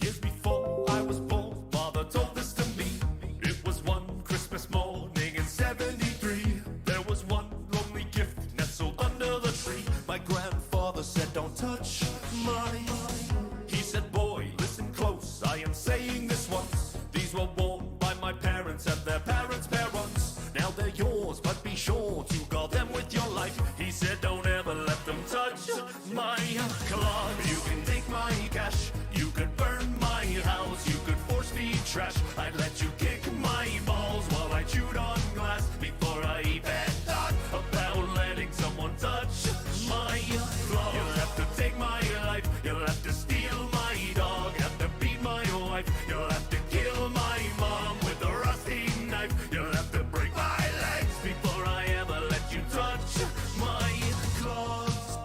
Years before I was born, Father told this to me. It was one Christmas morning in '73. There was one lonely gift nestled under the tree. My grandfather said, "Don't touch mine." He said, "Boy, listen close, I am saying this once. These were worn by my parents and their parents' parents. Now they're yours, but be sure to guard them with your life." He said, "Don't ever let them touch my cloth. You can take my cash, you could burn my house, you could force feed trash. I'd let you kick my balls while I chewed on glass before I even thought about letting someone touch my cloth. You'll have to take my life, you'll have to steal my dog, have to beat my wife, you'll have to kill my mom with a rusty knife. You'll have to break my legs before I ever let you touch my clothes."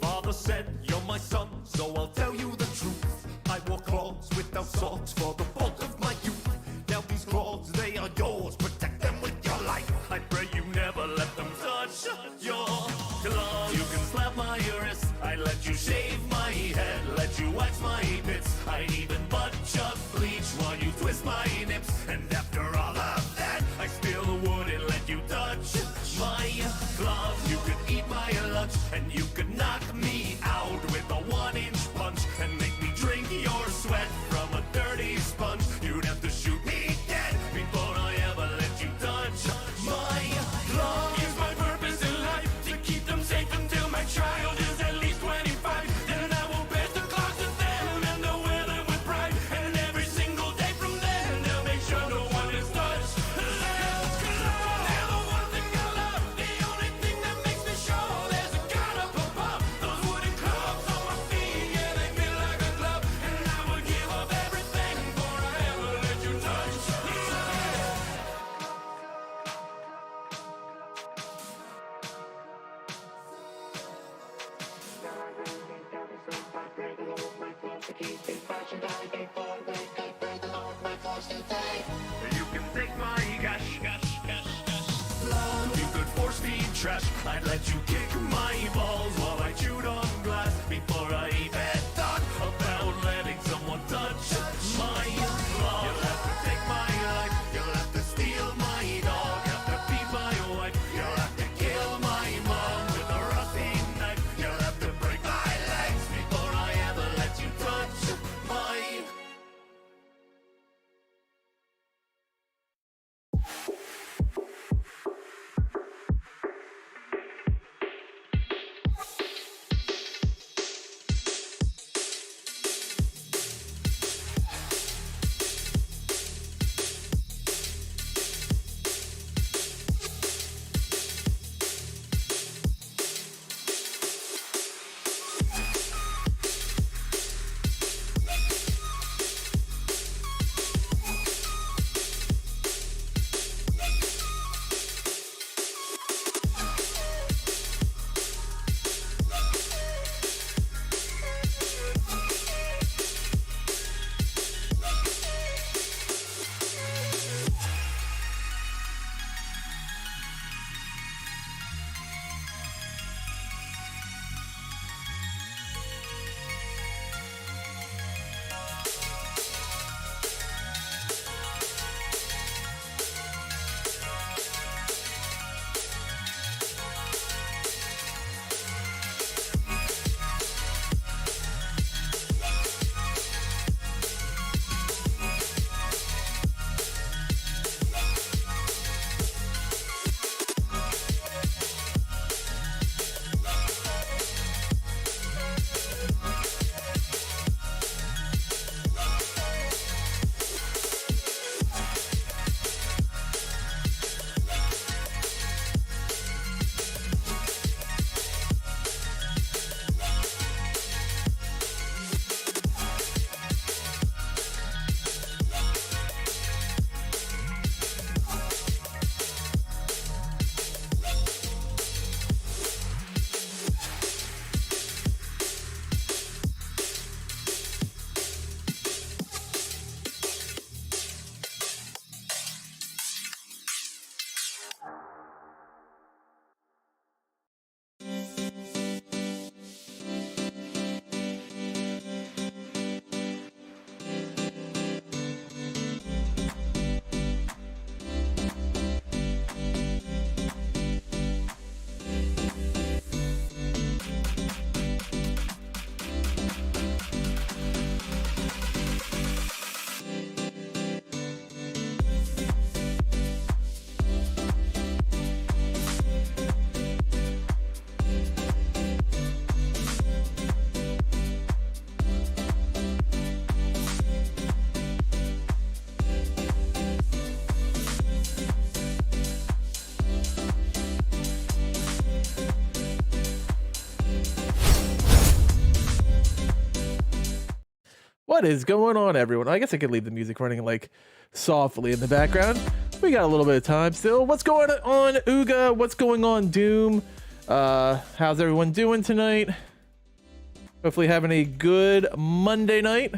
Father said, "You're my son, so I'll tell you the truth. I wore claws without socks for the bulk of my youth. Now these claws, they are yours, protect them with your life. I pray you never let them touch your claws. You can slap my wrist, I let you shave my head, let you wax my pits. I'd even butt chug bleach while you twist my nips. And after all of that, I still wouldn't let you touch my gloves. You could eat my lunch, and you could knock me out with a 1-inch punch, and make me drink your sweat from a dirty sponge. You'd have to shoot me dead before I ever let you touch my gloves. Here's my purpose in life, to keep them safe until my child is at least 25. Then I will pass the clocks to them, and they'll wear them with pride. And every single day from then, they'll make sure no one is touched. They're the one thing I love, the only thing that makes me sure there's a God up above. Those wooden clubs on my feet, yeah, they feel like a glove. And I would give up everything before I ever let you touch. You can take my cash, you could force feed trash. I'd let you kick my balls while I chewed on glass before I even thought about letting someone touch my cloth. You'll have to take my life, you'll have to steal my dog, have to beat my wife, you'll have to kill my mom with a rusty knife. You'll have to break my legs before I ever let you touch my. What is going on, everyone? I guess I could leave the music running like softly in the background. We got a little bit of time still. What's going on, Uga? What's going on, Doom? How's everyone doing tonight? Hopefully having a good Monday night.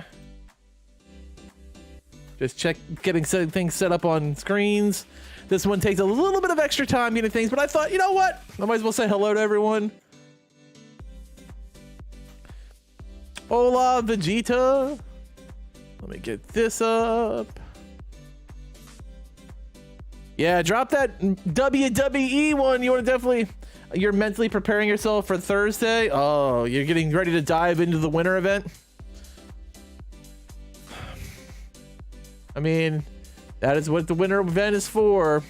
Just getting things set up on screens. This one takes a little bit of extra time getting things, but I thought, you know what? I might as well say hello to everyone. Hola, Vegeta. Let me get this up. Yeah, drop that WWE one. You want to definitely... You're mentally preparing yourself for Thursday? Oh, you're getting ready to dive into the winter event? I mean, that is what the winter event is for.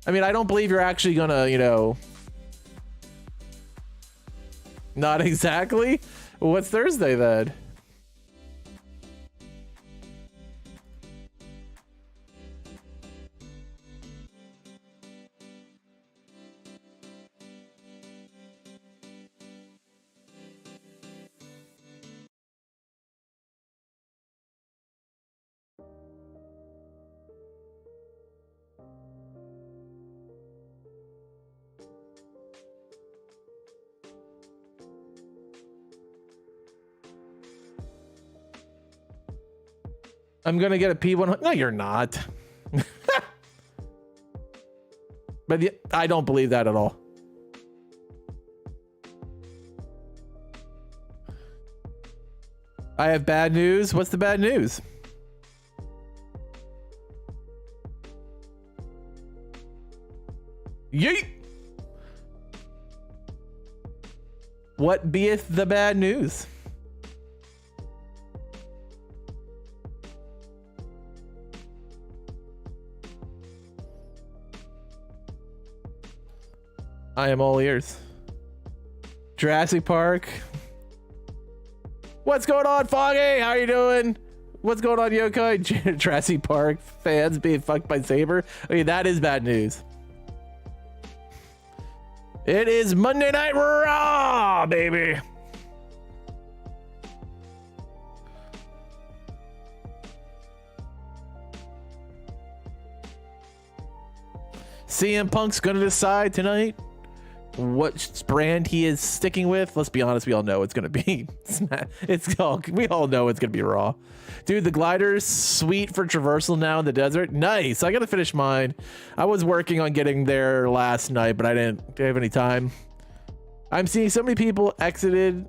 I mean, I don't believe you're actually gonna, you know... Not exactly? Well, what's Thursday then? I'm gonna get a P100. No, you're not. But I don't believe that at all. I have bad news. What's the bad news? Yeet! What beeth the bad news? I am all ears. Jurassic Park. What's going on, Foggy? How you doing? What's going on, Yokai? Jurassic Park fans being fucked by Saber. I mean, that is bad news. It is Monday Night Raw, baby. CM Punk's gonna decide tonight what brand he is sticking with. Let's be honest, we all know it's gonna be we all know it's gonna be Raw. Dude, the glider's sweet for traversal now in the desert. Nice. I gotta finish mine. I was working on getting there last night, but I didn't have any time. I'm seeing so many people excited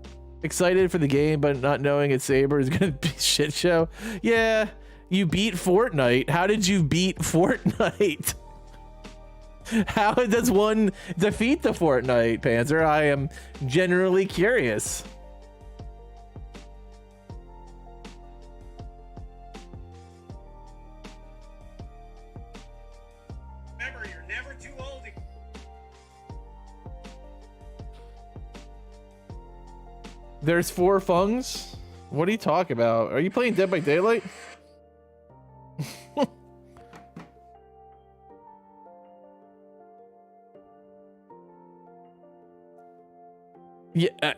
for the game, but not knowing it's Saber is gonna be a shit show. Yeah, you beat Fortnite. How did you beat Fortnite? How does one defeat the Fortnite, Panzer? I am generally curious. Remember, you're never too old. There's 4 fungs? What are you talking about? Are you playing Dead by Daylight?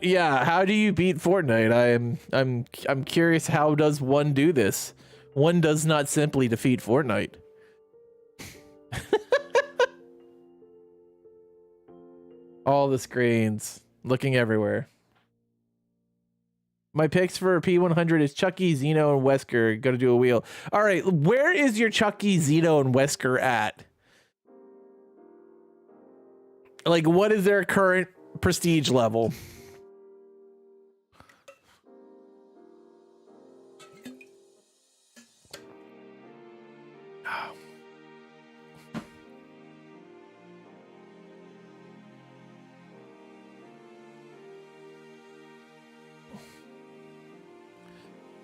Yeah. How do you beat Fortnite? I'm curious. How does one do this? One does not simply defeat Fortnite. All the screens, looking everywhere. My picks for P100 is Chucky, Zeno, and Wesker. Gonna do a wheel. All right, where is your Chucky, Zeno, and Wesker at? Like, what is their current prestige level?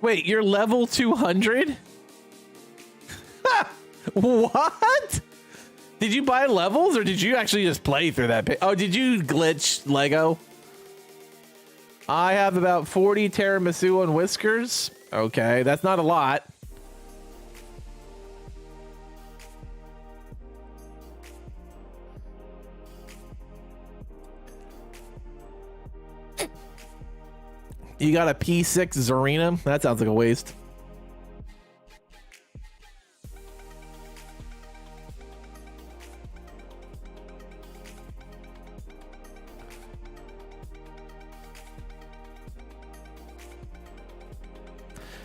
Wait, you're level 200? What? Did you buy levels or did you actually just play through that? Oh, did you glitch Lego? I have about 40 tiramisu and whiskers. Okay, that's not a lot. You got a P6 Zarina? That sounds like a waste.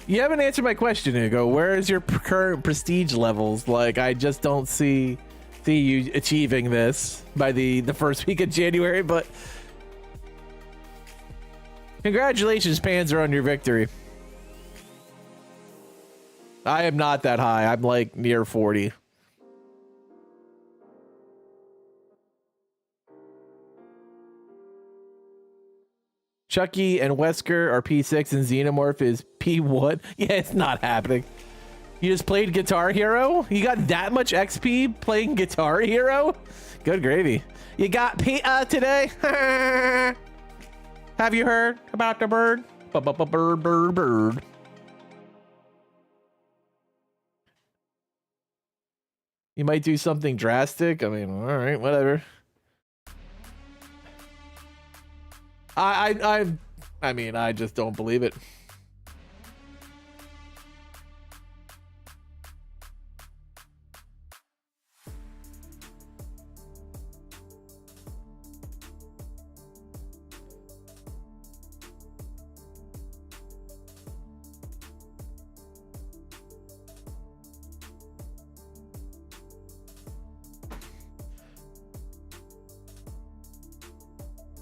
You haven't answered my question, Hugo. Where is your current prestige levels? Like, I just don't see you achieving this by the first week of January, but congratulations, Panzer, on your victory. I am not that high. I'm like near 40. Chucky and Wesker are P6 and Xenomorph is P1. Yeah, it's not happening. You just played Guitar Hero? You got that much XP playing Guitar Hero? Good gravy. You got PETA today? Have you heard about the bird? Bird. You might do something drastic. I mean, all right, whatever. I mean, I just don't believe it.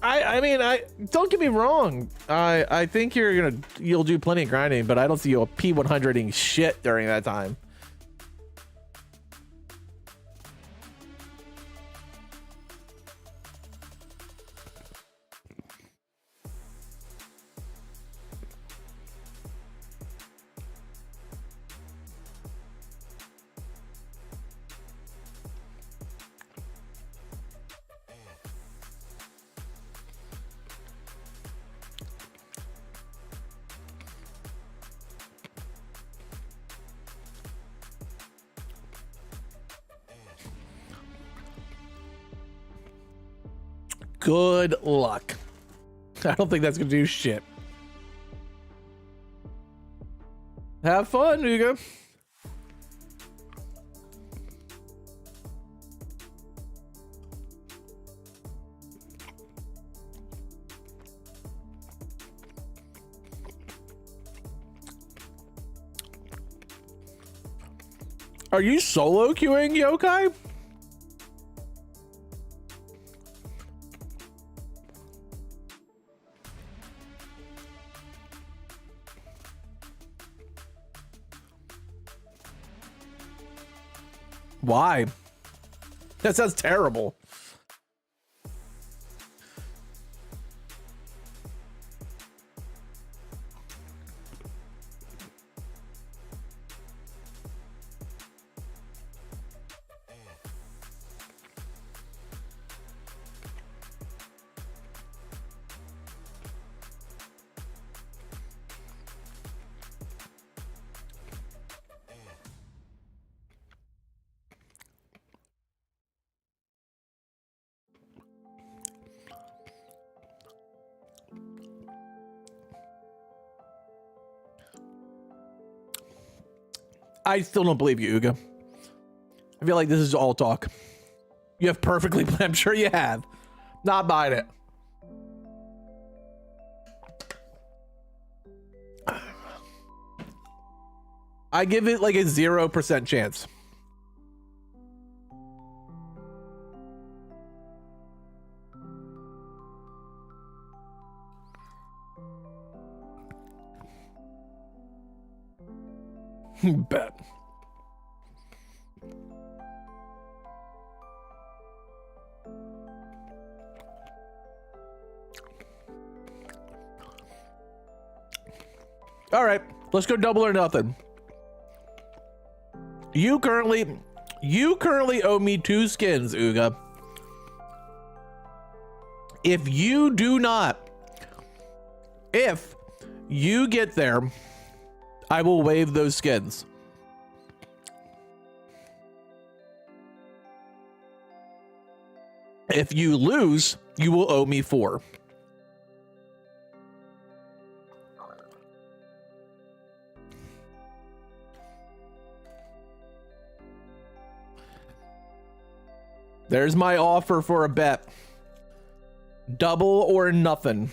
I mean, don't get me wrong. I think you'll do plenty of grinding, but I don't see you P100ing shit during that time. Good luck. I don't think that's gonna do shit. Have fun, Hugo. Are you solo queuing, Yokai? Why? That sounds terrible. I still don't believe you, Uga. I feel like this is all talk. You have perfectly, I'm sure you have. Not buying it. I give it like a 0% chance. Bet. All right, let's go double or nothing. You currently owe me 2 skins, Uga. If you get there, I will waive those skins. If you lose, you will owe me 4. There's my offer for a bet. Double or nothing.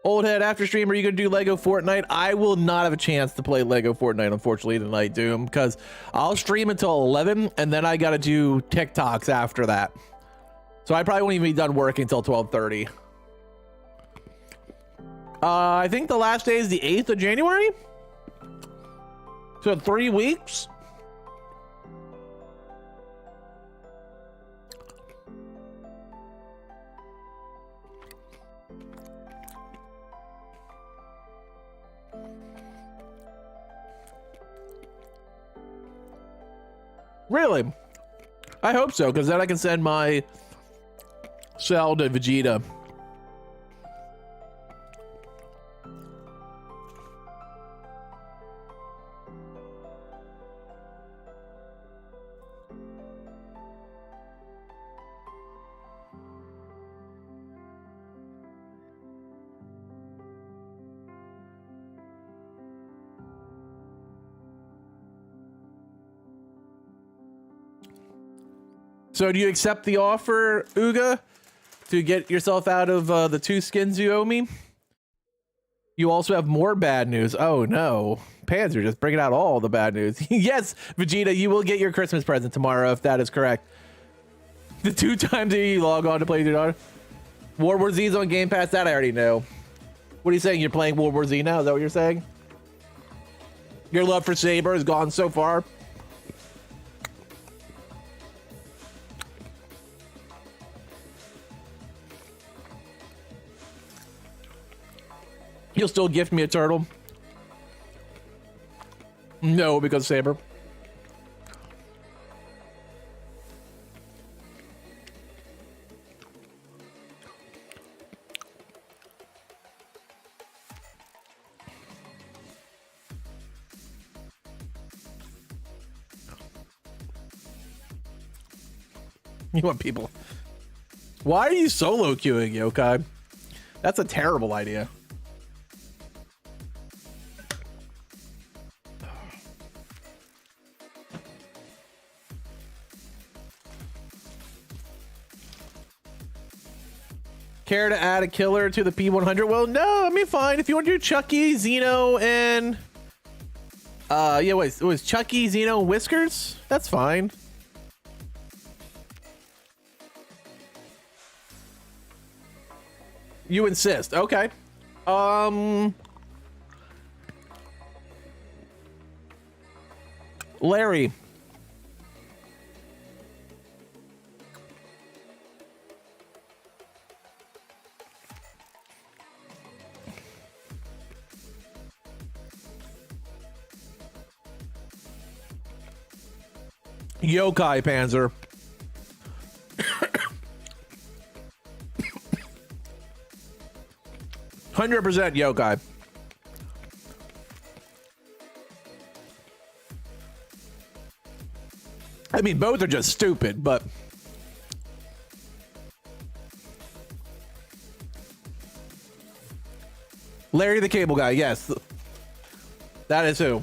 Old head, after stream, are you gonna do Lego Fortnite? I will not have a chance to play Lego Fortnite, unfortunately, tonight, Doom, because I'll stream until 11, and then I gotta do TikToks after that. So I probably won't even be done working until 12:30. I think the last day is the 8th of January. So 3 weeks. Really? I hope so, because then I can send my cell to Vegeta. So do you accept the offer, Uga, to get yourself out of the 2 skins you owe me? You also have more bad news. Oh no, Panzer just bringing out all the bad news. Yes, Vegeta, you will get your Christmas present tomorrow if that is correct. The 2 times that you log on to play your daughter. World War Z's on Game Pass, that I already know. What are you saying? You're playing World War Z now? Is that what you're saying? Your love for Saber has gone so far. You'll still gift me a turtle? No, because Saber. You want people? Why are you solo queuing, Yokai? That's a terrible idea. Care to add a killer to the P100? Well, no, I mean, fine. If you want to do Chucky, Xeno, and yeah, wait, it was Chucky, Xeno, and Whiskers. That's fine. You insist? Okay. Larry. Yokai Panzer. %100% yokai. I mean, both are just stupid, but Larry the Cable Guy, yes. That is who.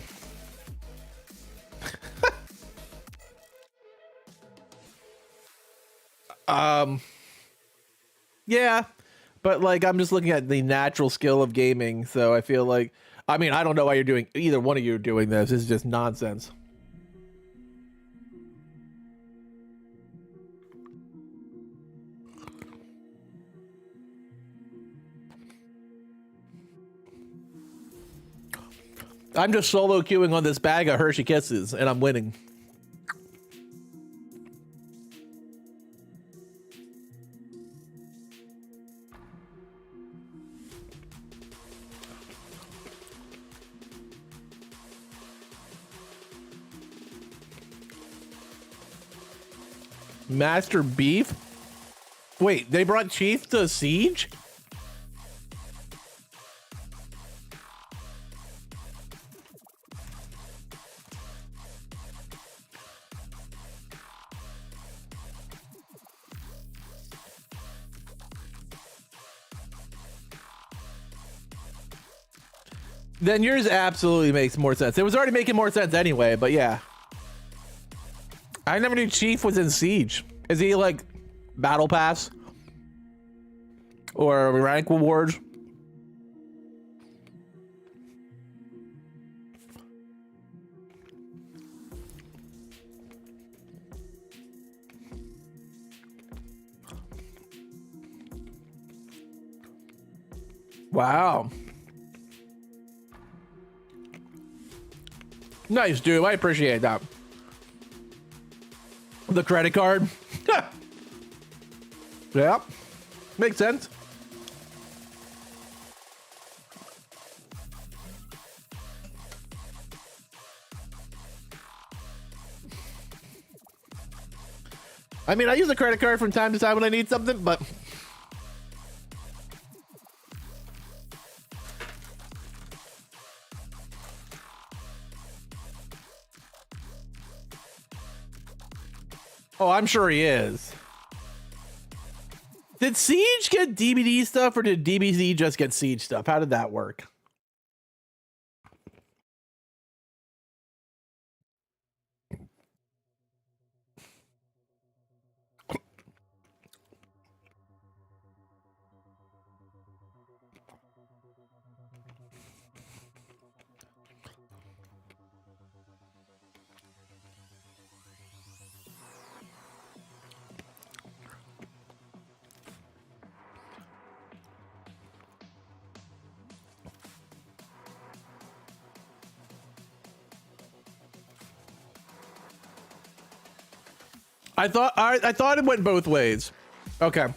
Yeah, but like I'm just looking at the natural skill of gaming, so I feel like, I mean, I don't know why you're doing, either one of you are doing this. This is just nonsense. I'm just solo queuing on this bag of Hershey Kisses, and I'm winning. Master Beef? Wait, they brought Chief to Siege? Then yours absolutely makes more sense. It was already making more sense anyway, but yeah. I never knew Chief was in Siege. Is he like Battle Pass or rank rewards? Wow. Nice, dude. I appreciate that. The credit card. Yeah. Makes sense. I mean, I use a credit card from time to time when I need something, but oh, I'm sure he is. Did Siege get DBD stuff or did DBZ just get Siege stuff? How did that work? I thought it went both ways. Okay.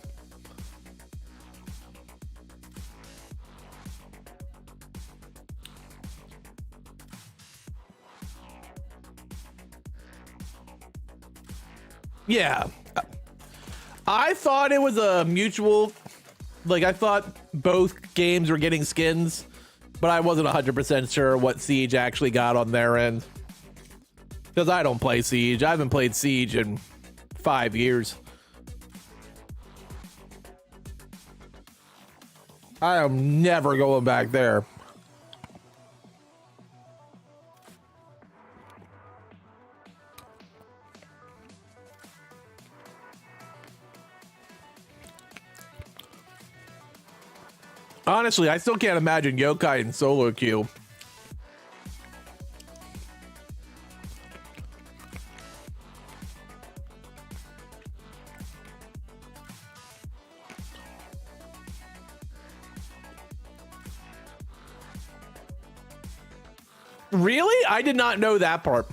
Yeah. I thought it was a mutual, like I thought both games were getting skins, but I wasn't 100% sure what Siege actually got on their end. Because I don't play Siege. I haven't played Siege in 5 years. I am never going back there. Honestly, I still can't imagine Yokai in solo queue. Really? I did not know that part.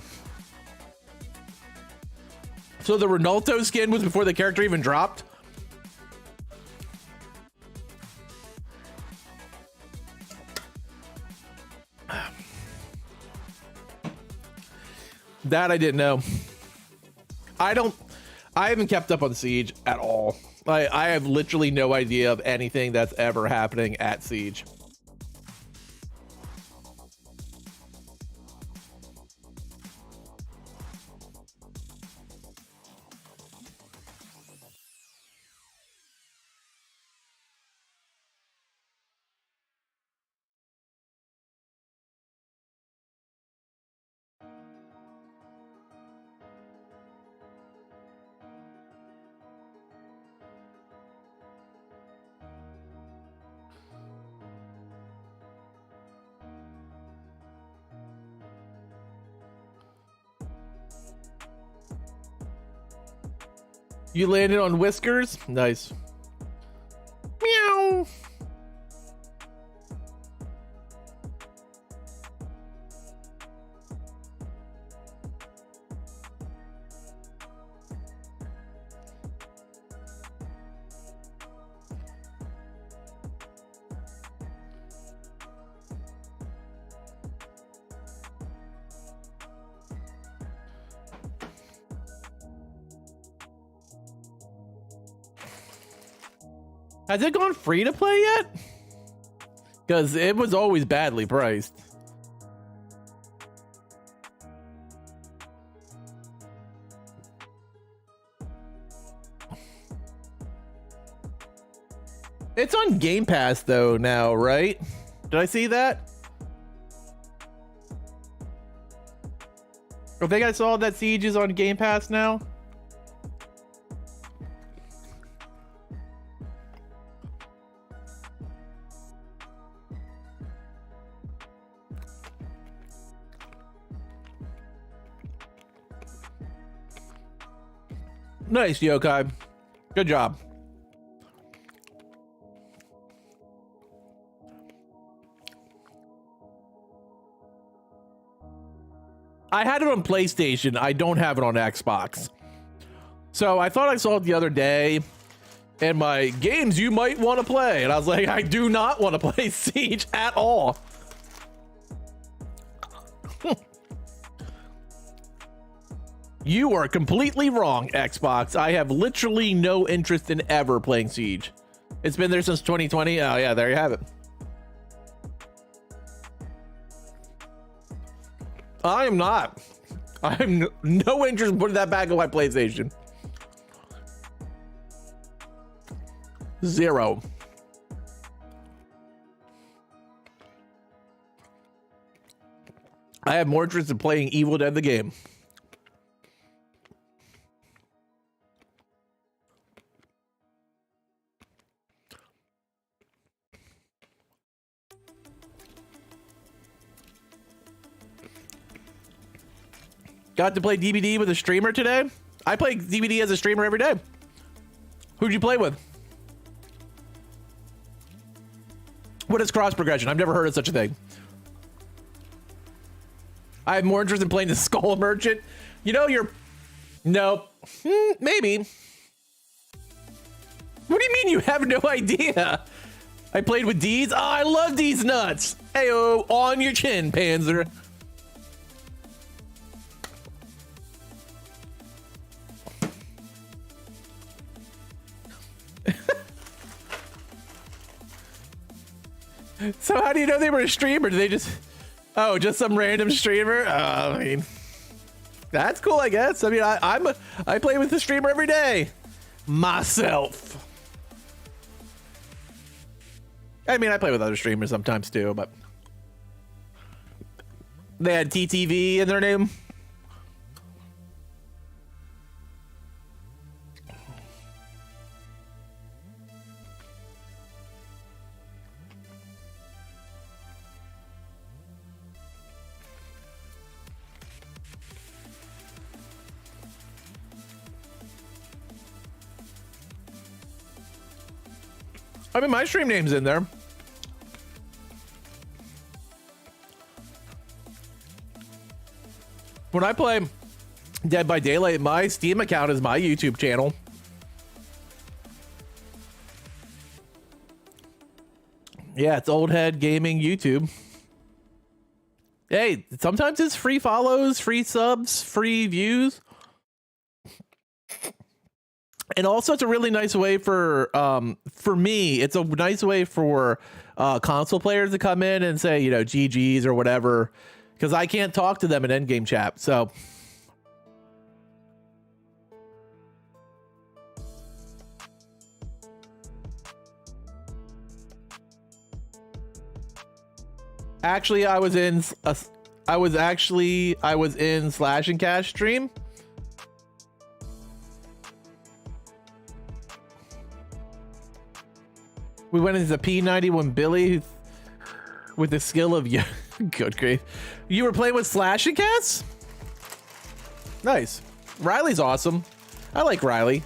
So the Ronaldo skin was before the character even dropped? That I didn't know. I haven't kept up on Siege at all. I have literally no idea of anything that's ever happening at Siege. You landed on Whiskers? Nice. Meow. Has it gone free to play yet? Because it was always badly priced. It's on Game Pass though now, right? Did I see that? I think I saw that Siege is on Game Pass now. Nice, Yokai. Good job. I had it on PlayStation. I don't have it on Xbox. So I thought I saw it the other day and my games you might want to play. And I was like, I do not want to play Siege at all. You are completely wrong, Xbox. I have literally no interest in ever playing Siege. It's been there since 2020. Oh yeah, there you have it. I am not. I have no interest in putting that back on my PlayStation. Zero. I have more interest in playing Evil Dead the game. Got to play DBD with a streamer today. I play DBD as a streamer every day. Who'd you play with? What is cross progression? I've never heard of such a thing. I have more interest in playing the Skull Merchant. You know, nope. Maybe. What do you mean you have no idea? I played with D's. Oh, I love D's nuts. Heyo, on your chin, Panzer. So how do you know they were a streamer? Do they just, oh, just some random streamer? I mean, that's cool, I guess. I mean, I play with the streamer every day. Myself. I mean, I play with other streamers sometimes too, but they had TTV in their name. I mean, my stream name's in there. When I play Dead by Daylight, my Steam account is my YouTube channel. Yeah, it's Old Head Gaming YouTube. Hey, sometimes it's free follows, free subs, free views. And also, it's a really nice way for me, it's a nice way for console players to come in and say, you know, GG's or whatever, because I can't talk to them in endgame chat. So actually, I was in Slash and Cash stream. We went into P91 Billy with the skill of good grief. You were playing with Slash and Cats? Nice. Riley's awesome. I like Riley.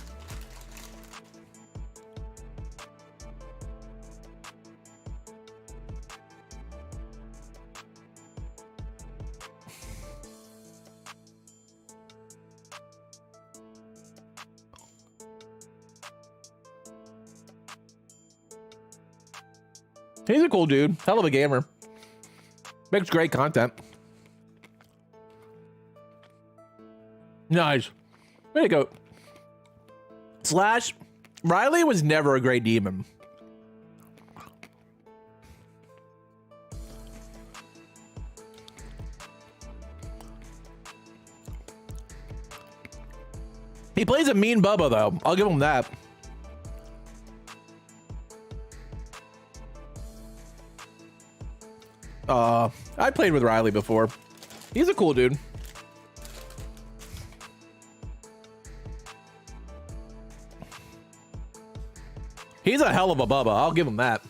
He's a cool dude. Hell of a gamer. Makes great content. Nice. Way to go. Slash, Riley was never a great demon. He plays a mean Bubba, though. I'll give him that. I played with Riley before. He's a cool dude. He's a hell of a Bubba. I'll give him that.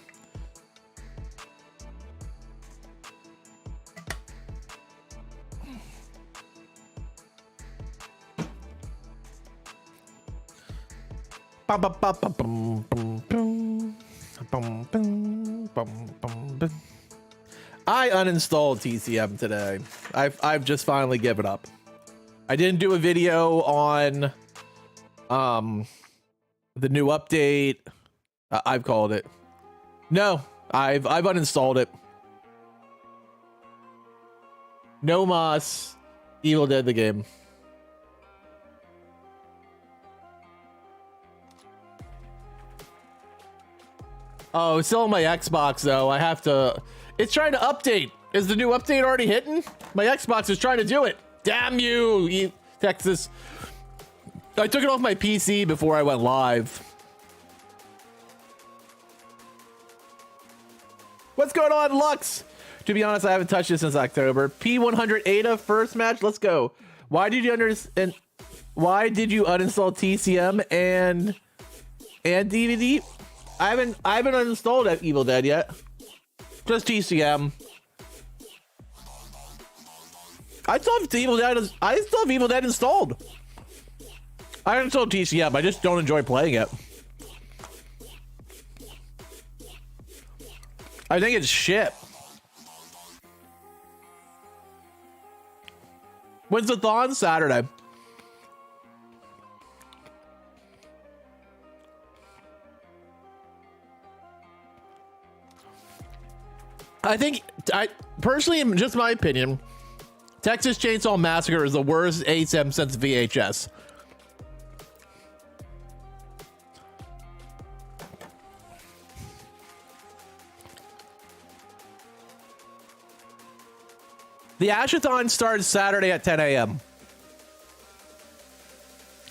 I uninstalled TCM today. I've just finally given up. I didn't do a video on the new update. I've called it. No, I've uninstalled it. No mas. Evil Dead the game. Oh, it's still on my Xbox though. I have to. It's trying to update. Is the new update already hitting? My Xbox is trying to do it. Damn you, Texas. I took it off my PC before I went live. What's going on, Lux? To be honest, I haven't touched it since October. P100 Ada first match. Let's go. Why did you uninstall TCM and DVD? I haven't uninstalled Evil Dead yet. Just TCM. I still have Evil Dead installed. I installed TCM. I just don't enjoy playing it. I think it's shit. When's the thon? Saturday. I think, personally, in just my opinion, Texas Chainsaw Massacre is the worst ASM since VHS. The Ashathon starts Saturday at 10 a.m.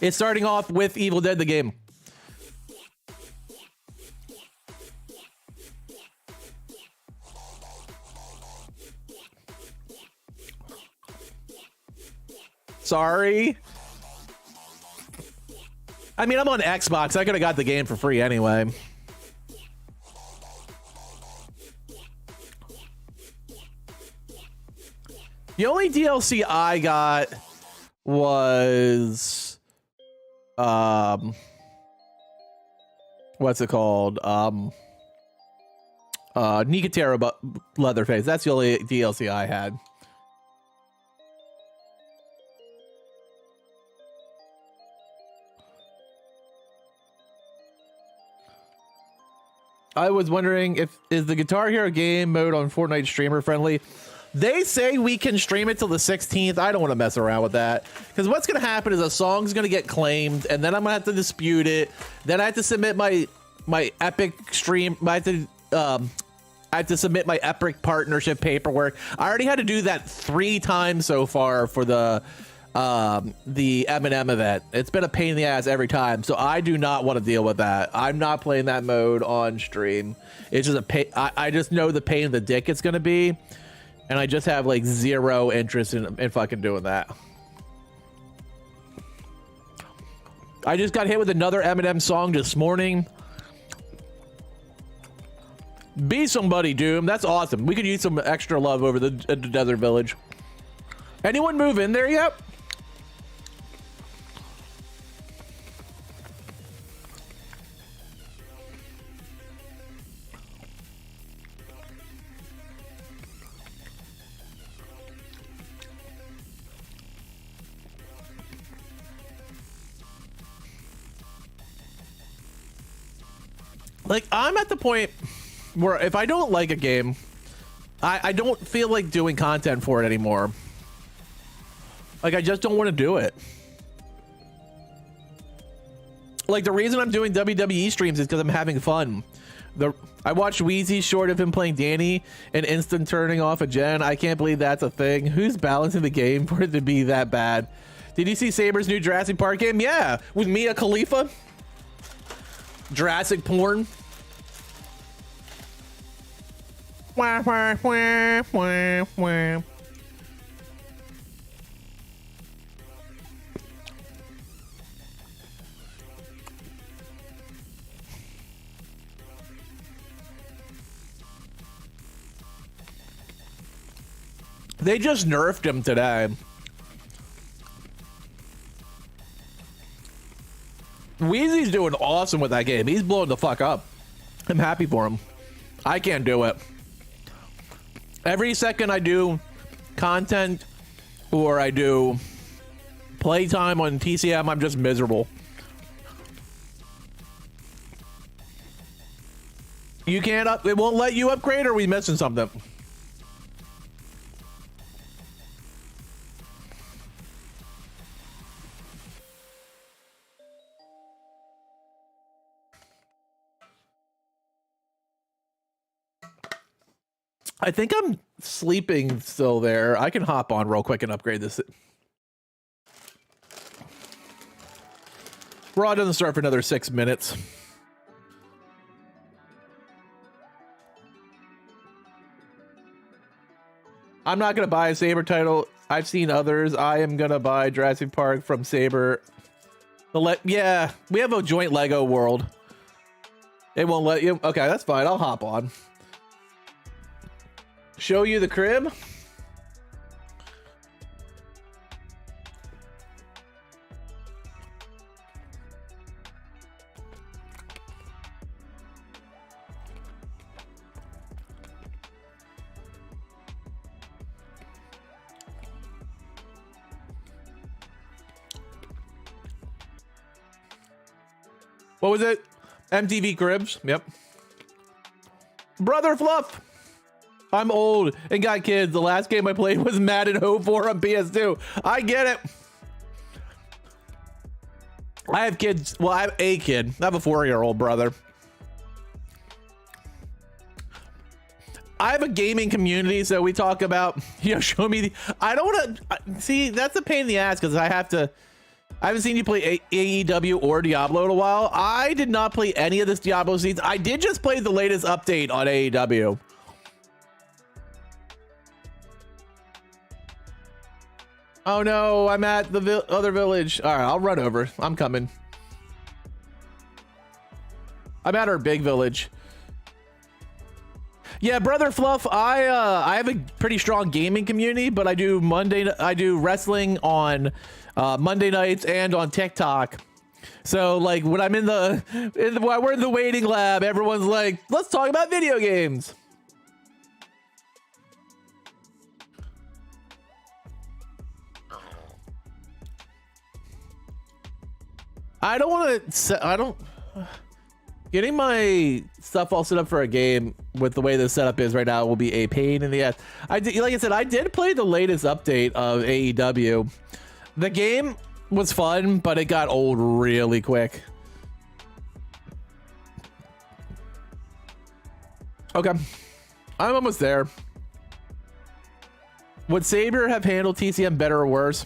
It's starting off with Evil Dead the game. Sorry. I mean, I'm on Xbox. I could have got the game for free anyway. The only DLC I got was what's it called? Nicotero Leatherface. That's the only DLC I had. I was wondering is the Guitar Hero game mode on Fortnite streamer friendly? They say we can stream it till the 16th. I don't want to mess around with that because what's going to happen is a song's going to get claimed and then I'm going to have to dispute it. Then I have to submit my Epic stream. I have to submit my Epic partnership paperwork. I already had to do that 3 times so far for the Eminem event. It's been a pain in the ass every time, so I do not want to deal with that. I'm not playing that mode on stream. It's just a pain. I just know the pain in the dick it's going to be. And I just have like 0 interest in fucking doing that. I just got hit with another Eminem song this morning. Be somebody, Doom. That's awesome. We could use some extra love over the Desert Village. Anyone move in there yet? Like, I'm at the point where if I don't like a game, I don't feel like doing content for it anymore. Like, I just don't want to do it. Like, the reason I'm doing WWE streams is because I'm having fun. I watched Wheezy's short of him playing Danny and instant turning off a gen. I can't believe that's a thing. Who's balancing the game for it to be that bad? Did you see Saber's new Jurassic Park game? Yeah, with Mia Khalifa. Jurassic porn. Wah, wah, wah, wah, wah. They just nerfed him today. Wheezy's doing awesome with that game. He's blowing the fuck up. I'm happy for him. I can't do it. Every second I do content or I do playtime on TCM, I'm just miserable. You can't up, it won't let you upgrade, or are we missing something? I think I'm sleeping still there. I can hop on real quick and upgrade this. Raw doesn't start for another 6 minutes. I'm not going to buy a Saber title. I've seen others. I am going to buy Jurassic Park from Saber. Yeah, we have a joint Lego world. It won't let you. Okay, that's fine. I'll hop on. Show you the crib. What was it? MTV Cribs. Yep. Brother Fluff. I'm old and got kids. The last game I played was Madden 04 on PS2. I get it. I have kids. Well, I have a kid. I have a 4-year-old brother. I have a gaming community, so we talk about, you know, show me. I don't want to see. That's a pain in the ass because I haven't seen you play AEW or Diablo in a while. I did not play any of this Diablo season. I did just play the latest update on AEW. Oh no, I'm at the other village. All right, I'll run over. I'm coming. I'm at our big village. Yeah, Brother Fluff, I have a pretty strong gaming community, but I do wrestling on Monday nights and on TikTok. So like when I'm while we're in the waiting lab, everyone's like, let's talk about video games. Getting my stuff all set up for a game with the way the setup is right now will be a pain in the ass. Like I said, I did play the latest update of AEW. The game was fun, but it got old really quick. Okay, I'm almost there. Would Saber have handled TCM better or worse?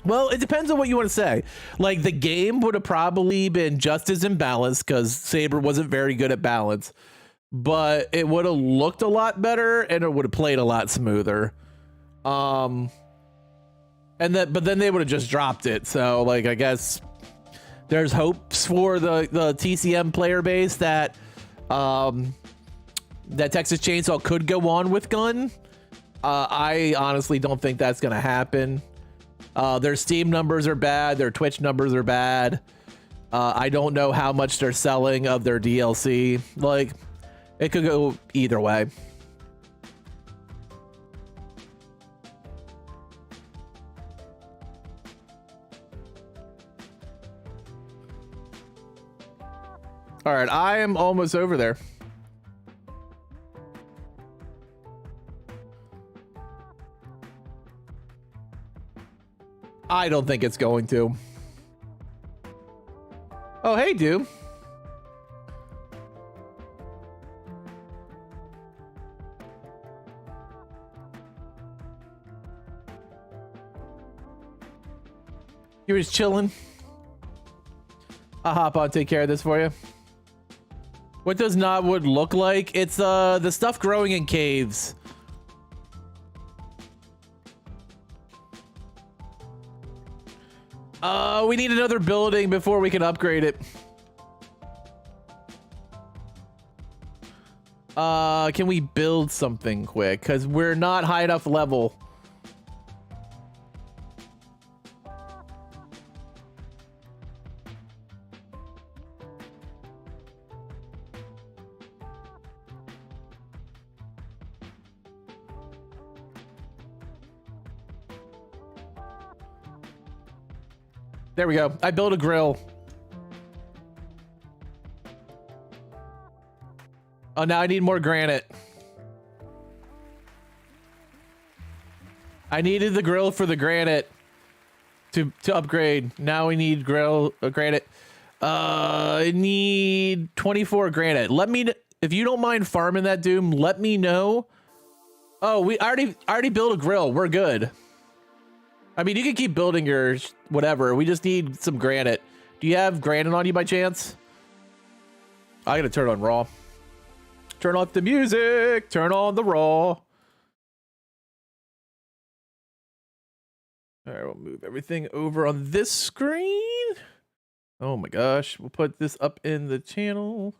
Well, it depends on what you want to say. Like, the game would have probably been just as imbalanced because Saber wasn't very good at balance, but it would have looked a lot better and it would have played a lot smoother. But then they would have just dropped it. So, like, I guess there's hopes for the TCM player base that that Texas Chainsaw could go on with Gun. I honestly don't think that's going to happen. Their Steam numbers are bad. Their Twitch numbers are bad. I don't know how much they're selling of their DLC. Like, it could go either way. All right, I am almost over there. I don't think it's going to. Oh, hey, dude. You were just chilling. I'll hop on, take care of this for you. What does Knotwood look like? It's the stuff growing in caves. We need another building before we can upgrade it. Can we build something quick? Because we're not high enough level. There we go. I built a grill. Oh, now I need more granite. I needed the grill for the granite to upgrade. Now we need granite. I need 24 granite. Let me, if you don't mind farming that, Doom, let me know. Oh, we already built a grill. We're good. I mean, you can keep building your whatever. We just need some granite. Do you have granite on you by chance? I gotta turn on raw. Turn off the music. Turn on the raw. All right, we'll move everything over on this screen. Oh my gosh. We'll put this up in the channel.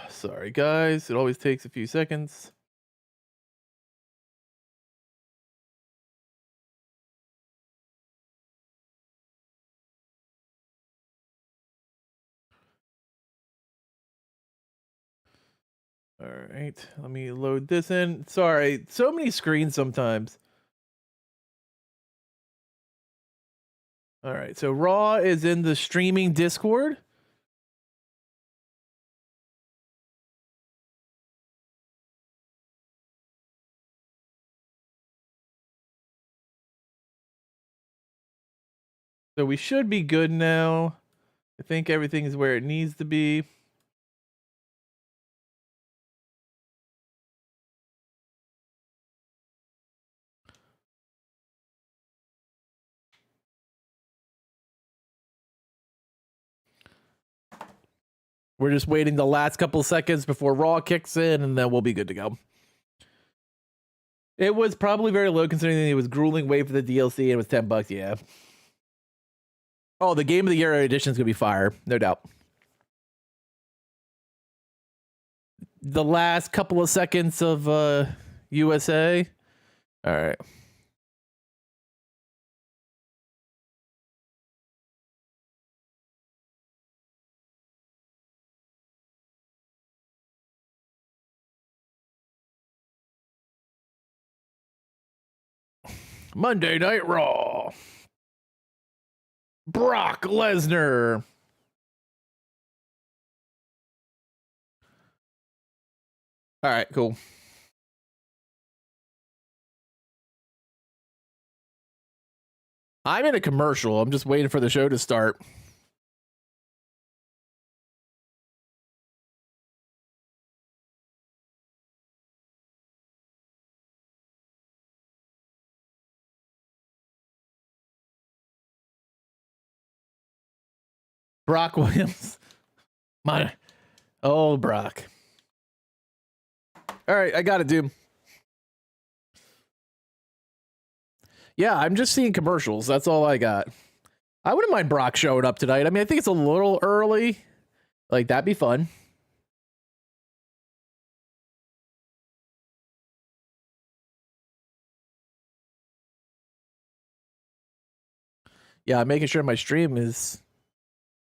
Sorry, guys. It always takes a few seconds. All right, let me load this in. Sorry, so many screens sometimes. All right, so Raw is in the streaming Discord. So we should be good now. I think everything is where it needs to be. We're just waiting the last couple seconds before Raw kicks in, and then we'll be good to go. It was probably very low considering it was grueling wait for the DLC and it was $10, yeah. Oh, the Game of the Year edition is going to be fire, no doubt. The last couple of seconds of USA. All right. Monday Night Raw. Brock Lesnar. All right, cool. I'm in a commercial. I'm just waiting for the show to start. Brock Williams. Oh, Brock. All right, I got it, dude. Yeah, I'm just seeing commercials. That's all I got. I wouldn't mind Brock showing up tonight. I mean, I think it's a little early. Like, that'd be fun. Yeah, I'm making sure my stream is...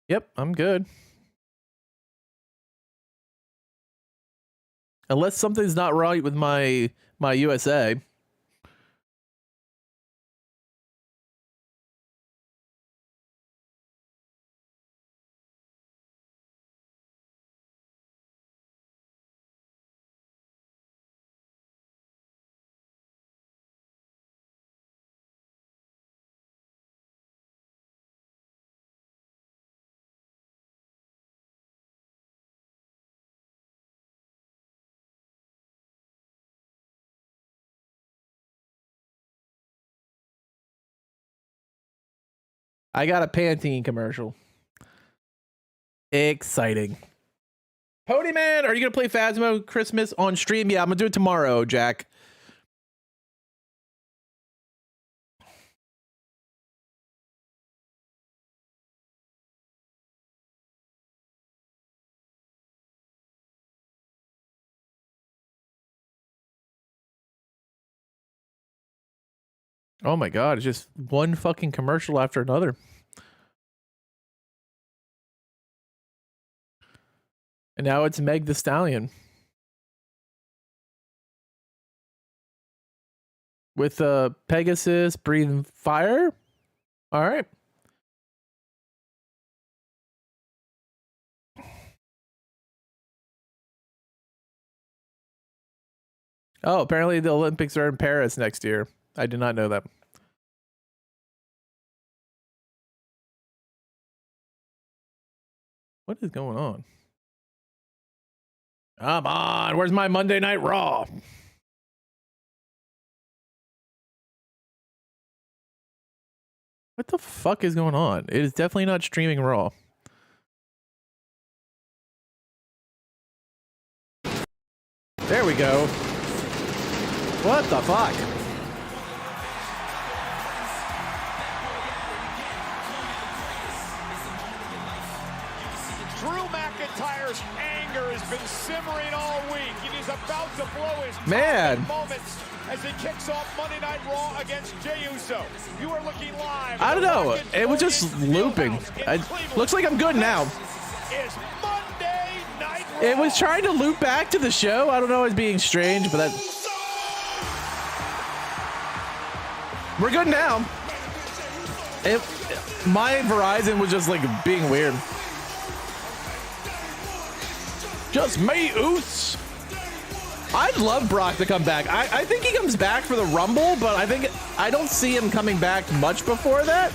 Yep, I'm good. Unless something's not right with my USA. I got a Pantene commercial. Exciting. Cody, man, are you going to play Phasmo Christmas on stream? Yeah, I'm going to do it tomorrow, Jack. Oh my God, it's just one fucking commercial after another. And now it's Meg the Stallion. With Pegasus breathing fire. All right. Oh, apparently the Olympics are in Paris next year. I did not know that. What is going on? Come on, where's my Monday Night Raw? What the fuck is going on? It is definitely not streaming Raw. There we go. What the fuck? Drew McIntyre's anger has been simmering all week. He is about to blow his Man. moments as he kicks off Monday Night Raw against Jey Uso. You are looking live. I don't know. It was just looping. Looks like I'm good now. Is Monday Night Raw. It was trying to loop back to the show. I don't know. It's being strange, but that. We're good now. My Verizon was just like being weird. Just me, Oos. I'd love Brock to come back. I think he comes back for the Rumble, but I don't see him coming back much before that.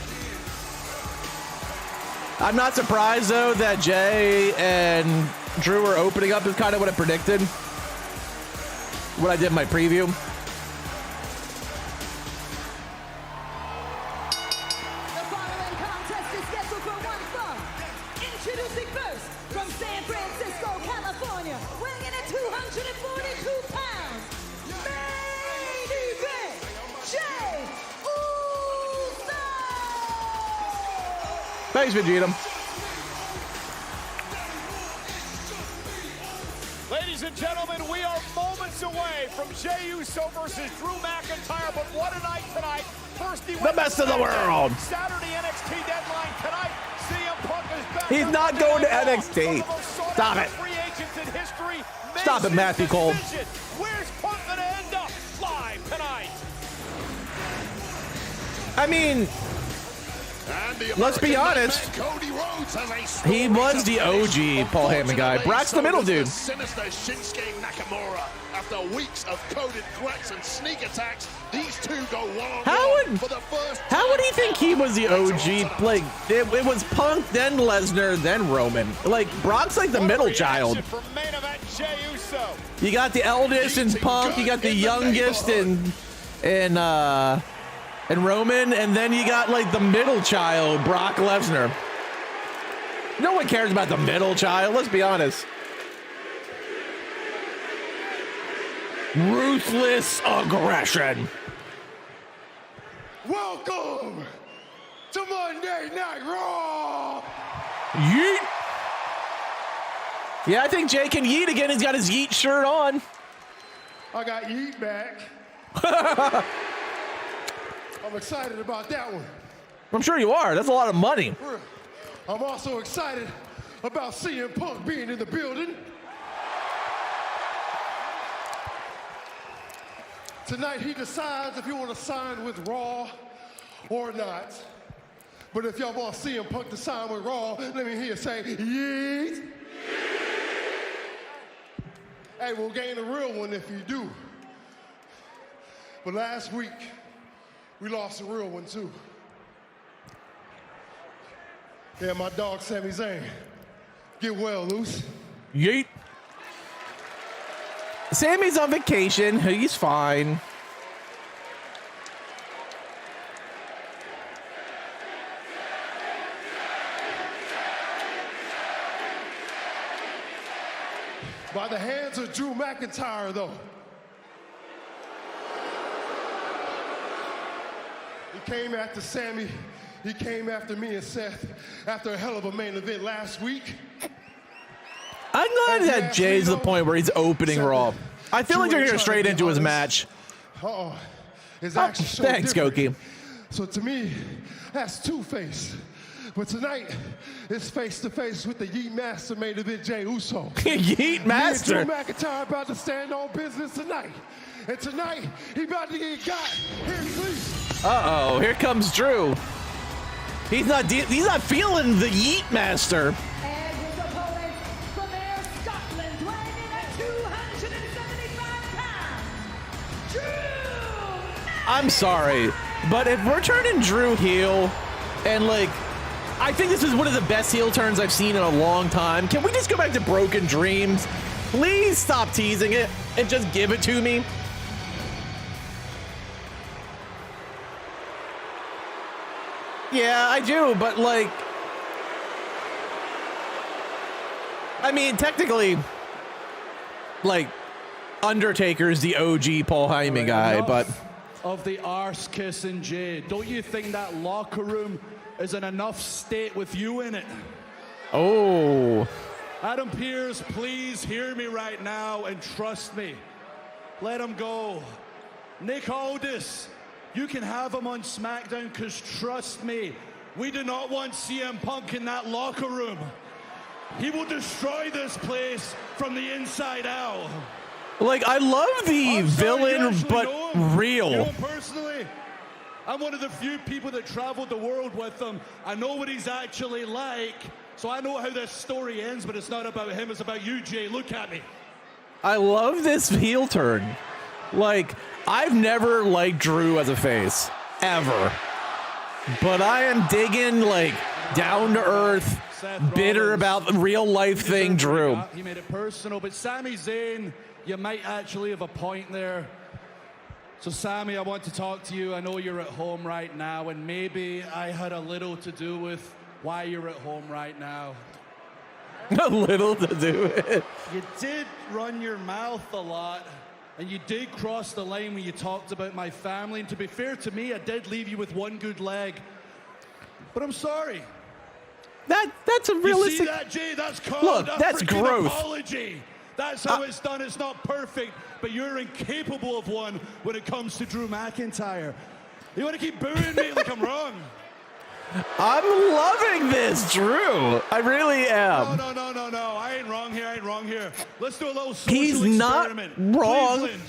I'm not surprised though that Jay and Drew are opening up is kind of what I predicted. What I did in my preview. Introducing first, from San Francisco, California, weighing in at 242 pounds, main event, Jey Uso! Thanks, Vegeta. Ladies and gentlemen, we are moments away from Jey Uso versus Drew McIntyre, but what a night tonight. First he The best of the world. Saturday NXT deadline tonight. CM Punk is back. He's not going to NXT. Stop it. Free agents in history. Stop it, Matthew Cole. Where's Punk going to end up live tonight? I mean, let's be honest. Cody Rhodes has a He was the OG Paul Heyman guy. Brock's the middle dude. Sinister Shinsuke Nakamura. After weeks of coded threats and sneak attacks, these two go one-on-one for the first time. How would he think he was the OG? Like, it was Punk, then Lesnar, then Roman. Like, Brock's like the middle child. For main event, Jey Uso. You got the eldest in Punk, you got the youngest in Roman, and then you got like the middle child, Brock Lesnar. No one cares about the middle child, let's be honest. Ruthless aggression. Welcome to Monday Night Raw. Yeet. Yeah, I think Jay can yeet again. He's got his Yeet shirt on. I got Yeet back. I'm excited about that one. I'm sure you are. That's a lot of money. I'm also excited about CM Punk being in the building. Tonight he decides if you want to sign with Raw or not. But if y'all want CM Punk to sign with Raw, let me hear you say, Yeet. Hey, we'll gain a real one if you do. But last week, we lost a real one too. Yeah, my dog Sami Zayn. Get well, Loose. Yeet. Sammy's on vacation. He's fine. By the hands of Drew McIntyre, though. He came after Sammy. He came after me and Seth after a hell of a main event last week. I'm glad that Jay's the point where he's opening Raw. I feel like they're going straight into his match. Uh-oh. is actually so thanks, different. Goki. So to me, that's two-face. But tonight, it's face-to-face with the Yeet Master main event, Jey Uso. Yeet Master. Me and Drew McIntyre about to stand on business tonight. And tonight, he about to get got. Here's Lee. Uh-oh, here comes Drew. He's not feeling the Yeet Master. And his opponent from Ayr, Scotland, weighing in at 275 pounds, Drew. I'm sorry, but if we're turning Drew heel, and like, I think this is one of the best heel turns I've seen in a long time. Can we just go back to Broken Dreams? Please stop teasing it and just give it to me. Yeah, I do, but like, I mean, technically, like, Undertaker's the OG Paul Heyman guy, but of the arse kissing Jay, don't you think that locker room is in enough state with you in it? oh, Adam Pearce, please hear me right now and trust me. Let him go. Nick Aldis, you can have him on SmackDown, because trust me, we do not want CM Punk in that locker room. He will destroy this place from the inside out. like, I love the I'm sorry, you villain, actually but know him. real. You know him personally? I'm one of the few people that traveled the world with him. I know what he's actually like, so I know how this story ends, but it's not about him, it's about you, Jay. Look at me. I love this heel turn. Like, I've never liked Drew as a face, ever. But I am digging, like, down-to-earth, bitter about the real-life thing, Drew. He made it personal, but Sami Zayn, you might actually have a point there. So, Sami, I want to talk to you. I know you're at home right now, and maybe I had a little to do with why you're at home right now. A little to do with it. You did run your mouth a lot, and you did cross the line when you talked about my family. And to be fair to me, I did leave you with one good leg. But I'm sorry. That's a You realistic. see that, Jay? That's called Look, a that's freaking growth. apology. That's how it's done. It's not perfect, but you're incapable of one when it comes to Drew McIntyre. You want to keep booing me like I'm wrong? I'm loving this, Drew. I really am. No. I ain't wrong here. I ain't wrong here. Let's do a little social He's not experiment. wrong. Cleveland,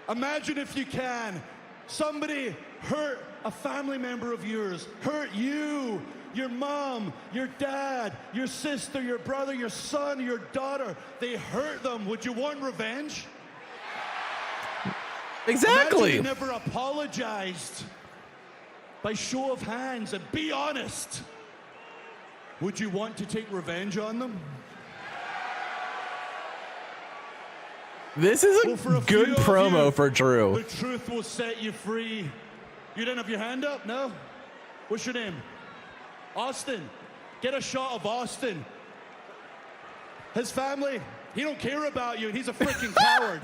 imagine if you can, somebody hurt a family member of yours, hurt you, your mom, your dad, your sister, your brother, your son, your daughter. They hurt them. Would you want revenge? Exactly. Imagine you never apologized. By show of hands, and be honest. Would you want to take revenge on them? This is Well, for a a good few of promo you, for Drew. The truth will set you free. You didn't have your hand up? No? What's your name? Austin. Get a shot of Austin. His family, he don't care about you. He's a freaking coward.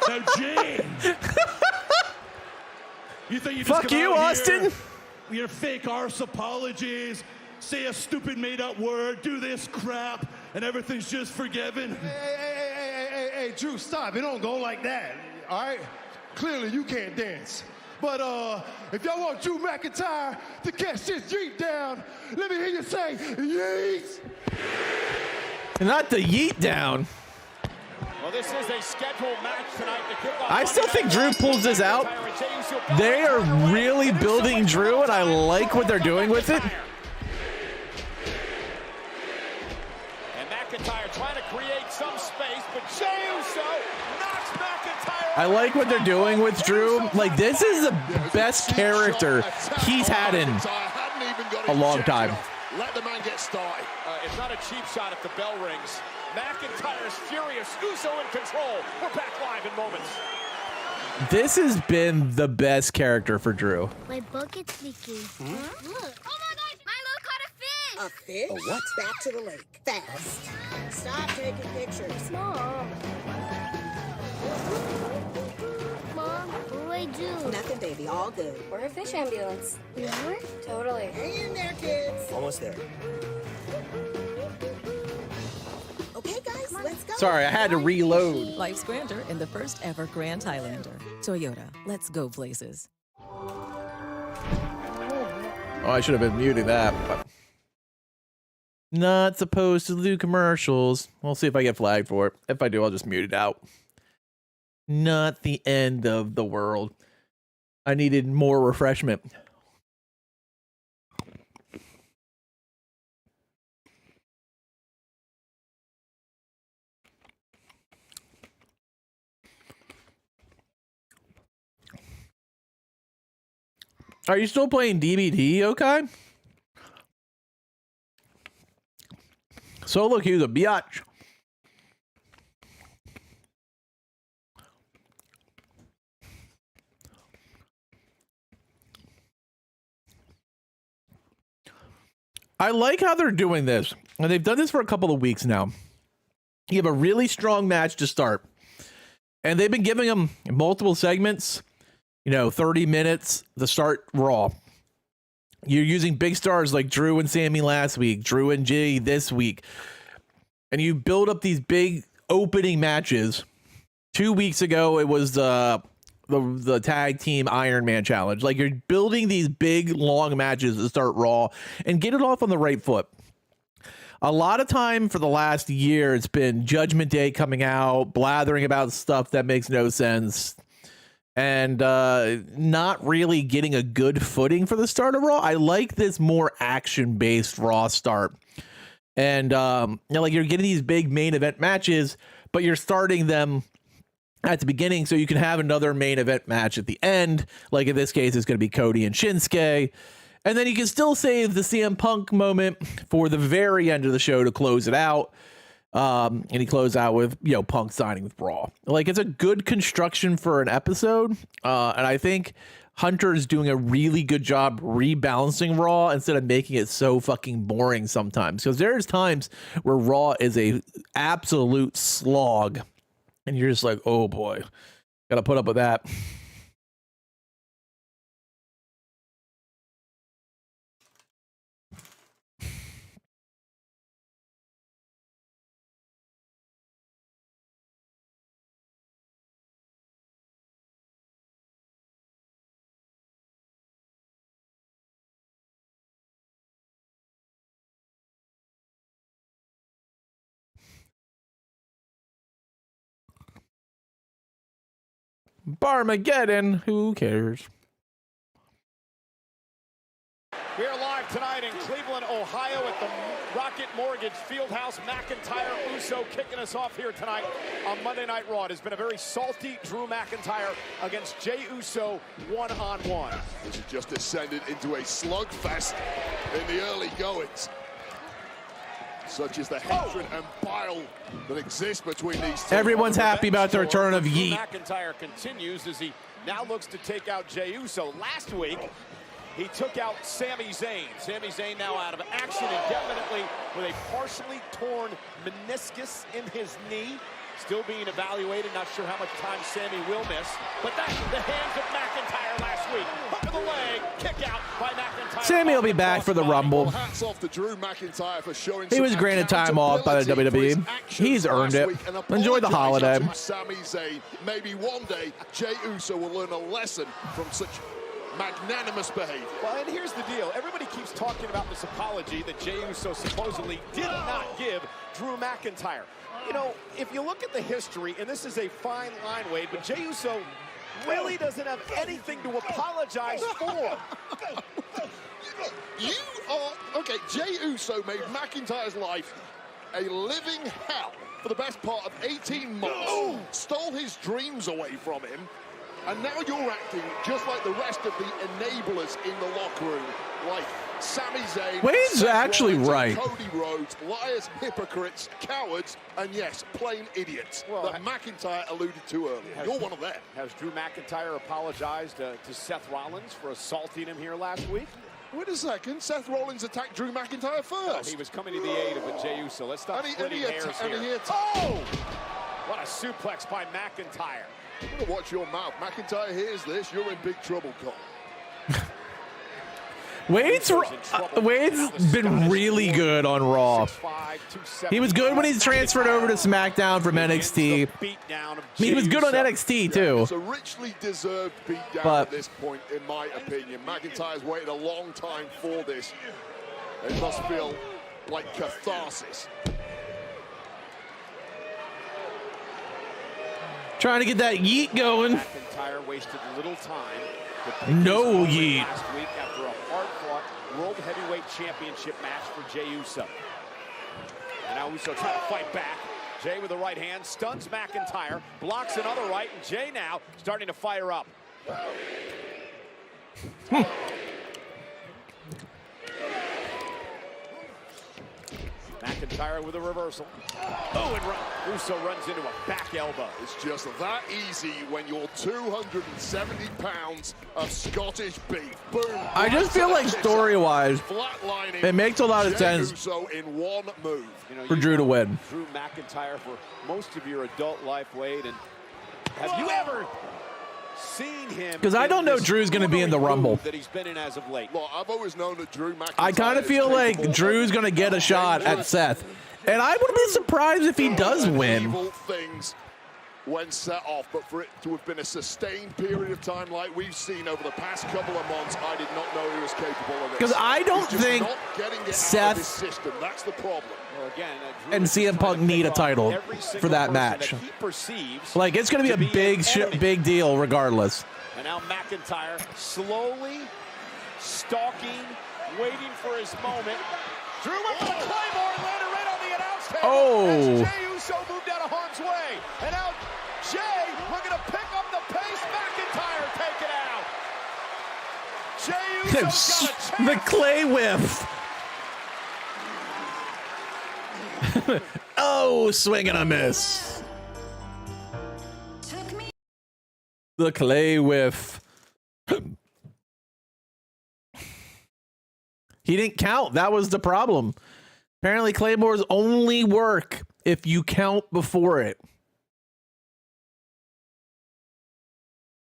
Now, Jay. You think you just Fuck come you, out Austin. here, your fake arse apologies, say a stupid made-up word, do this crap, and everything's just forgiven? Hey, Drew, stop. It don't go like that, all right? Clearly, you can't dance. But if y'all want Drew McIntyre to catch this Yeet down, let me hear you say, Yeet! Not the Yeet down. Well, this is a scheduled match tonight to kick off. I still think Drew pulls this out. They are really building Drew, and I like what they're doing with it. And McIntyre trying to create some space, but Jey Uso knocks McIntyre. I like what they're doing with Drew. Like, this is the best character he's had in a long time. Let the man get started. It's not a cheap shot if the bell rings. McIntyre's furious. Uso in control. We're back live in moments. This has been the best character for Drew. My bucket's leaking. Look. Oh my gosh, Milo caught a fish. A fish? A what? Back to the lake. Fast. Stop taking pictures. Mom. Mom, what do I do? Nothing, baby. All good. We're a fish ambulance. We are? Totally. Hang in there, kids. Almost there. Okay, guys, Let's go. Sorry, I had to reload. Life's grander in the first ever Grand Highlander. Toyota, let's go places. Oh, I should have been muting that. But not supposed to do commercials. We'll see if I get flagged for it. If I do, I'll just mute it out. Not the end of the world. I needed more refreshment. Are you still playing DBD, okay? Solo queue's a biatch. I like how they're doing this, and they've done this for a couple of weeks now. You have a really strong match to start, and they've been giving them multiple segments, 30 minutes to start Raw. You're using big stars like Drew and Sammy last week, Drew and Jay this week, and you build up these big opening matches. 2 weeks ago, it was the tag team Iron Man challenge. Like, you're building these big long matches to start Raw and get it off on the right foot. A lot of time for the last year, it's been Judgment Day coming out, blathering about stuff that makes no sense, and not really getting a good footing for the start of Raw. I like this more action-based Raw start. And you're getting these big main event matches, but you're starting them at the beginning so you can have another main event match at the end. Like in this case, it's going to be Cody and Shinsuke. And then you can still save the CM Punk moment for the very end of the show to close it out. And he closed out with, Punk signing with Raw. Like, it's a good construction for an episode. And I think Hunter is doing a really good job rebalancing Raw instead of making it so fucking boring sometimes. Because there's times where Raw is a absolute slog. And you're just like, oh boy, gotta put up with that. Barmageddon, who cares? We're live tonight in Cleveland, Ohio at the Rocket Mortgage Fieldhouse. McIntyre, Uso kicking us off here tonight on Monday Night Raw. It has been a very salty Drew McIntyre against Jey Uso one-on-one. This has just descended into a slugfest in the early goings. Such is the hatred and bile that exists between these two. Everyone's happy about the return of Yeet. McIntyre continues as he now looks to take out Jey Uso. Last week, he took out Sami Zayn. Sami Zayn now out of action indefinitely with a partially torn meniscus in his knee. Still being evaluated. Not sure how much time Sami will miss. But that's the hands of McIntyre last week. Hook of the leg, kick out by McIntyre. Sami will be back for the Rumble. Hats off to Drew McIntyre for showing He was granted time off by the WWE. He's earned it. Enjoy the holiday. Sami Zayn. Maybe one day Jey Uso will learn a lesson from such magnanimous behavior. Well, and here's the deal. Everybody keeps talking about this apology that Jey Uso supposedly did not give Drew McIntyre. If you look at the history, and this is a fine line, Wade, but Jey Uso really doesn't have anything to apologize for. Okay, Jey Uso made McIntyre's life a living hell for the best part of 18 months, stole his dreams away from him, and now you're acting just like the rest of the enablers in the locker room, like Sami Zayn, Wade's actually right. Cody Rhodes, liars, hypocrites, cowards, and yes, plain idiots that McIntyre alluded to earlier. You're one of them. Has Drew McIntyre apologized to Seth Rollins for assaulting him here last week? Wait a second. Seth Rollins attacked Drew McIntyre first. No, he was coming to the aid of Jey Uso. Let's stop splitting hairs here. Oh! What a suplex by McIntyre. You better watch your mouth. McIntyre hears this. You're in big trouble, Cole. Wade's been really good on Raw. He was good when he's transferred over to SmackDown from NXT. He was good on NXT too. It's a richly deserved beatdown at this point, in my opinion. McIntyre's waited a long time for this. It must feel like catharsis. Trying to get that yeet going. McIntyre wasted little time. No yeet. Last week after a hard-fought World Heavyweight Championship match for Jey Uso. And now Uso trying to fight back. Jey with the right hand stuns McIntyre, blocks another right, and Jey now starting to fire up. McIntyre with a reversal. Oh, and Uso runs into a back elbow. It's just that easy when you're 270 pounds of Scottish beef. Boom. I just feel like story-wise, it makes a lot of sense Uso in one move. for Drew to win. Drew McIntyre for most of your adult life, Wade, and have you ever seen him? Because I don't know Drew's going to be in the Rumble. That he's been in as of late. Look, I've always known that Drew McIntyre I kind of feel like Drew's going to get a shot at Seth. And I would be surprised if he does win. Evil things when set off, but for it to have been a sustained period of time like we've seen over the past couple of months, I did not know he was capable of this. Because I don't think Seth system. That's the problem. Well, again, and CM Punk need a title for that match. Like, it's going to be a big deal regardless. And now McIntyre slowly stalking, waiting for his moment. Drew went for the Claymore and landed right on the announce table. Oh. As Jey Uso moved out of harm's way. And now Jey looking to pick up the pace. McIntyre take it out. Jey Uso's got a chance. The clay whiff. Oh, swing and a miss. The clay whiff. He didn't count. That was the problem. Apparently, Claymores only work if you count before it.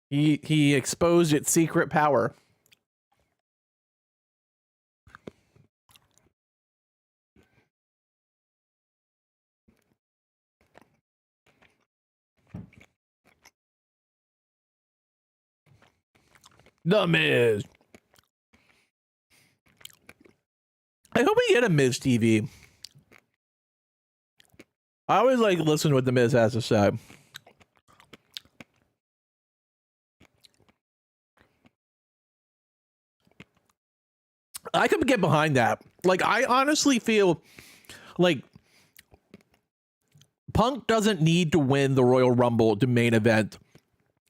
He exposed its secret power. The Miz. I hope we get a Miz TV. I always like to listen to what the Miz has to say. I could get behind that. Like, I honestly feel like Punk doesn't need to win the Royal Rumble to main event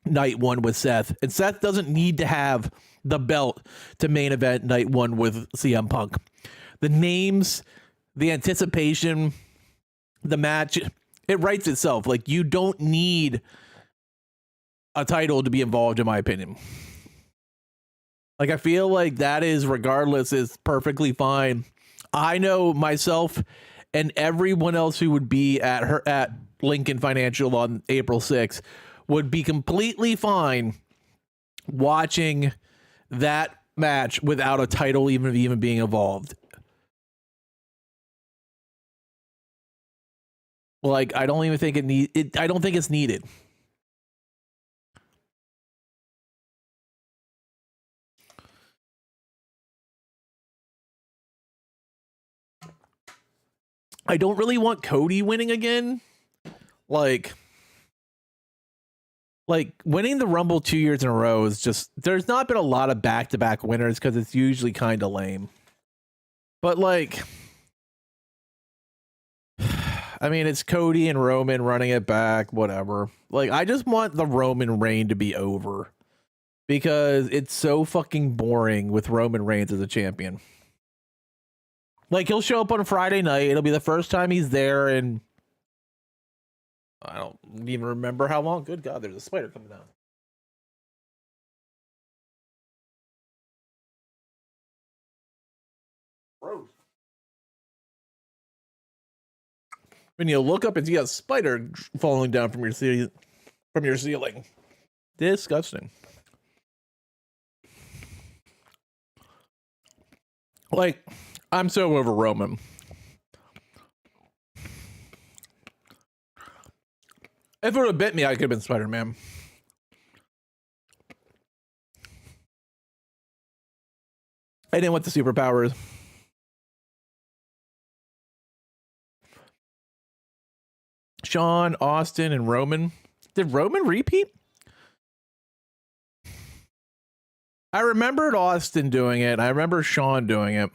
night one with Seth, and Seth doesn't need to have the belt to main event night one with CM Punk. The names, the anticipation, the match, it writes itself. Like, you don't need a title to be involved, in my opinion. Like, I feel like that is, regardless, is perfectly fine. I know myself and everyone else who would be at Lincoln Financial on April 6th would be completely fine watching that match without a title even being involved. Like, I don't even think I don't think it's needed. I don't really want Cody winning again. Like winning the Rumble 2 years in a row is just, there's not been a lot of back-to-back winners because it's usually kind of lame. But like, I mean, it's Cody and Roman running it back, whatever. Like, I just want the Roman reign to be over because it's so fucking boring with Roman Reigns as a champion. Like, he'll show up on Friday night. It'll be the first time he's there, and I don't even remember how long. Good God, there's a spider coming down. Gross. When you look up and see a spider falling down from your ceiling. Disgusting. Like, I'm so over Roman. If it would have bit me, I could have been Spider-Man. I didn't want the superpowers. Shawn, Austin, and Roman. Did Roman repeat? I remembered Austin doing it. I remember Shawn doing it.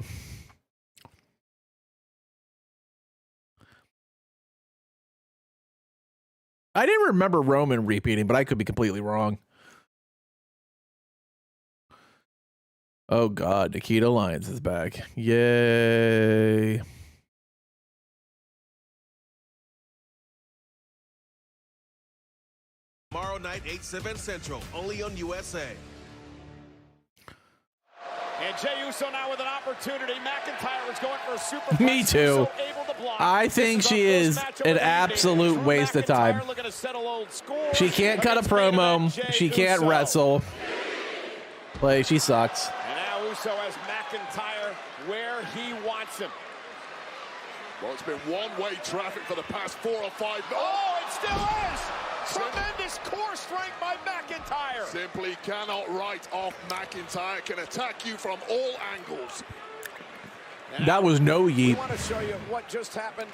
I didn't remember Roman repeating, but I could be completely wrong. Oh God, Nikita Lyons is back. Yay. Tomorrow night, 8/7 Central, only on USA. And Jey Uso now with an opportunity. McIntyre is going for a super. Me too. I think she is an absolute waste of time. She can't cut a promo. She can't wrestle. Like, she sucks. And now Uso has McIntyre where he wants him. Well, it's been one-way traffic for the past 4 or 5 months. Oh, it still is! Tremendous core strength by McIntyre. Simply cannot write off McIntyre. Can attack you from all angles. That was no yeet. We want to show you what just happened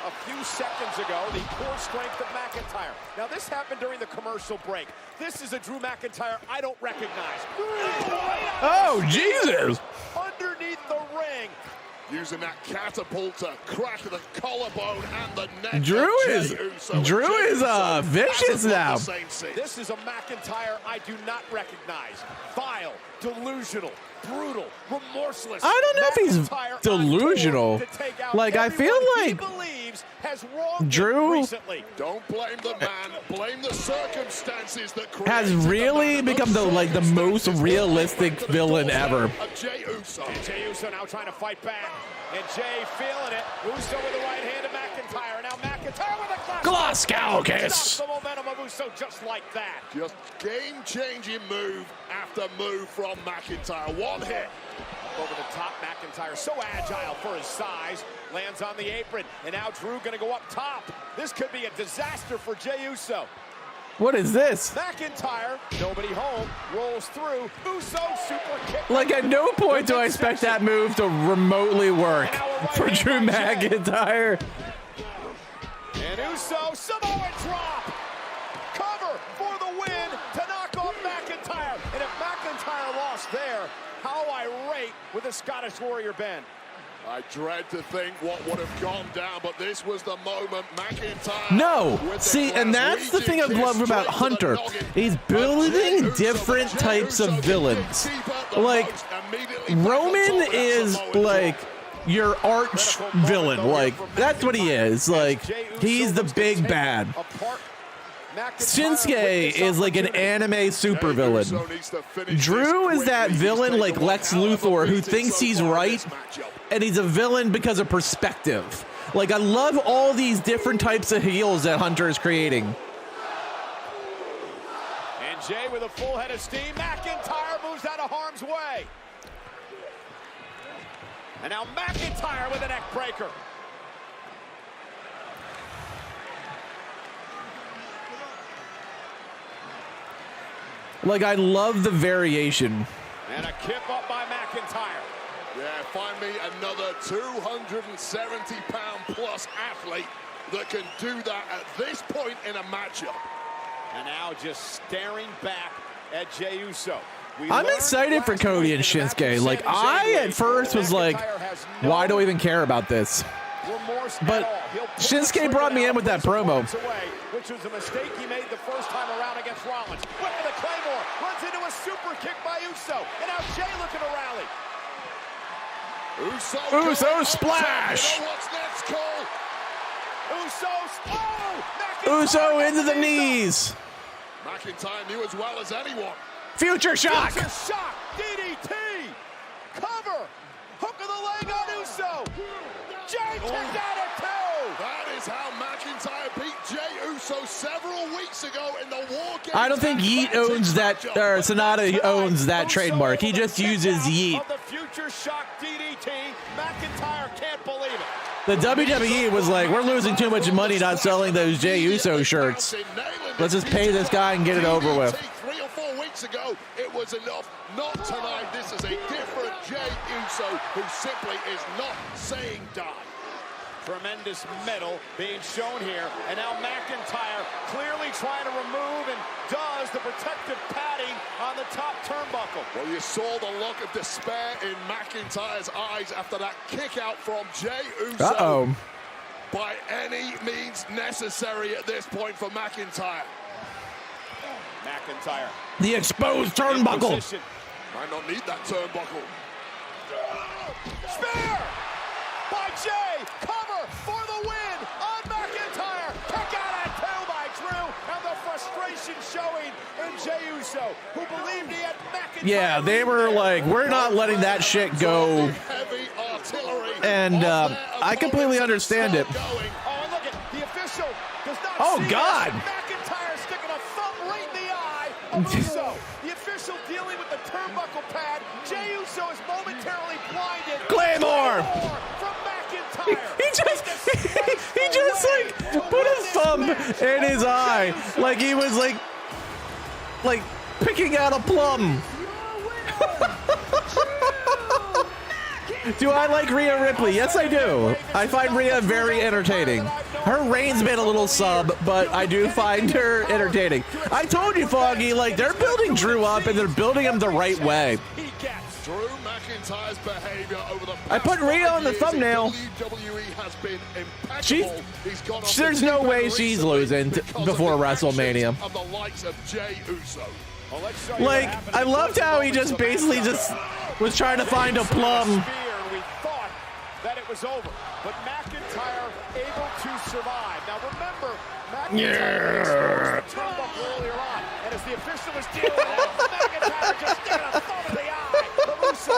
a few seconds ago, the core strength of McIntyre. Now, this happened during the commercial break. This is a Drew McIntyre I don't recognize. Oh, Jesus! Underneath the ring. Using that catapult to crack the collarbone and the neck. Drew is vicious now. This is a McIntyre I do not recognize. Vile, delusional, brutal, remorseless. I don't know if he's delusional. Like, I feel like Drew don't blame the man, blame the circumstances that has really become the most realistic villain ever. Jey Uso. And Jey Uso now trying to fight back. And Jey feeling it. Uso with the right hand to McIntyre. Now McIntyre with a Glasgow kiss. Stops the momentum of Uso just like that. Just game-changing move after move from McIntyre. One hit. Over the top, McIntyre so agile for his size. Lands on the apron. And now Drew going to go up top. This could be a disaster for Jey Uso. What is this? McIntyre, nobody home, rolls through. Uso super kick. Like, at no point do I expect that move to remotely work for Drew McIntyre. And Uso, Samoan drop. Cover for the win to knock off McIntyre. And if McIntyre lost there, how irate would the Scottish Warrior been? I dread to think what would have gone down, but this was the moment. McIntyre. No, see, and that's the thing I love about Hunter. He's building different types of villains. Like, Roman is like your arch villain. Like, that's what he is. Like, he's the big bad. Shinsuke is like an anime supervillain. Drew is that villain like Lex Luthor who thinks he's right, and he's a villain because of perspective. Like, I love all these different types of heels that Hunter is creating. And Jey with a full head of steam. McIntyre moves out of harm's way. And now McIntyre with a neck breaker. Like, I love the variation. And a kip up by McIntyre. Yeah, find me another 270-pound plus athlete that can do that at this point in a matchup. And now just staring back at Jey Uso. I'm excited for Cody and Shinsuke. Like, I at first was like, why do I even care about this? But Shinsuke brought me in with that promo. Which was a mistake he made the first time around against Rollins. Whip with a Claymore, runs into a super kick by Uso. And now Jey looking to rally. Uso splash! What's next, Cole? Uso into the knees. McIntyre knew as well as anyone. Future shock. Future shock. DDT. Cover. Hook of the leg on Uso. Jey kicked out at 2. That is how McIntyre beat Jey Uso several weeks ago in the War Games. I don't think Yeet owns that, or Sonata owns that trademark. He just uses Yeet. Of the future shock DDT. The WWE was like, we're losing too much money not selling those Jey Uso shirts. Let's just pay this guy and get it over with. 3 or 4 weeks ago, it was enough. Not tonight. This is a different Jey Uso who simply is not saying die. Tremendous metal being shown here, and now McIntyre clearly trying to remove and does the protective padding on the top turnbuckle. Well, you saw the look of despair in McIntyre's eyes after that kick out from Jey Uso. Uh-oh. By any means necessary at this point for McIntyre. McIntyre. The exposed turnbuckle. Might not need that turnbuckle. Spear by Jey. Cover for the win on McIntyre. Kick out at 2 by Drew. And the frustration showing in Jey Uso, who believed he had McIntyre. Yeah, they were like, we're not letting that shit go. Heavy artillery. And I completely understand it. Oh, and look at the official does not Oh, see God. this. McIntyre sticking a thumb right in the eye of Uso. The official dealing with the turnbuckle pad. Jey Uso is momentarily blinded. Claymore. From McIntyre. He just like put his thumb in his eye, like he was like picking out a plum. Do I like Rhea Ripley? Yes, I do. I find Rhea very entertaining. Her reign's been a little sub, but I do find her entertaining. I told you, Foggy, like they're building Drew up and they're building him the right way. Drew McIntyre's behavior over the I put Rhea on the thumbnail. WWE has been impeccable. There's no way she's losing before WrestleMania. Of the likes of Jey Uso. Like, I loved how he just basically just was trying to find a plum. We thought that it was over, but McIntyre able to survive. Now remember, McIntyre exposed the turnbuckle earlier on, and as the official was dealing with it, McIntyre just sticking a thumb in the eye. But Uso,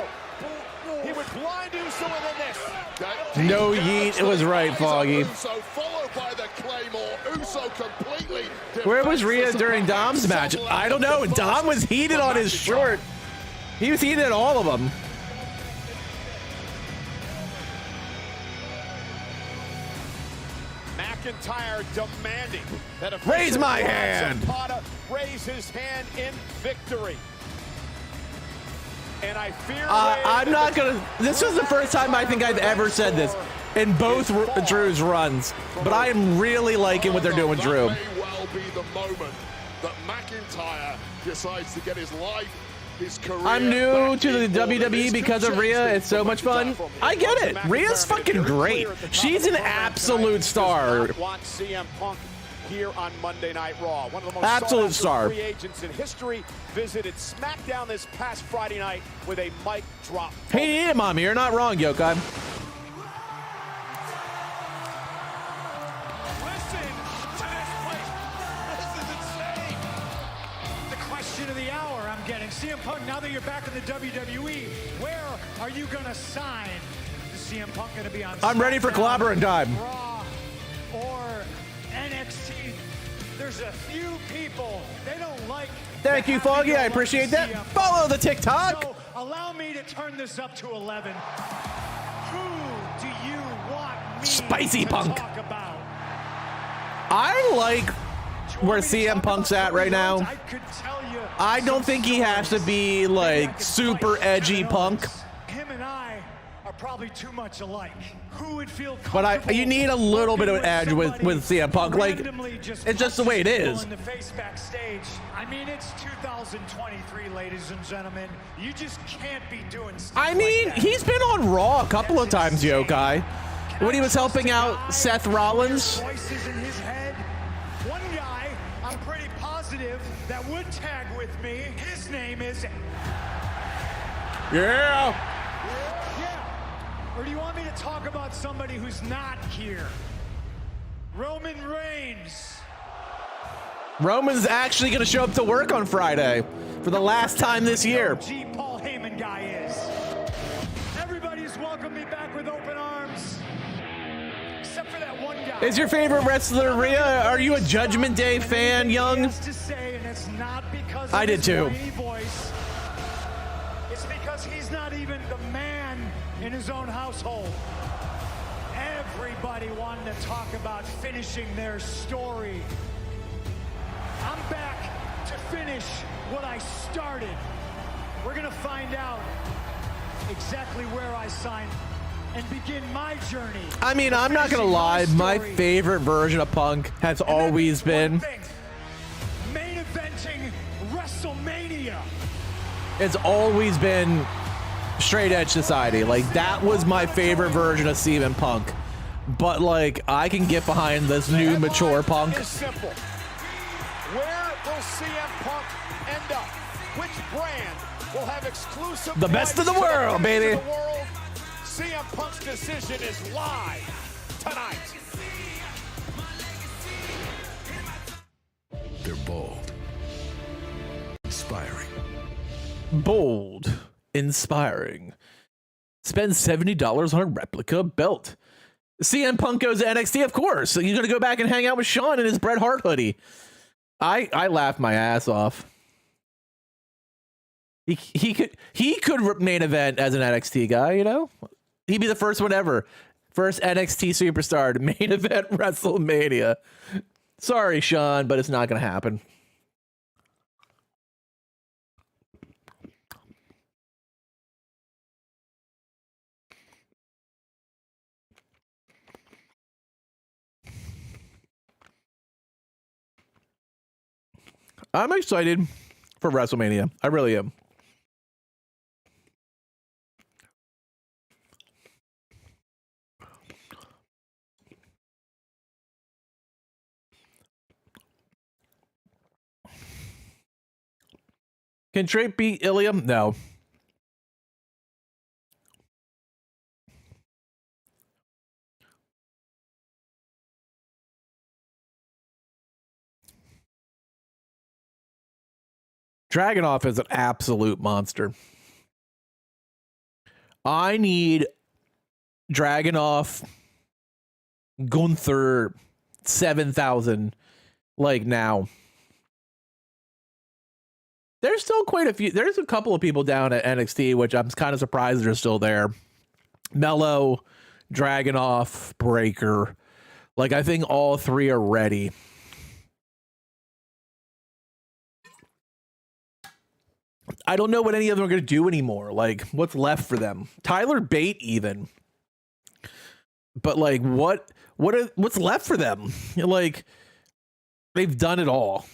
he would blind Uso and then this. No Yeet, it was right, Foggy. Followed by the Claymore. Uso completely. Where was Rhea during Dom's match? I don't know. Dom was heated on his short. He was heated at all of them. McIntyre demanding that a raise my hand. Zapata raise his hand in victory. And I fear I'm not gonna. This is the first time I think I've ever said this in both Drew's runs, but I am really liking what they're doing with Drew. That may well be the moment that McIntyre decides to get his life, his career. I'm new to the WWE because of Rhea. It's so much fun. I get it. Rhea's fucking great. She's an absolute star. Want CM Punk here on Monday Night Raw. One of the most absolute star. Free agents in history visited SmackDown this past Friday night with a mic drop. Hey, yeah, Mommy, you're not wrong, Yokai. Listen to this place. This is insane. The question of the hour I'm getting. CM Punk, now that you're back in the WWE, where are you going to sign? Is CM Punk going to be on I'm ready for clobbering time. Raw or NXT? There's a few people, they don't like. Thank you, Foggy. I appreciate that. Follow the TikTok. So allow me to turn this up to 11. Who do you want me Spicy to Punk. talk about? I like where CM Punk's at right now. I could tell you. I don't think he has to be like super edgy Punk. Him and I are probably too much alike. Who would feel But you need a little bit of an edge with CM Punk. Like, it's just the way it is. In the face backstage. I mean, it's 2023, ladies and gentlemen. You just can't be doing stuff I mean, like that. he's been on Raw a couple of times, Yokai. When he was helping out Seth Rollins. Voices in his head. One guy, I'm pretty positive, that would tag with me. His name is. Yeah. Or do you want me to talk about somebody who's not here? Roman Reigns. Roman's actually going to show up to work on Friday for the last time this year. G. Paul Heyman guy is. Everybody's welcomed me back with open arms. Except for that one guy. Is your favorite wrestler Rhea? Are you a Judgment Day fan, Young? To say, and it's not because I did too. Voice. It's because he's not even the man in his own household. Everybody wanting to talk about finishing their story. I'm back to finish what I started. We're gonna find out exactly where I signed and begin my journey. I mean, I'm not gonna lie, my favorite version of Punk has always been main eventing WrestleMania. It's always been Straight Edge Society. Like, that was my favorite version of CM Punk. But like, I can get behind this new mature Punk. Is simple. Where will CM Punk end up? Which brand will have exclusive The best of the world, baby. CM Punk's decision is live tonight. They're bold, inspiring. Bold, inspiring. Spend $70 on a replica belt. CM Punk goes to NXT, of course. So he's gonna go back and hang out with Shawn in his Bret Hart hoodie. I laughed my ass off. He could main event as an NXT guy, you know? He'd be the first one ever. First NXT superstar to main event WrestleMania. Sorry, Shawn, but it's not gonna happen. I'm excited for WrestleMania. I really am. Can Drake beat Ilium? No. Dragunov is an absolute monster. I need Dragunov, Gunther, 7,000, like now. There's still quite a few. There's a couple of people down at NXT, which I'm kind of surprised they're still there. Mello, Dragunov, Breaker. Like, I think all three are ready. I don't know what any of them are going to do anymore. Like, what's left for them? Tyler Bate, even. But like, what's left for them? Like, they've done it all.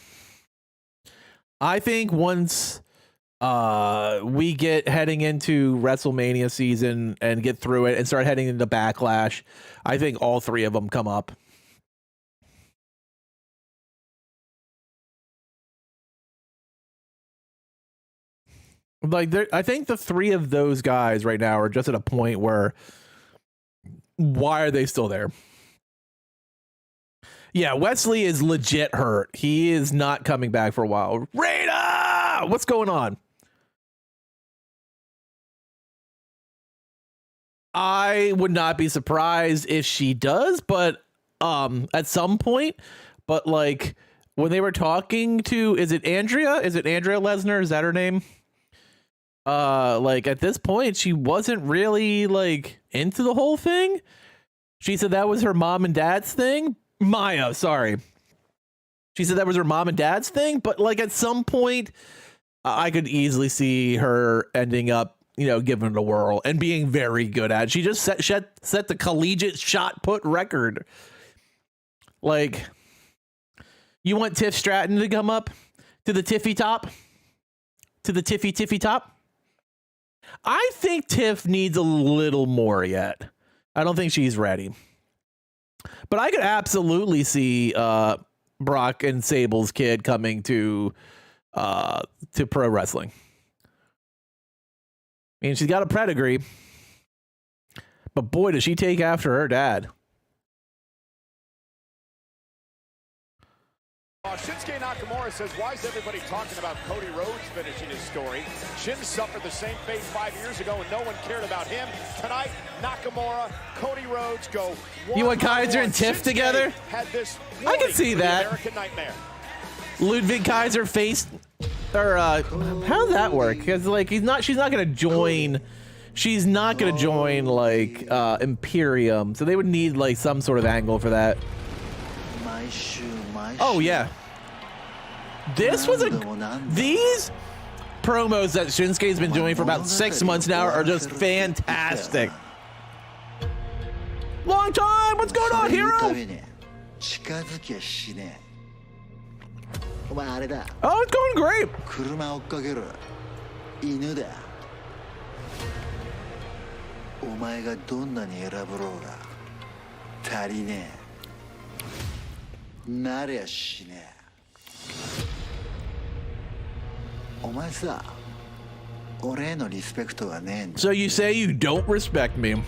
I think once we get heading into WrestleMania season and get through it and start heading into Backlash, I think all three of them come up. Like, I think the three of those guys right now are just at a point where, why are they still there? Yeah, Wesley is legit hurt. He is not coming back for a while. Rada! What's going on? I would not be surprised if she does, but at some point, but like when they were talking to, is it Andrea Lesnar? Is that her name? Like at this point, she wasn't really like into the whole thing. She said that was her mom and dad's thing. Maya, sorry. She said that was her mom and dad's thing, but like at some point, I could easily see her ending up, you know, giving it a whirl and being very good at it. She just set the collegiate shot put record. Like, you want Tiff Stratton to come up to the Tiffy top? To the Tiffy top? I think Tiff needs a little more yet. I don't think she's ready. But I could absolutely see Brock and Sable's kid coming to pro wrestling. I mean, she's got a pedigree. But boy, does she take after her dad. Shinsuke Nakamura says, why is everybody talking about Cody Rhodes finishing his story? Shin suffered the same fate 5 years ago, and no one cared about him. Tonight, Nakamura, Cody Rhodes go. You want Kaiser and Tiff togetger? Had this I can see that. American Nightmare. Ludwig Kaiser faced, or how does that work? Because like she's not going to join she's not gonna join like Imperium, so they would need like some sort of angle for that. Oh yeah, this was these promos that Shinsuke's been doing for about 6 months now are just fantastic. Long time, what's going on, hero? Oh, it's going great. So you say you don't respect me?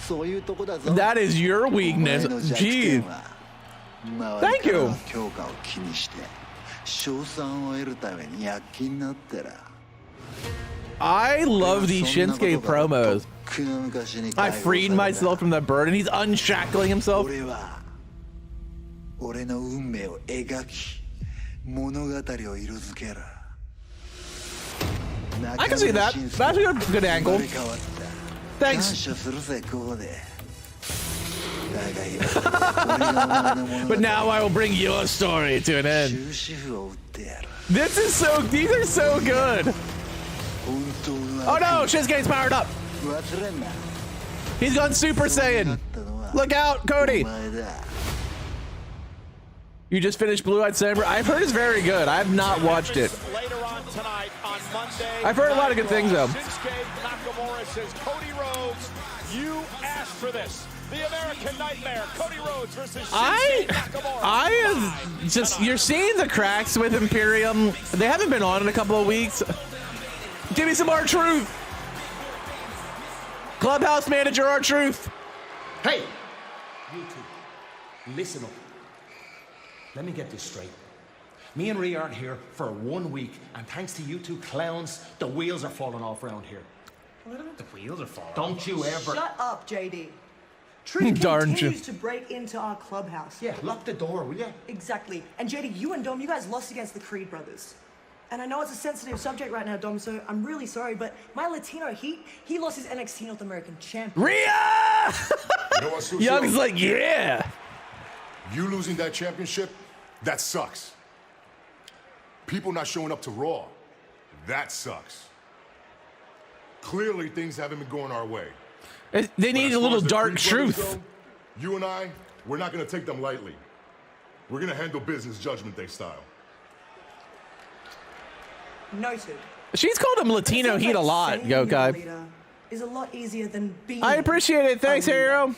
That is your weakness. Jeez. Thank you. I love these Shinsuke promos. I freed myself from that bird and he's unshackling himself. I can see that. That's a good angle. Thanks. But now I will bring your story to an end. This is so, these are so good. Oh no, Shinsuke's powered up. He's gone Super Saiyan. Look out, Cody. You just finished Blue Eyed Samurai. I've heard it's very good. I've not watched it. Later on tonight, on Monday, I've heard a lot of good things though. Shinsuke Nakamura says, Cody Rhodes, you asked for this. The American Nightmare, Cody Rhodes versus Shinsuke Nakamura. I am just, you're seeing the cracks with Imperium. They haven't been on in a couple of weeks. Give me some R-Truth. Clubhouse manager R-Truth. Hey, you two, listen up. Let me get this straight. Me and Rhea aren't here for 1 week, and thanks to you two clowns, the wheels are falling off around here. Well, the wheels are falling off. Don't you ever... Shut up, JD. Truth continues to break into our clubhouse. Yeah, lock the door, will you? Exactly. And JD, you and Dom, you guys lost against the Creed brothers. And I know it's a sensitive subject right now, Dom, so I'm really sorry, but my Latino Heat, he lost his NXT North American champion. Rhea! You know what, Sucio? Young's like, yeah. You losing that championship, that sucks. People not showing up to Raw, that sucks. Clearly, things haven't been going our way. They need a little dark truth. You and I, we're not going to take them lightly. We're going to handle business Judgment Day style. Noted. She's called him Latino Heat a lot, Yokai. Is a lot easier than being. I appreciate it. Thanks, hero.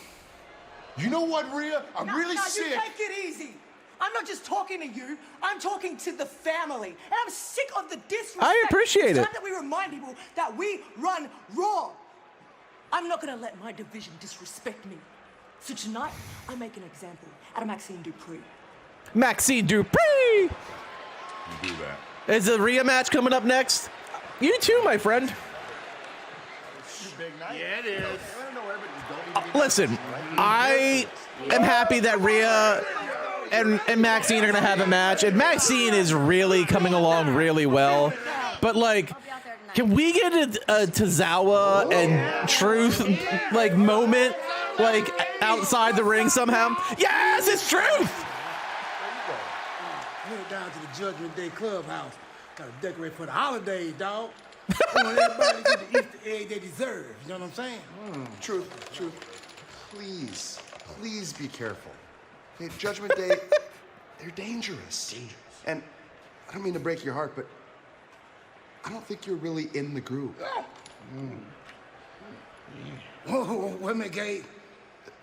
You know what, Rhea? I'm really sick. You take it easy. I'm not just talking to you. I'm talking to the family, and I'm sick of the disrespect. I appreciate it's it. time that we remind people that we run Raw. I'm not gonna let my division disrespect me. So tonight, I make an example out of Maxine Dupree. Maxine Dupree. You do that. Is the Rhea match coming up next? You too, my friend. Yeah, it is. Listen, I am happy that Rhea and Maxine are gonna have a match, and Maxine is really coming along really well. But like, can we get a Tozawa and Truth like moment like outside the ring somehow? Yes, it's Truth. Head down to the Judgment Day Clubhouse. Gotta decorate for the holidays, dog. I want everybody to get the Easter egg they deserve. You know what I'm saying? Truth. Please be careful. Okay, Judgment Day, they're dangerous. And I don't mean to break your heart, but I don't think you're really in the group. Whoa, wait a minute, Gabe.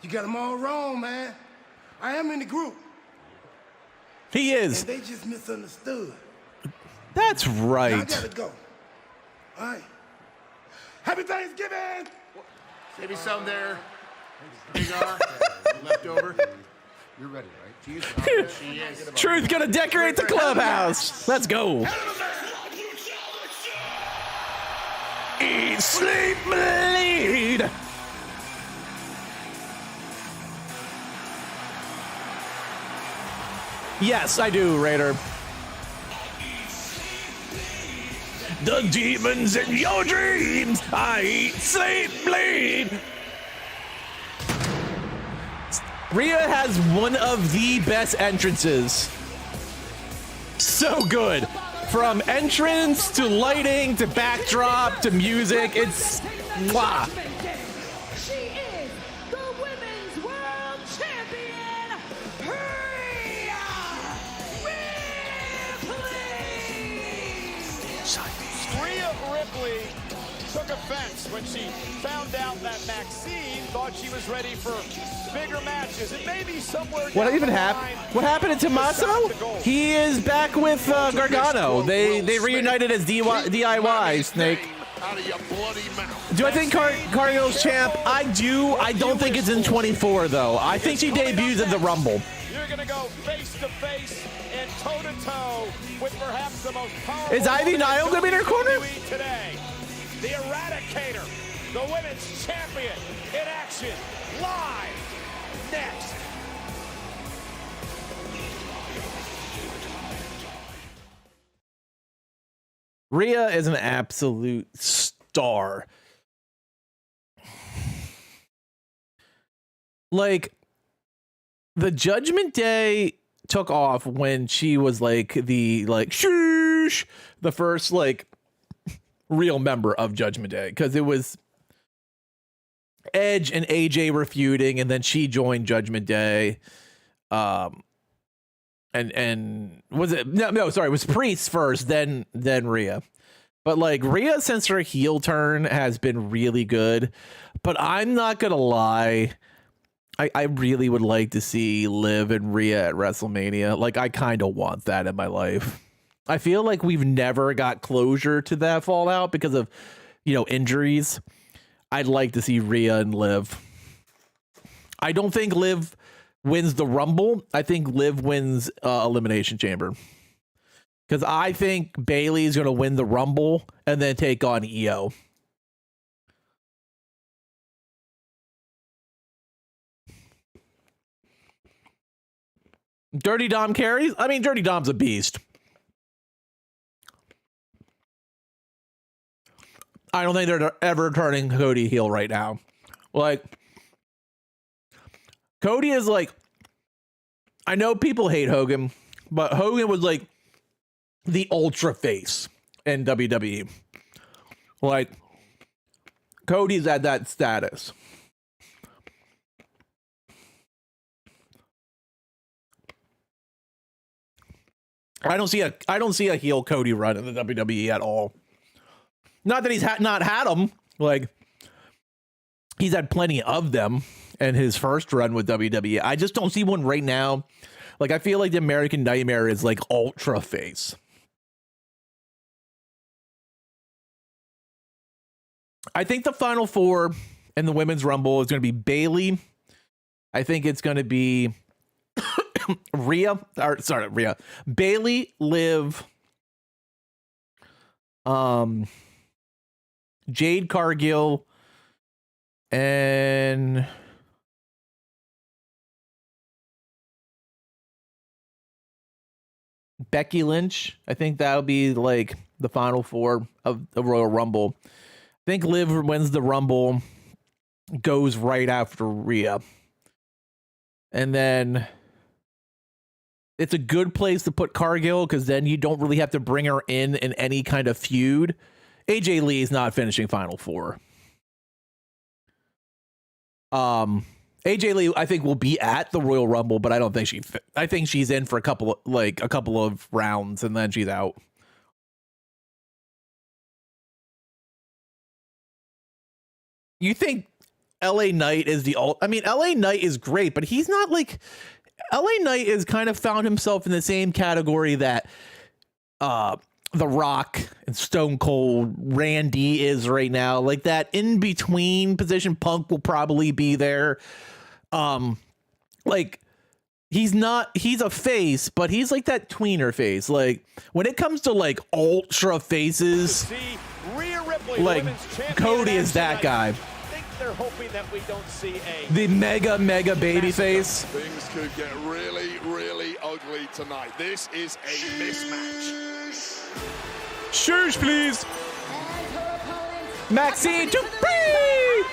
You got them all wrong, man. I am in the group. He is. And they just misunderstood. That's right. Now I gotta go. All right. Happy Thanksgiving! Save me some there. Cigar, left over. You're ready, right? She is. Truth gonna decorate the clubhouse. Let's go. Eat, sleep, bleed. Yes, I do, Raider. The demons in your dreams. I eat, sleep, bleed. Rhea has one of the best entrances. So good. From entrance to lighting to backdrop to music. It's mwah. She is the Women's World Champion, Rhea Ripley. Rhea Ripley took offense when she found out that Maxine thought she was ready for bigger matches. It may be somewhere. What even happened? What happened to Tommaso? He is back with Gargano. They reunited as DIY. Snake. Do I think Cargill's champ? I do. I don't think it's in 24 though. I think she debuts at the Rumble. You're gonna go face to face and toe to toe with perhaps the most powerful. Is Ivy Nile gonna be in her corner? Today, the Eradicator, the women's champion, in action, live next. Rhea is an absolute star. Like, the Judgment Day took off when she was like the sheesh, the first like real member of Judgment Day, because it was Edge and AJ were feuding, and then she joined Judgment Day. And was it sorry, it was Priest first, then Rhea. But like Rhea, since her heel turn, has been really good. But I'm not gonna lie, I really would like to see Liv and Rhea at WrestleMania. Like, I kind of want that in my life. I feel like we've never got closure to that fallout because of, injuries. I'd like to see Rhea and Liv. I don't think Liv wins the Rumble. I think Liv wins Elimination Chamber. Because I think Bayley's going to win the Rumble and then take on EO. Dirty Dom carries? I mean, Dirty Dom's a beast. I don't think they're ever turning Cody heel right now. Like, Cody is like, I know people hate Hogan, but Hogan was like the ultra face in WWE. Like, Cody's at that status. I don't see a heel Cody run in the WWE at all. Not that he's not had them. Like, he's had plenty of them in his first run with WWE. I just don't see one right now. Like, I feel like the American Nightmare is like ultra face. I think the final four in the Women's Rumble is going to be Bayley. I think it's going to be Rhea. Bayley, Liv, Jade Cargill, and Becky Lynch. I think that'll be like the final four of the Royal Rumble. I think Liv wins the Rumble, goes right after Rhea. And then it's a good place to put Cargill because then you don't really have to bring her in any kind of feud. AJ Lee is not finishing Final Four. AJ Lee, I think, will be at the Royal Rumble, but I don't think I think she's in for a couple of rounds and then she's out. You think LA Knight is I mean, LA Knight is great, but he's not like... LA Knight has kind of found himself in the same category that The Rock and Stone Cold Randy is right now. Like that in-between position. Punk will probably be there. Like he's a face, but he's like that tweener face. Like when it comes to like ultra faces, like Cody is that guy. They're hoping that we don't see the mega baby face. Things could get really ugly tonight. This is a mismatch. Shush, please. And her opponent, Maxine Dupree.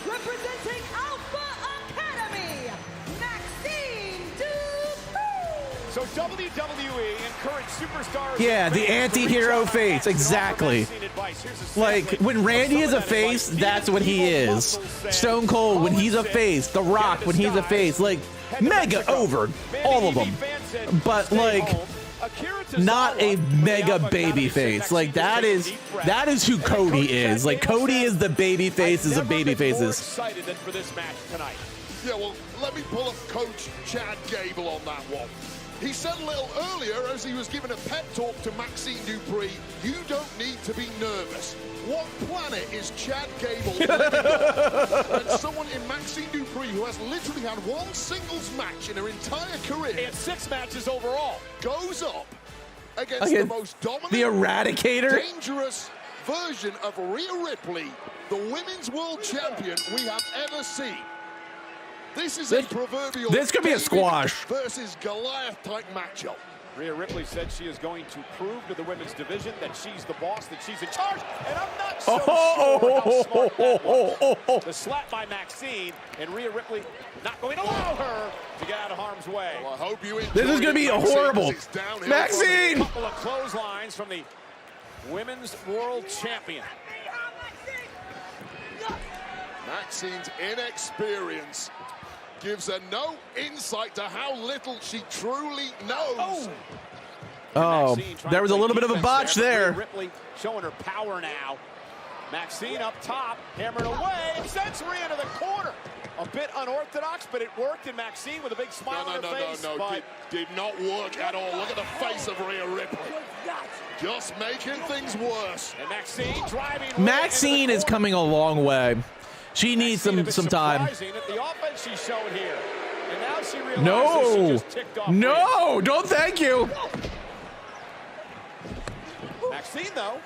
representing Alpha Academy, Maxine Dupree. So WWE encouraged superstars. Yeah, the anti-hero face, exactly. Like, when Randy is a face, that's what he is. Stone Cold, when he's a face. The Rock, when he's a face. Like, mega over, all of them. But, like, not a mega baby face. Like, that is who Cody is. Like, Cody is the baby faces of baby faces. Excited than for this match tonight. Yeah, well, let me pull up Coach Chad Gable on that one. He said a little earlier as he was giving a pep talk to Maxine Dupree, you don't need to be nervous. What planet is Chad Gable living on? And someone in Maxine Dupree who has literally had one singles match in her entire career. And 6 matches overall. Goes up against the most dominant, the Eradicator, dangerous version of Rhea Ripley, the women's world champion we have ever seen. This is a proverbial this could be a squash versus Goliath type matchup. Rhea Ripley said she is going to prove to the women's division that she's the boss, that she's in charge, and I'm not so sure how smart that was. The slap by Maxine, and Rhea Ripley not going to allow her to get out of harm's way. Well, I hope you this is going to be horrible. Maxine! A couple of clotheslines from the women's world champion. Maxine's inexperience gives her no insight to how little she truly knows. Oh, there was a little bit of a botch there. Ripley showing her power now. Maxine up top, hammering away, and sends Rhea into the corner. A bit unorthodox, but it worked, and Maxine with a big smile on her face. No, did not work at all. Look at the face of Rhea Ripley. Just making things worse. And Maxine driving. Maxine is coming a long way. She needs some time. At the offense she showed here. And now she realizes she just ticked off no, don't thank you. Maxine, though.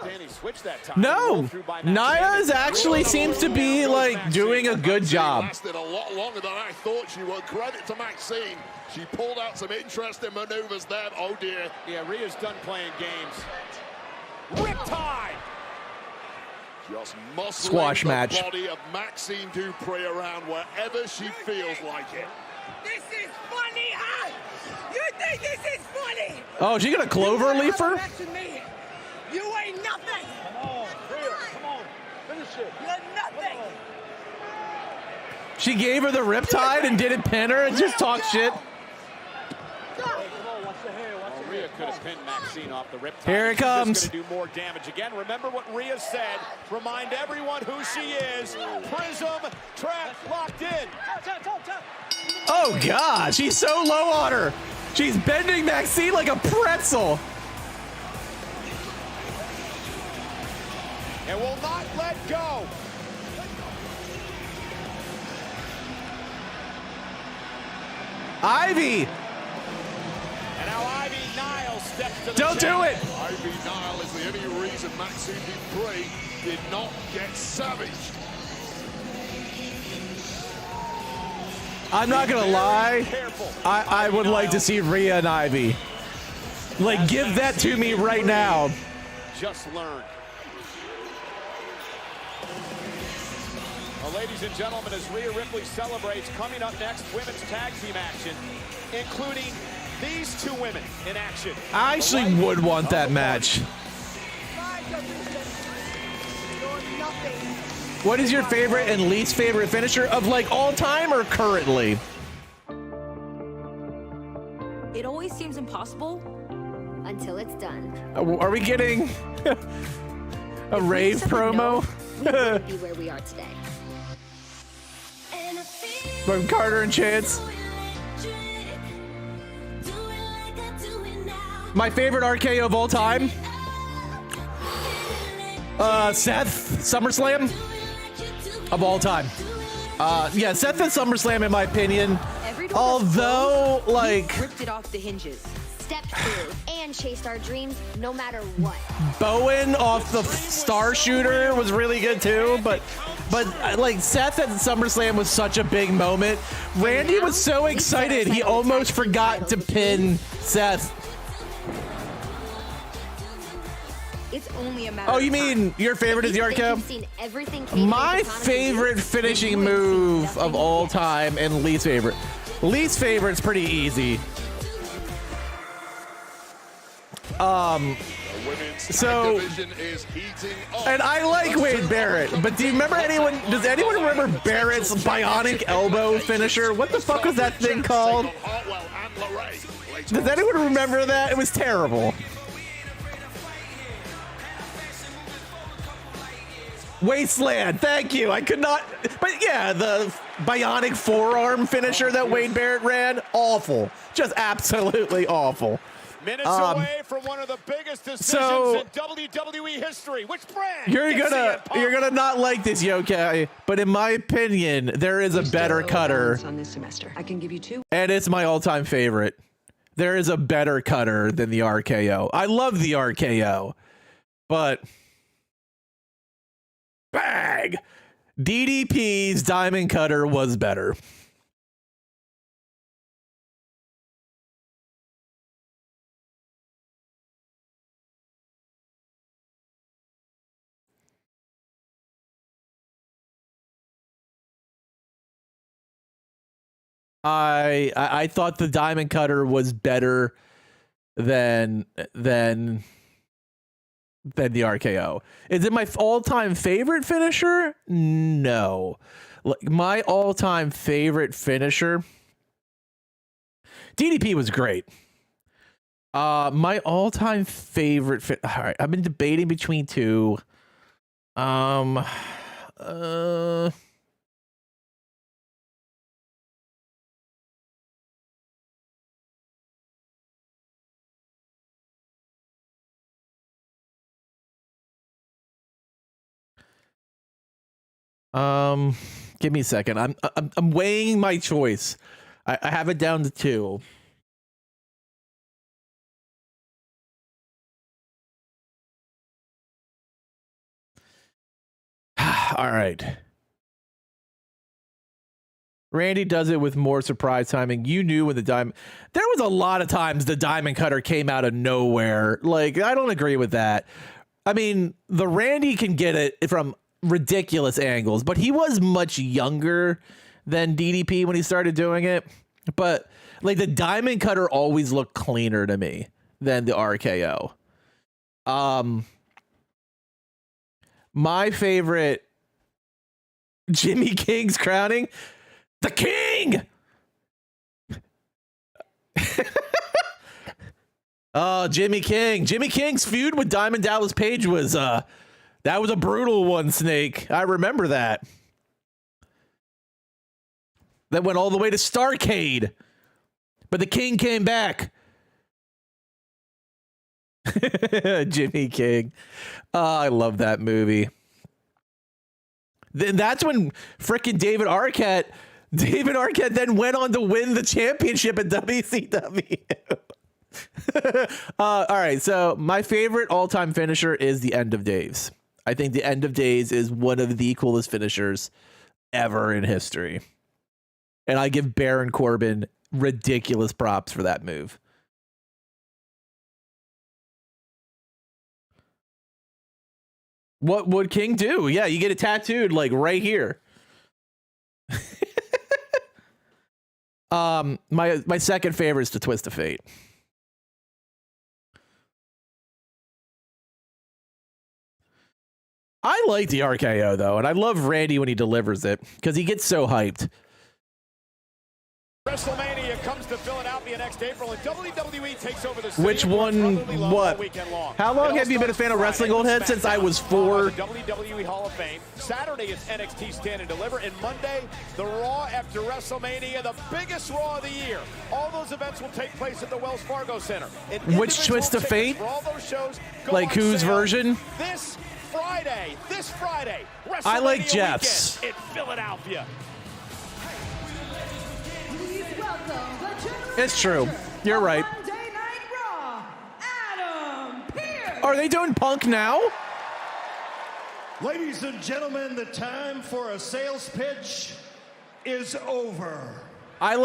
Standing switch that time. No, Nia's actually seems to be like doing a good job. Lasted a lot longer than I thought she would. Credit to Maxine. She pulled out some interesting maneuvers there. Oh dear. Yeah, Rhea's done playing games. Riptide. Just muscling Squash match. The body of Maxine Dupree around wherever she feels like it. This is funny, huh? You think this is funny? Oh, she gonna clover leaf her? You ain't nothing. Come on, Rhea, come on. Finish it. You're nothing. She gave her the riptide and didn't pin her and just talk shit. Rhea could have pinned Maxine off the riptide. Here it comes. She's going to do more damage again. Remember what Rhea said. Remind everyone who she is. Prism trap locked in. Oh God, she's so low on her. She's bending Maxine like a pretzel. And will not let go. Ivy. And now Ivy Nile steps to the Don't do it. Ivy Nile is the only reason Maxine Dupree did not get savaged. I'm not gonna lie. I would like to see Rhea and Ivy. Like, give that to me right now. Just learned. Well, ladies and gentlemen, as Rhea Ripley celebrates, coming up next, women's tag team action, including these two women in action. I actually would want that match. What is your favorite and least favorite finisher of like all time or currently? It always seems impossible until it's done. Are we getting a rave promo? We wouldn't be where we are today. From Carter and Chance. My favorite RKO of all time? Seth, SummerSlam of all time. Yeah, Seth at SummerSlam in my opinion. Although, like, ripped it off the hinges. Stepped through and chased our dreams no matter what. Bowen off the Star Shooter was really good too, but like Seth at SummerSlam was such a big moment. Randy was so excited he almost forgot to pin Seth. It's only a matter Oh, you of time. mean your favorite is the RKO? You've seen everything Cody My and Katana favorite do, finishing then you have seen move nothing of all yet. time and least favorite. Least favorite's pretty easy. So, and I like Wade Barrett, but do you remember anyone? Does anyone remember Barrett's bionic elbow finisher? What the fuck was that thing called? Does anyone remember that? It was terrible. Wasteland, thank you. I could not, but yeah, the bionic forearm finisher that Wade Barrett ran, awful, just absolutely awful. Minutes away from one of the biggest decisions in WWE history. Which brand? You're gonna not like this, Yokai, but in my opinion, there is a better cutter. On this semester, I can give you 2. And it's my all-time favorite. There is a better cutter than the RKO. I love the RKO, but bag. DDP's diamond cutter was better. I thought the diamond cutter was better than the RKO. Is it my all-time favorite finisher? No. My all-time favorite finisher, DDP was great. My all-time favorite all right, I've been debating between two. Give me a second. I'm weighing my choice. I have it down to 2. All right. Randy does it with more surprise timing. You knew when the diamond... There was a lot of times the diamond cutter came out of nowhere. Like, I don't agree with that. I mean, the Randy can get it from ridiculous angles, but he was much younger than DDP when he started doing it. But like the diamond cutter always looked cleaner to me than the RKO. My favorite, Jimmy King's crowning, the King. Oh, Jimmy King. Jimmy King's feud with Diamond Dallas Page was that was a brutal one, Snake. I remember that. That went all the way to Starrcade. But the King came back. Jimmy King. Oh, I love that movie. Then that's when frickin' David Arquette then went on to win the championship at WCW. All right, so my favorite all-time finisher is the End of Days. I think the End of Days is one of the coolest finishers ever in history. And I give Baron Corbin ridiculous props for that move. What would King do? Yeah, you get it tattooed like right here. My second favorite is the Twist of Fate. I like the RKO though, and I love Randy when he delivers it because he gets so hyped. WrestleMania comes to Philadelphia next April, and WWE takes over the Which one? What? How long have you been a fan of wrestling, old head? Since I was 4. WWE Hall of Fame. Saturday is NXT Stand and Deliver, and Monday the Raw after WrestleMania, the biggest Raw of the year. All those events will take place at the Wells Fargo Center. Which Twist of Fate? For all those shows, like whose version? This Friday, I like Jeff's. In Philadelphia. It's true. You're right. Monday Night Raw, Adam Pearce. Are they doing Punk now? Ladies and gentlemen, the time for a sales pitch is over. I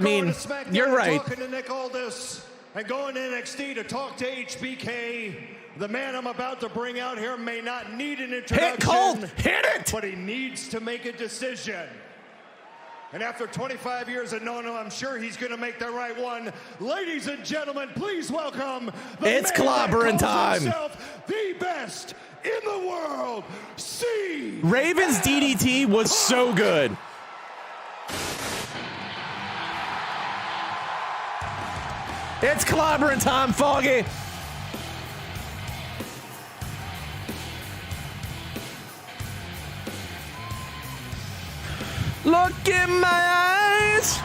mean, you're right. Talking to Nick Aldis and going to NXT to talk to HBK. The man I'm about to bring out here may not need an introduction. Hit Colt! Hit it! But he needs to make a decision. And after 25 years of knowing him, I'm sure he's going to make the right one. Ladies and gentlemen, please welcome the It's man clobbering that calls time. himself the best in the world, C. Raven's DDT was so good. It's clobbering time, Foggy. Look in my eyes.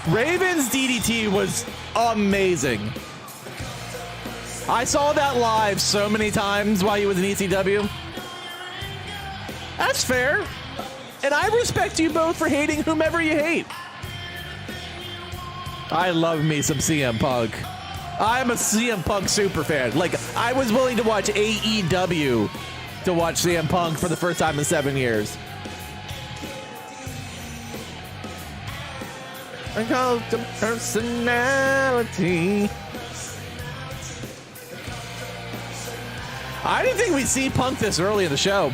Raven's DDT was amazing. I saw that live so many times while he was in ECW. That's fair. And I respect you both for hating whomever you hate. I love me some CM Punk. I'm a CM Punk super fan. Like, I was willing to watch AEW to watch CM Punk for the first time in 7 years. I call it the personality. I didn't think we'd see Punk this early in the show.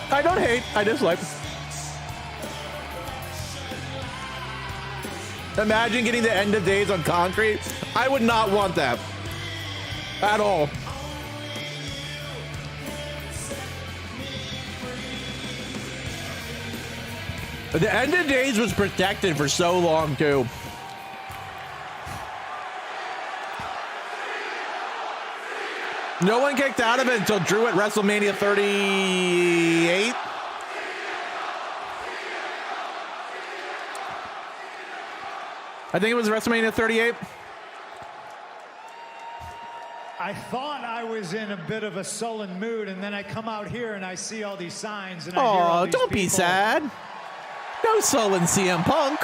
I don't hate, I dislike. Imagine getting the end of days on concrete. I would not want that at all. The end of days was protected for so long too. No one kicked out of it until Drew at WrestleMania 38. I think it was WrestleMania 38. I thought I was in a bit of a sullen mood, and then I come out here and I see all these signs, and I hear all Oh, these don't be people. sad. No sullen CM Punk.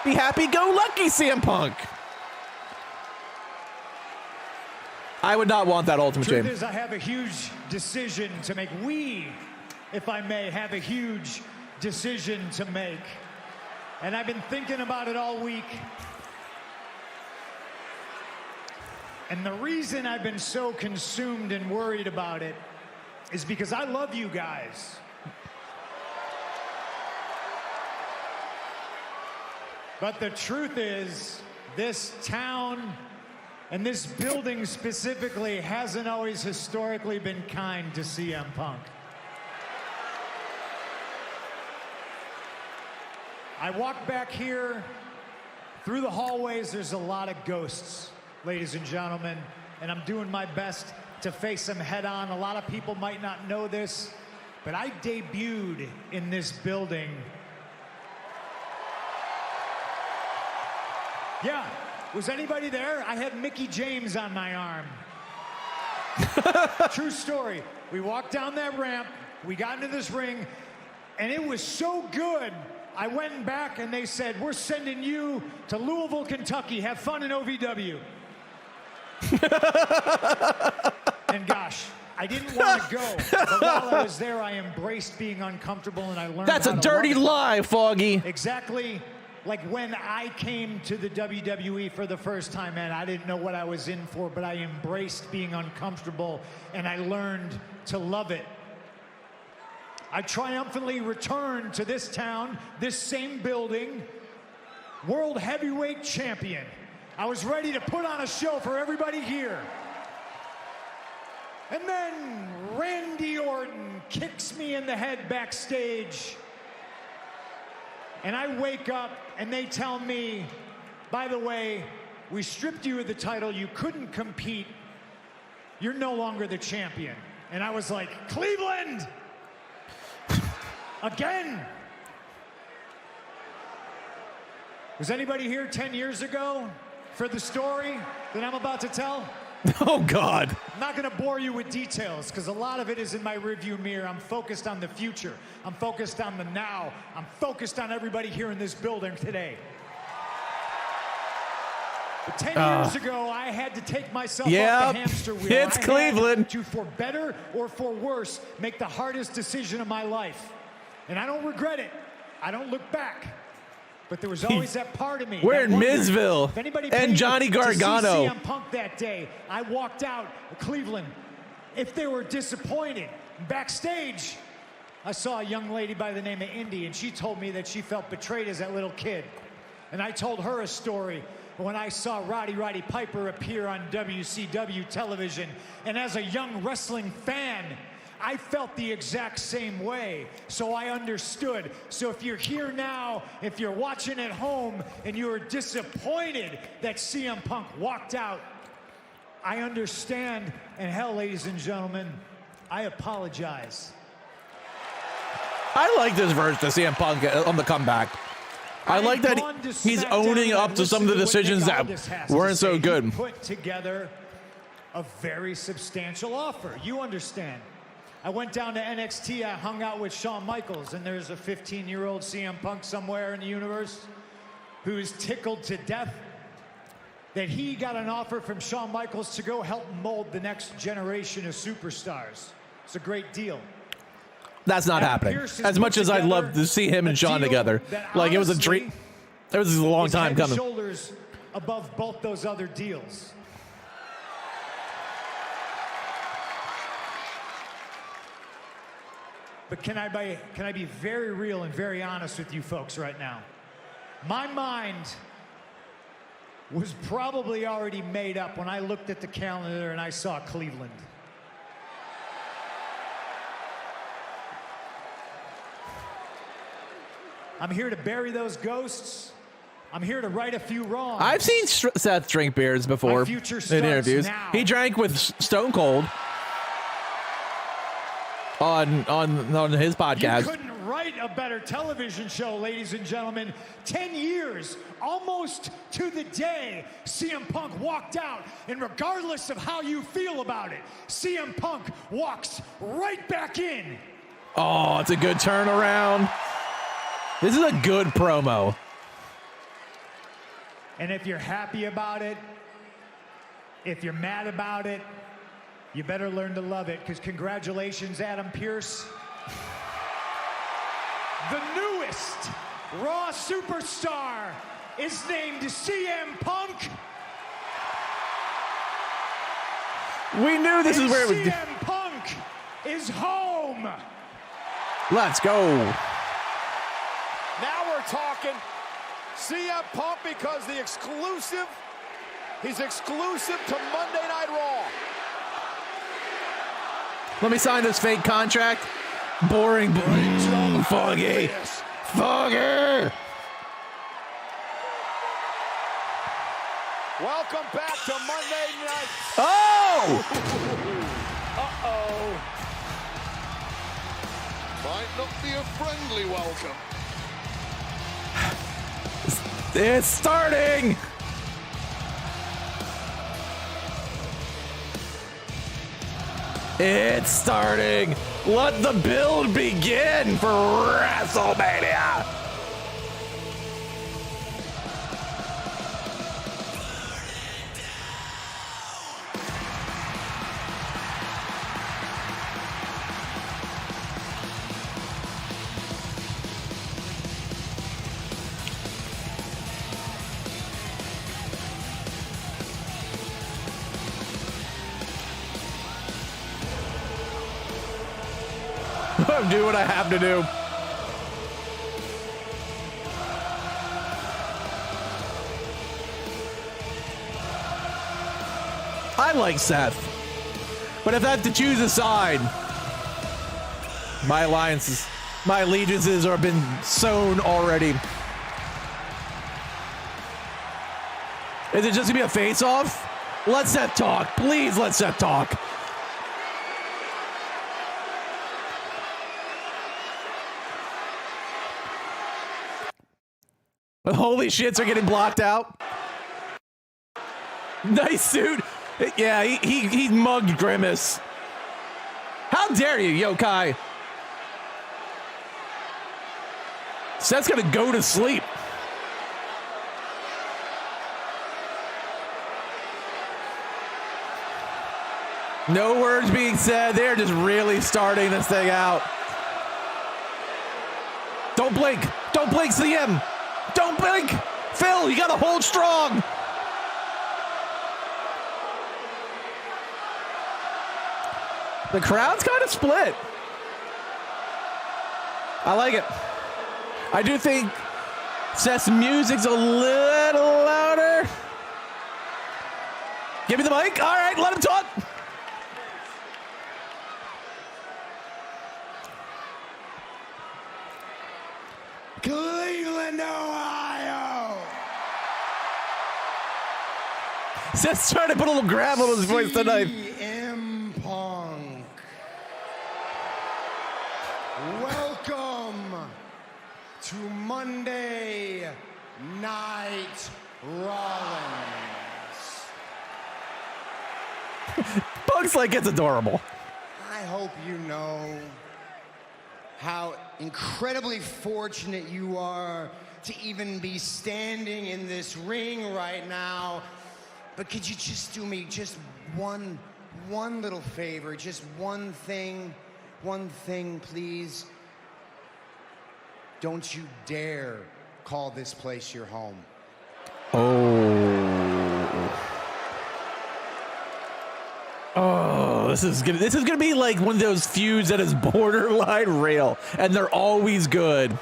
Be happy-go-lucky CM Punk. I would not want that Ultimate Truth Team. is, I have a huge decision to make. We, if I may, have a huge decision to make. And I've been thinking about it all week. And the reason I've been so consumed and worried about it is because I love you guys. But the truth is, this town and this building specifically hasn't always historically been kind to CM Punk. I walk back here through the hallways. There's a lot of ghosts, ladies and gentlemen, and I'm doing my best to face them head on. A lot of people might not know this, but I debuted in this building. Yeah, was anybody there? I had Mickey James on my arm. True story. We walked down that ramp, we got into this ring, and it was so good. I went back and they said, we're sending you to Louisville, Kentucky. Have fun in OVW. And gosh, I didn't want to go. But while I was there, I embraced being uncomfortable and I learned That's how a to dirty love it. lie, Foggy. Exactly like when I came to the WWE for the first time, man, I didn't know what I was in for, but I embraced being uncomfortable and I learned to love it. I triumphantly returned to this town, this same building, World Heavyweight Champion. I was ready to put on a show for everybody here. And then Randy Orton kicks me in the head backstage. And I wake up and they tell me, by the way, we stripped you of the title, you couldn't compete, you're no longer the champion. And I was like, Cleveland! Again! Was anybody here 10 years ago for the story that I'm about to tell? Oh, God. I'm not going to bore you with details because a lot of it is in my rearview mirror. I'm focused on the future. I'm focused on the now. I'm focused on everybody here in this building today. But 10 years ago, I had to take myself off Yep, the hamster wheel. it's I had Cleveland. to, for better or for worse, make the hardest decision of my life. And I don't regret it. I don't look back. But there was always that part of me. We're that in wondered Mizville, if anybody and paid Johnny to see Gargano. CM Punk that day, I walked out of Cleveland. If they were disappointed, backstage, I saw a young lady by the name of Indy, and she told me that she felt betrayed as that little kid. And I told her a story when I saw Roddy Piper appear on WCW television. And as a young wrestling fan, I felt the exact same way. So I understood. So if you're here now, if you're watching at home, and you are disappointed that CM Punk walked out, I understand. And hell, ladies and gentlemen, I apologize. I like this verse to CM Punk on the comeback. I like that he's owning up to some of the decisions that weren't so good. He put together a very substantial offer. You understand. I went down to NXT, I hung out with Shawn Michaels, and there's a 15-year-old CM Punk somewhere in the universe who's tickled to death that he got an offer from Shawn Michaels to go help mold the next generation of superstars. It's a great deal. That's not happening. As much as I'd love to see him and Shawn together. Like, it was a dream. It was a long time coming. Shoulders above both those other deals. But can I be very real and very honest with you folks right now? My mind was probably already made up when I looked at the calendar and I saw Cleveland. I'm here to bury those ghosts. I'm here to right a few wrongs. I've seen Seth drink beers before in interviews. now. He drank with Stone Cold on his podcast. You couldn't write a better television show, ladies and gentlemen. 10 years, almost to the day, CM Punk walked out, and regardless of how you feel about it, CM Punk walks right back in. Oh, it's a good turnaround. This is a good promo. And if you're happy about it, if you're mad about it, you better learn to love it, because congratulations, Adam Pearce. The newest Raw superstar is named CM Punk. We knew this is where it was. CM Punk is home. Let's go. Now we're talking CM Punk, because he's exclusive to Monday Night Raw. Let me sign this fake contract. Boring. Foggy. Foggy. Welcome back to Monday Night. Oh! Uh-oh. Might not be a friendly welcome. It's starting! It's starting! Let the build begin for WrestleMania! Do what I have to do. I like Seth, but if I have to choose a side, my alliances, my allegiances have been sown already. Is it just gonna be a face-off? Let Seth talk. Please let Seth talk. Holy shits are getting blocked out. Nice suit. Yeah, he mugged Grimace. How dare you, Yokai? Seth's gonna go to sleep. No words being said. They're just really starting this thing out. Don't blink. Don't blink, CM. Don't blink. Phil, you got to hold strong. The crowd's kind of split. I like it. I do think Seth's music's a little louder. Give me the mic. All right, let him talk. Cleveland, Ohio. Seth's trying to put a little gravel in his voice tonight. cmpunk. Welcome to Monday Night Rollins. Punk's like, it's adorable. I hope you know how incredibly fortunate you are to even be standing in this ring right now. But could you just do me just one little favor, just one thing, please? Don't you dare call this place your home. Oh, this is gonna be like one of those feuds that is borderline real, and they're always good.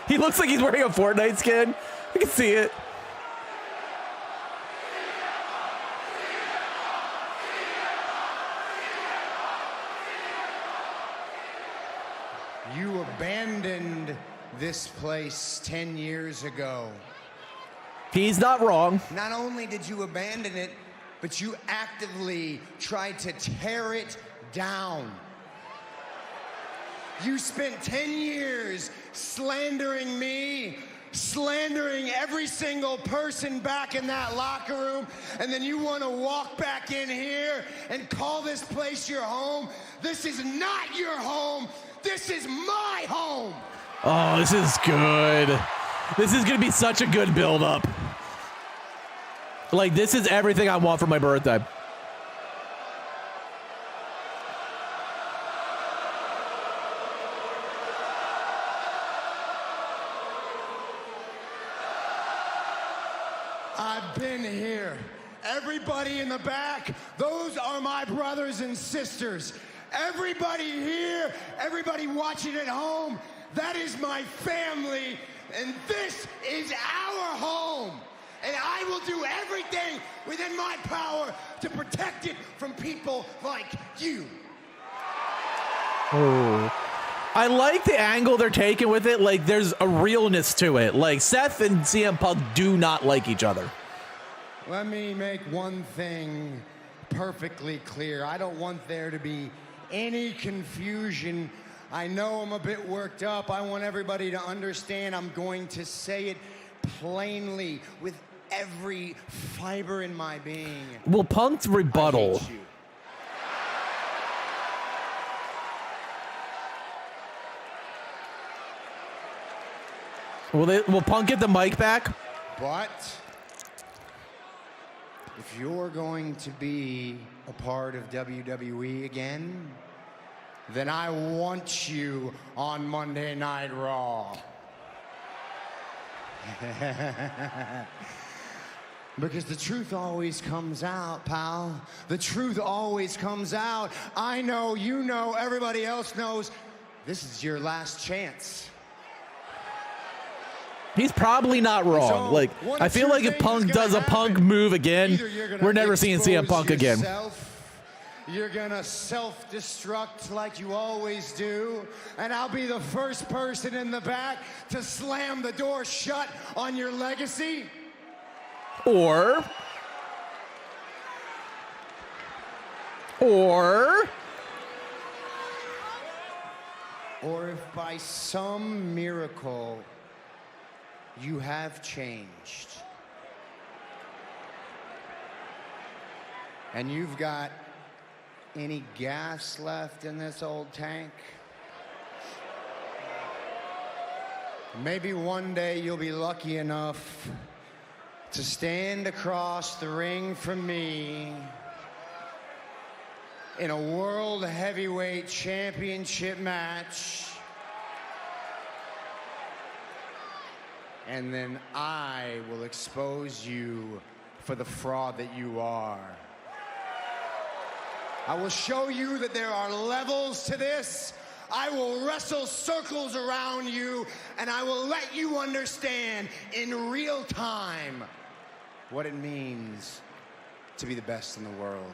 He looks like he's wearing a Fortnite skin. I can see it. You abandoned this place 10 years ago. He's not wrong. Not only did you abandon it, but you actively tried to tear it down. You spent 10 years slandering me, slandering every single person back in that locker room, and then you want to walk back in here and call this place your home? This is not your home. This is my home. Oh, this is good. This is gonna be such a good build-up. Like, this is everything I want for my birthday. I've been here. Everybody in the back, those are my brothers and sisters. Everybody here, everybody watching at home, that is my family, and this is our home. And I will do everything within my power to protect it from people like you. Oh. I like the angle they're taking with it. Like, there's a realness to it. Like, Seth and CM Punk do not like each other. Let me make one thing perfectly clear. I don't want there to be any confusion. I know I'm a bit worked up. I want everybody to understand I'm going to say it plainly with every fiber in my being. Will Punk's rebuttal? Will Punk get the mic back? But if you're going to be a part of WWE again, then I want you on Monday Night Raw. Because the truth always comes out, pal. The truth always comes out. I know, you know, everybody else knows. This is your last chance. He's probably not wrong. Like, I feel like if Punk does a Punk move again, we're never seeing CM Punk again. You're gonna self-destruct like you always do, and I'll be the first person in the back to slam the door shut on your legacy. Or if by some miracle you have changed and you've got any gas left in this old tank, maybe one day you'll be lucky enough to stand across the ring from me in a World Heavyweight Championship match. And then I will expose you for the fraud that you are. I will show you that there are levels to this. I will wrestle circles around you, and I will let you understand in real time what it means to be the best in the world.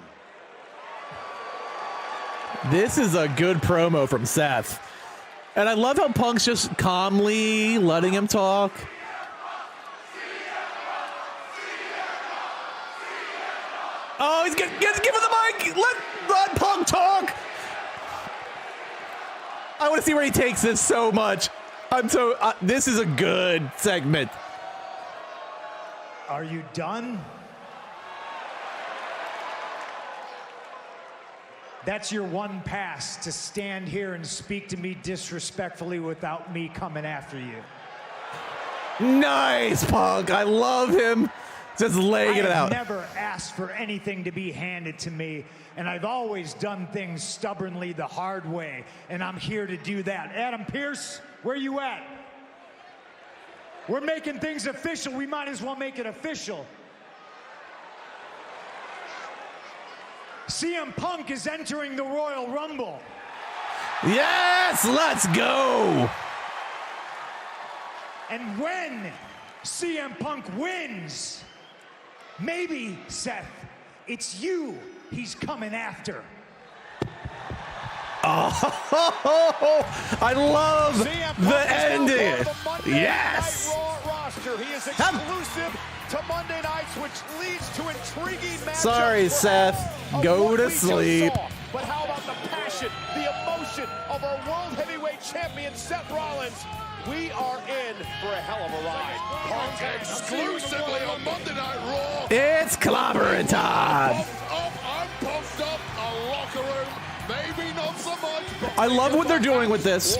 This is a good promo from Seth. And I love how Punk's just calmly letting him talk. Oh, he's giving the mic. Let Punk talk. I want to see where he takes this so much. This is a good segment. Are you done? That's your one pass, to stand here and speak to me disrespectfully without me coming after you. Nice, Punk. I love him. Just laying it out. I've never asked for anything to be handed to me, and I've always done things stubbornly the hard way, and I'm here to do that. Adam Pearce, where you at? We're making things official. We might as well make it official. CM Punk is entering the Royal Rumble. Yes, let's go. And when CM Punk wins, maybe, Seth, it's you he's coming after. Oh, I love the ending. Yes. He is exclusive to Monday nights, which leads to intriguing matchups. Sorry, Seth. Go to sleep. But how about the passion, the emotion of our World Heavyweight Champion, Seth Rollins? We are in for a hell of a ride. Punk exclusively on Monday Night Raw. It's clobbering time. I'm pumped up. A locker room, maybe not so much. I love what they're doing with this.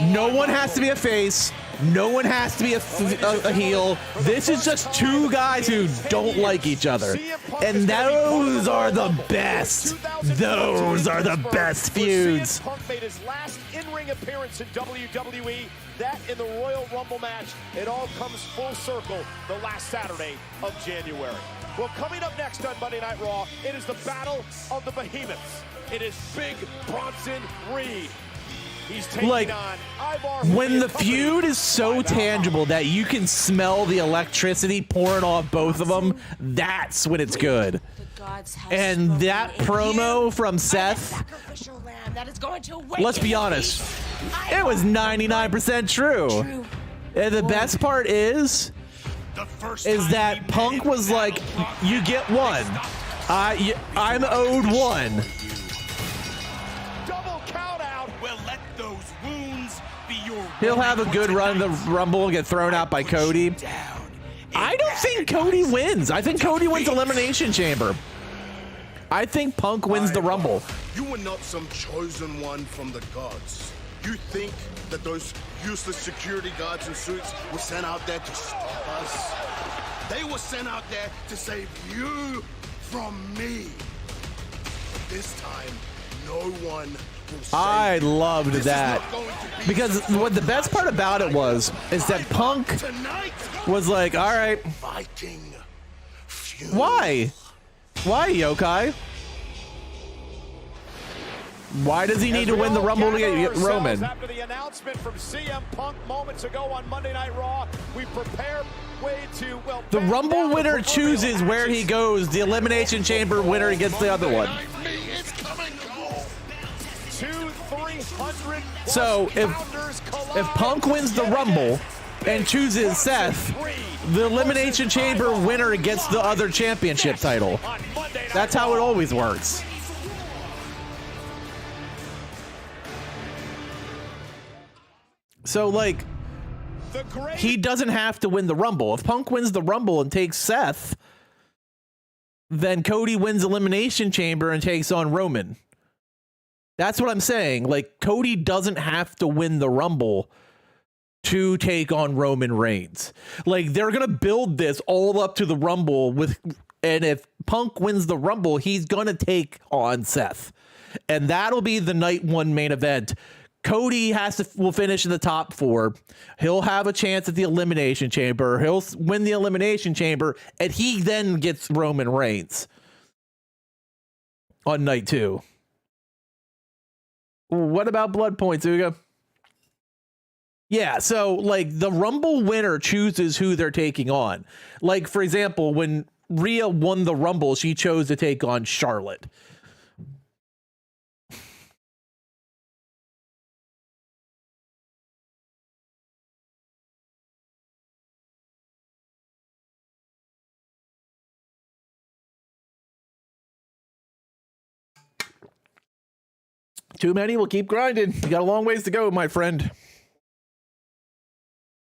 No one has to be a face. No one has to be a heel. This is just two guys who don't like each other. And those are the best. Those are the best feuds. CM Punk made his last in-ring appearance in WWE. That in the Royal Rumble match. It all comes full circle the last Saturday of January. Well, coming up next on Monday Night Raw, it is the Battle of the Behemoths. It is Big Bronson Reed. He's taking on Ivar. When the feud is so tangible that you can smell the electricity pouring off both of them, that's when it's good. And that promo from Seth, let's be honest, it was 99% true. And the best part is that Punk was like, you get one. I'm owed one. He'll have a good run in the Rumble and get thrown out by Cody. I don't think Cody wins. I think Cody wins Elimination Chamber. I think Punk wins the Rumble. You are not some chosen one from the gods. You think that those useless security guards in suits were sent out there to stop us? They were sent out there to save you from me. This time, no one will save I loved this that. Because what the best part about it is that Punk was like, all right. Why? Why, Yokai? Why does he need to win the Rumble to get Roman? After the announcement from CM Punk moments ago on Monday Night Raw, we prepare way to, well, the Rumble winner chooses where he goes. The Elimination Chamber winner gets the other one. So if Punk wins the Rumble and chooses Seth, the Elimination Chamber winner gets the other championship title. That's how it always works. So, like, he doesn't have to win the Rumble. If Punk wins the Rumble and takes Seth, then Cody wins Elimination Chamber and takes on Roman. That's what I'm saying. Like, Cody doesn't have to win the Rumble to take on Roman Reigns. Like, they're going to build this all up to the Rumble with And if Punk wins the Rumble, he's going to take on Seth. And that'll be the night one main event. Cody will finish in the top 4. He'll have a chance at the Elimination Chamber. He'll win the Elimination Chamber, and he then gets Roman Reigns on night 2. What about blood points, Uga? Yeah, so like the Rumble winner chooses who they're taking on. Like, for example, when Rhea won the Rumble, she chose to take on Charlotte. Too many will keep grinding. You got a long ways to go, my friend.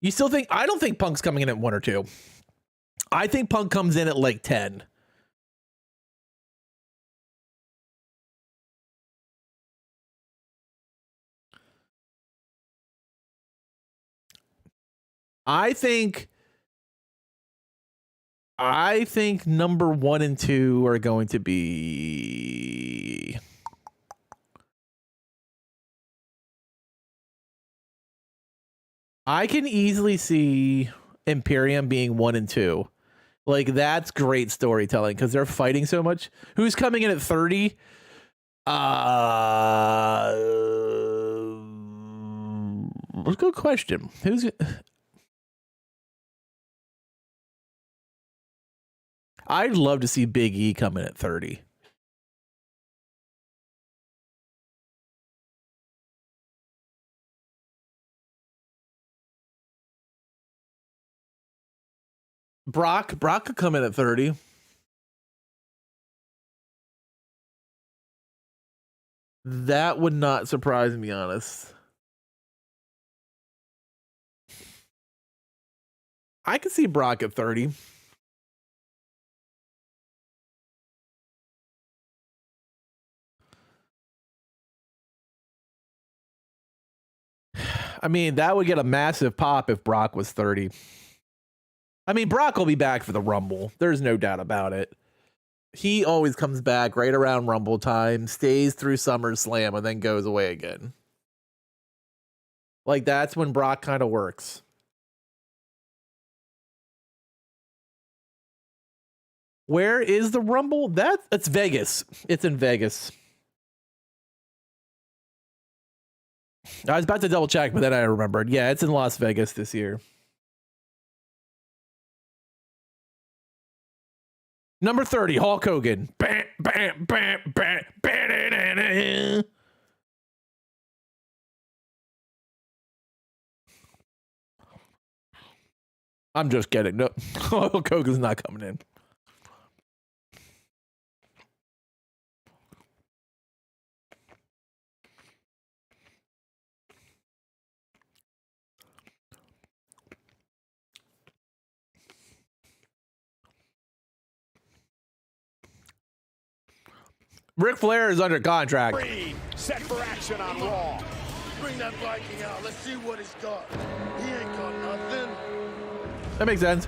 You still think? I don't think Punk's coming in at 1 or 2. I think Punk comes in at like 10. I think number 1 and 2 are going to be... I can easily see Imperium being 1 and 2. Like, that's great storytelling because they're fighting so much. Who's coming in at 30? That's a good question. I'd love to see Big E come in at 30. Brock could come in at 30. That would not surprise me, honest. I could see Brock at 30. I mean, that would get a massive pop if Brock was 30. I mean, Brock will be back for the Rumble. There's no doubt about it. He always comes back right around Rumble time, stays through SummerSlam, and then goes away again. Like, that's when Brock kind of works. Where is the Rumble? It's Vegas. It's in Vegas. I was about to double check, but then I remembered. Yeah, it's in Las Vegas this year. Number 30, Hulk Hogan. Bam, bam, bam, bam, bam. I'm just kidding. No, Hulk Hogan's not coming in. Ric Flair is under contract. Set for action on Raw. Bring that Viking out. Let's see what he's got. He ain't got nothing. That makes sense.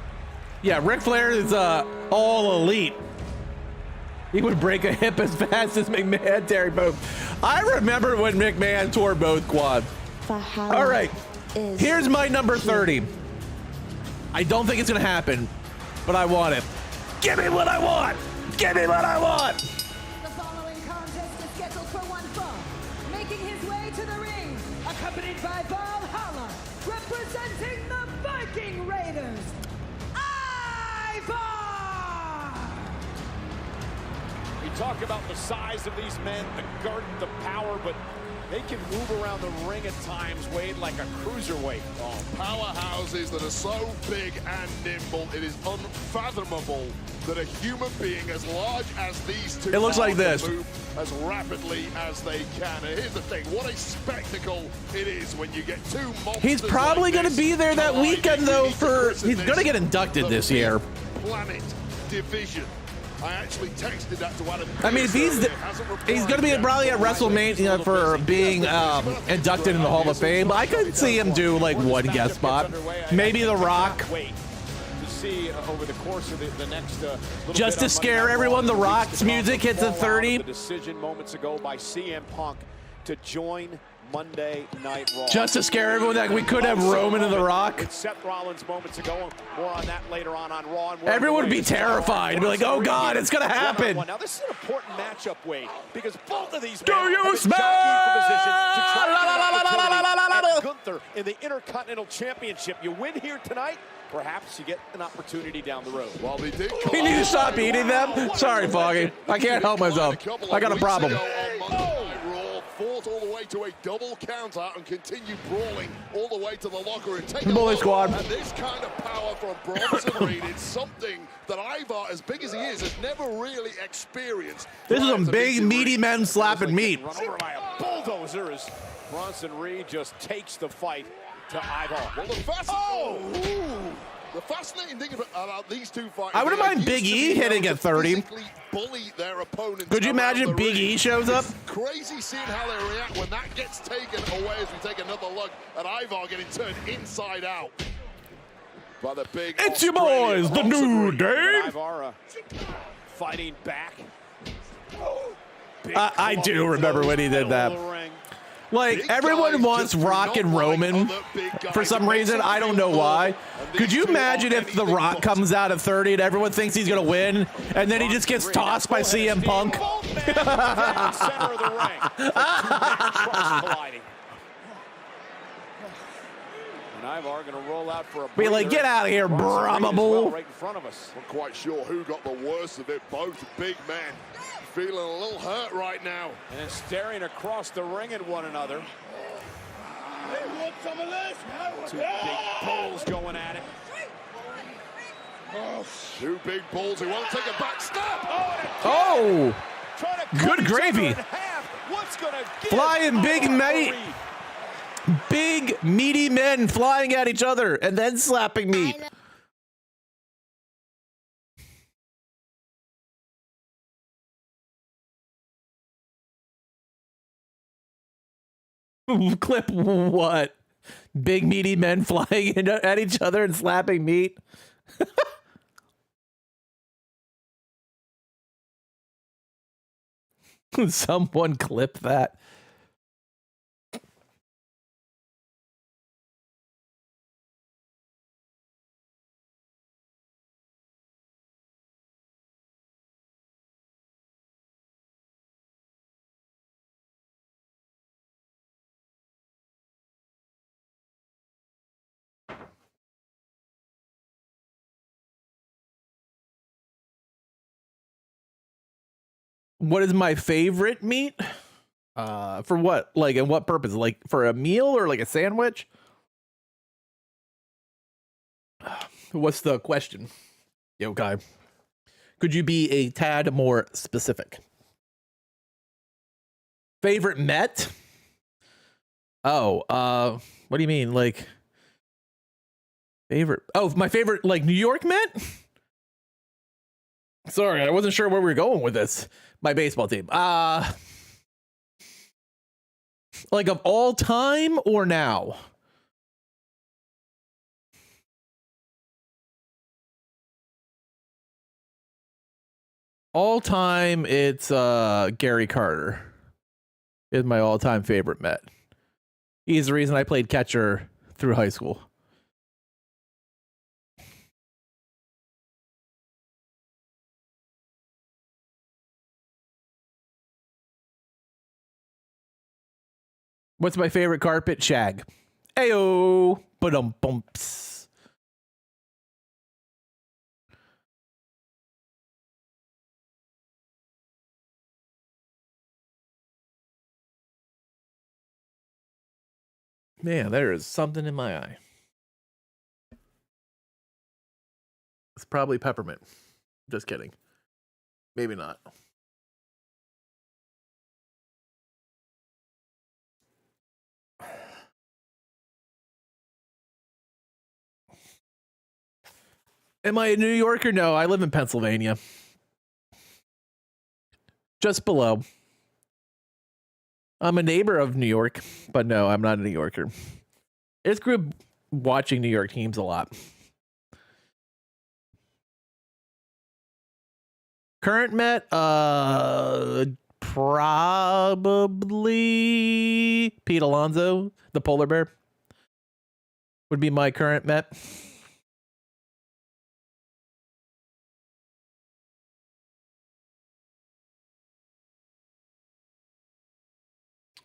Yeah, Ric Flair is all elite. He would break a hip as fast as McMahon, Terry both. I remember when McMahon tore both quads. All right, here's my number 30. I don't think it's going to happen, but I want it. Give me what I want. Give me what I want. Accompanied by Valhalla, representing the Viking Raiders, Ivar! We talk about the size of these men, the girth, the power, but they can move around the ring at times, Wade, like a cruiserweight. Oh, powerhouses that are so big and nimble, it is unfathomable that a human being as large as these two it looks like this. Move as rapidly as they can. And here's the thing, what a spectacle it is when you get two monsters. He's probably going to be there that weekend, though, he's going to get inducted this year. Planet division. I actually texted that to Adam. I mean, if he's going to be probably at WrestleMania for being inducted in the Hall of Fame. I could see him do like one guest spot. Maybe The Rock. see over the course of the next little Just bit to on scare Monday Night everyone, Raw, The weeks Rock's to come, music the hits at fallout 30. of the decision moments ago by CM Punk to join Monday Night Raw. Just to scare everyone that we could have Roman and The Rock. With Seth Rollins moments ago. More on that later on Raw. And Everyone would be terrified. Be like, oh God, it's going to happen. Now, this is an important matchup, Wade, because both of these Do men you have been smell? jockeying for position to try to La, la, la, get la, an la, la, la, la, opportunity la. at Gunther in the Intercontinental Championship. You win here tonight, perhaps you get an opportunity down the road. Well, they did. We need to stop eating them. Sorry, Foggy. I can't help myself. I got a problem. Fought all the way to a double count out and continued brawling all the way to the locker and take Bully squad. And this kind of power from Bronson Reed is something that Ivar, as big as he is, has never really experienced. This is some big, meaty men slapping meat. Run over by a bulldozer as Bronson Reed just takes the fight to Ivar. Well, the fascinating thing about these two fights, I wouldn't mind Big E hitting at 30. Bully their opponents. Could you imagine if Big E shows up? Crazy seeing how they react when that gets taken away as we take another look at Ivar getting turned inside out by the big. It's your boys, the New Day. Ivar fighting back. I do remember when he did that. Like, everyone wants Rock and Roman for some reason. I don't know why. Could you imagine if The Rock comes out at 30 and everyone thinks he's going to win, and then he just gets tossed by CM Punk? Center of the ring. Colliding. And Ivar going to roll out for a Be like, get out of here, Brahma Bull. Right in front of us. Not quite sure who got the worst of it. Both big men feeling a little hurt right now. And then staring across the ring at one another. Hey, want some of this? Two big bulls going at it. Two big bulls who won't take a back step. Oh, good gravy. Flying big mate. Big, meaty men flying at each other and then slapping me. Clip what? Big, meaty men flying at each other and slapping meat? Someone clip that. What is my favorite meat? For what? Like, and what purpose? Like, for a meal or like a sandwich? What's the question? Yo, guy. Could you be a tad more specific? Favorite Met? Oh, what do you mean? Like, favorite? Oh, my favorite, like, New York Met? Sorry, I wasn't sure where we were going with this. My baseball team. Like of all time or now? All time, it's Gary Carter is my all-time favorite Met. He's the reason I played catcher through high school. What's my favorite carpet? Shag. Ayo. Ba-dum-bumps. Man, there is something in my eye. It's probably peppermint. Just kidding. Maybe not. Am I a New Yorker? No, I live in Pennsylvania. Just below. I'm a neighbor of New York, but no, I'm not a New Yorker. I just grew up watching New York teams a lot. Current Met, probably Pete Alonso, the polar bear, would be my current Met.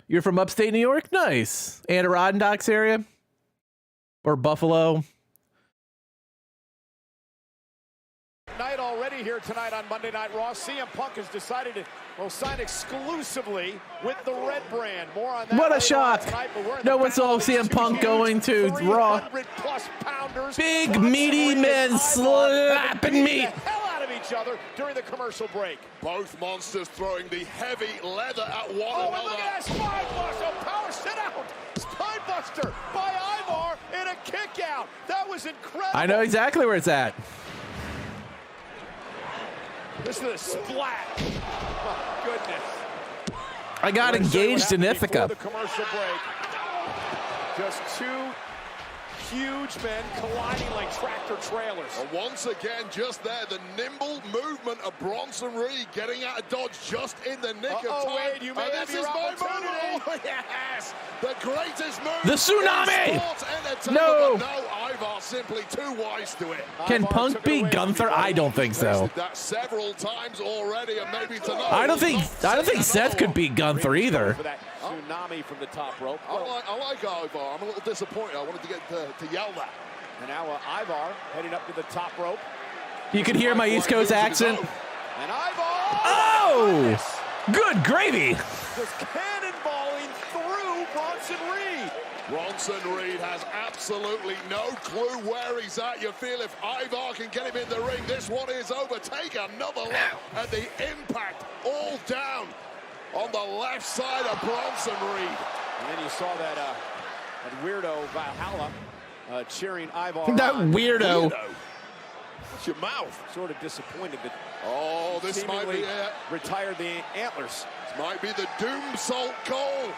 You're from upstate New York? Nice. Adirondacks area? Or Buffalo? Night already here tonight on Monday Night Raw. CM Punk has decided to sign exclusively with the Red brand. More on that. What a shock. Tonight, No one saw CM Punk going to Raw. Big, meaty men slapping meat. Each other during the commercial break. Both monsters throwing the heavy leather at one another. another. Look at that Spinebuster! Power sit out! Spinebuster by Ivar in a kick out. That was incredible. I know exactly where it's at. This is a splat. Oh, goodness. I got engaged in Ithaca. The commercial break. Just two huge men colliding like tractor trailers. And once again, just there, the nimble movement of Bronson Reed getting out of dodge just in the nick of time. Wade, you may have this your is my opportunity. move. Oh, yes, the greatest move. The tsunami. In sports entertainment. No. No, Ivar simply too wise to it. Can Punk beat Gunther? I don't think so. That several times already, and maybe tonight. I don't think Seth could beat Gunther either. For that tsunami from the top rope. I like Ivar. I'm a little disappointed. I wanted to get to yell that. And now Ivar heading up to the top rope. You can hear my East Coast accent. And Ivar. Oh! Good gravy. Just cannonballing through Bronson Reed. Bronson Reed has absolutely no clue where he's at. You feel if Ivar can get him in the ring, this one is over. Take another look at the impact all down on the left side of Bronson Reed. And then you saw that weirdo Valhalla cheering Ivar. That weirdo. What's your mouth? Sort of disappointed that. Oh, this might be it. Retired the antlers. This might be the doom salt goal.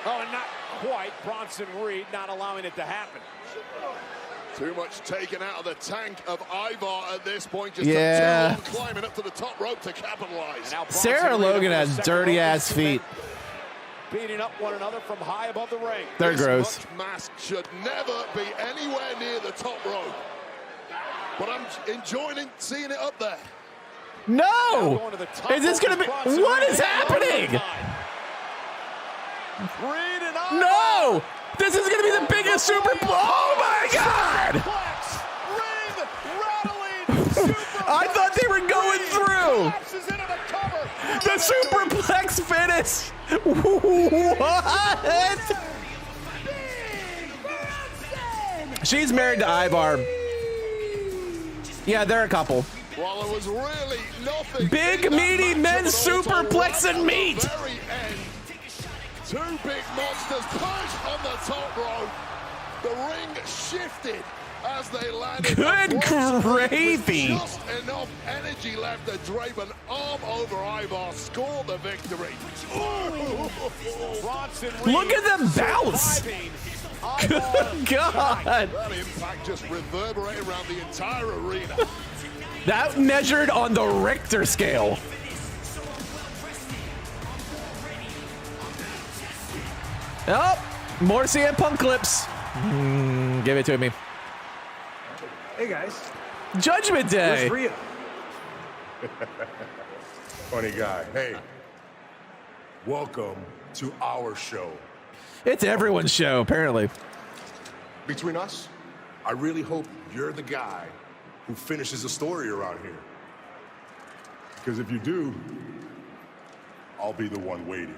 Oh, not quite. Bronson Reed not allowing it to happen. Too much taken out of the tank of Ivar at this point. Just yeah. too long climbing up to the top rope to capitalize. Sarah Logan has dirty ass feet. Beating up one another from high above the ring. They're gross. This mask should never be anywhere near the top rope. But I'm enjoying seeing it up there. No! Is this going to be... What is happening? No! This is going to be the biggest Super... Oh, my God! I thought they were going through. The superplex finish. What? She's married to Ivar. Yeah, they're a couple. Well, it was really nothing. Big meaty men superplexing meat. Two big monsters pushed on the top rope. The ring shifted as they landed. Good gravy. Just enough energy left to drape an arm over Ivar, score the victory. Look at them bounce. Good God. That impact just reverberated around the entire arena. That measured on the Richter scale. Oh, more CM Punk clips. Give it to me. Hey guys. Judgment Day. Where's Rhea? Funny guy. Hey, welcome to our show. It's everyone's show, apparently. Between us, I really hope you're the guy who finishes the story around here. Because if you do, I'll be the one waiting.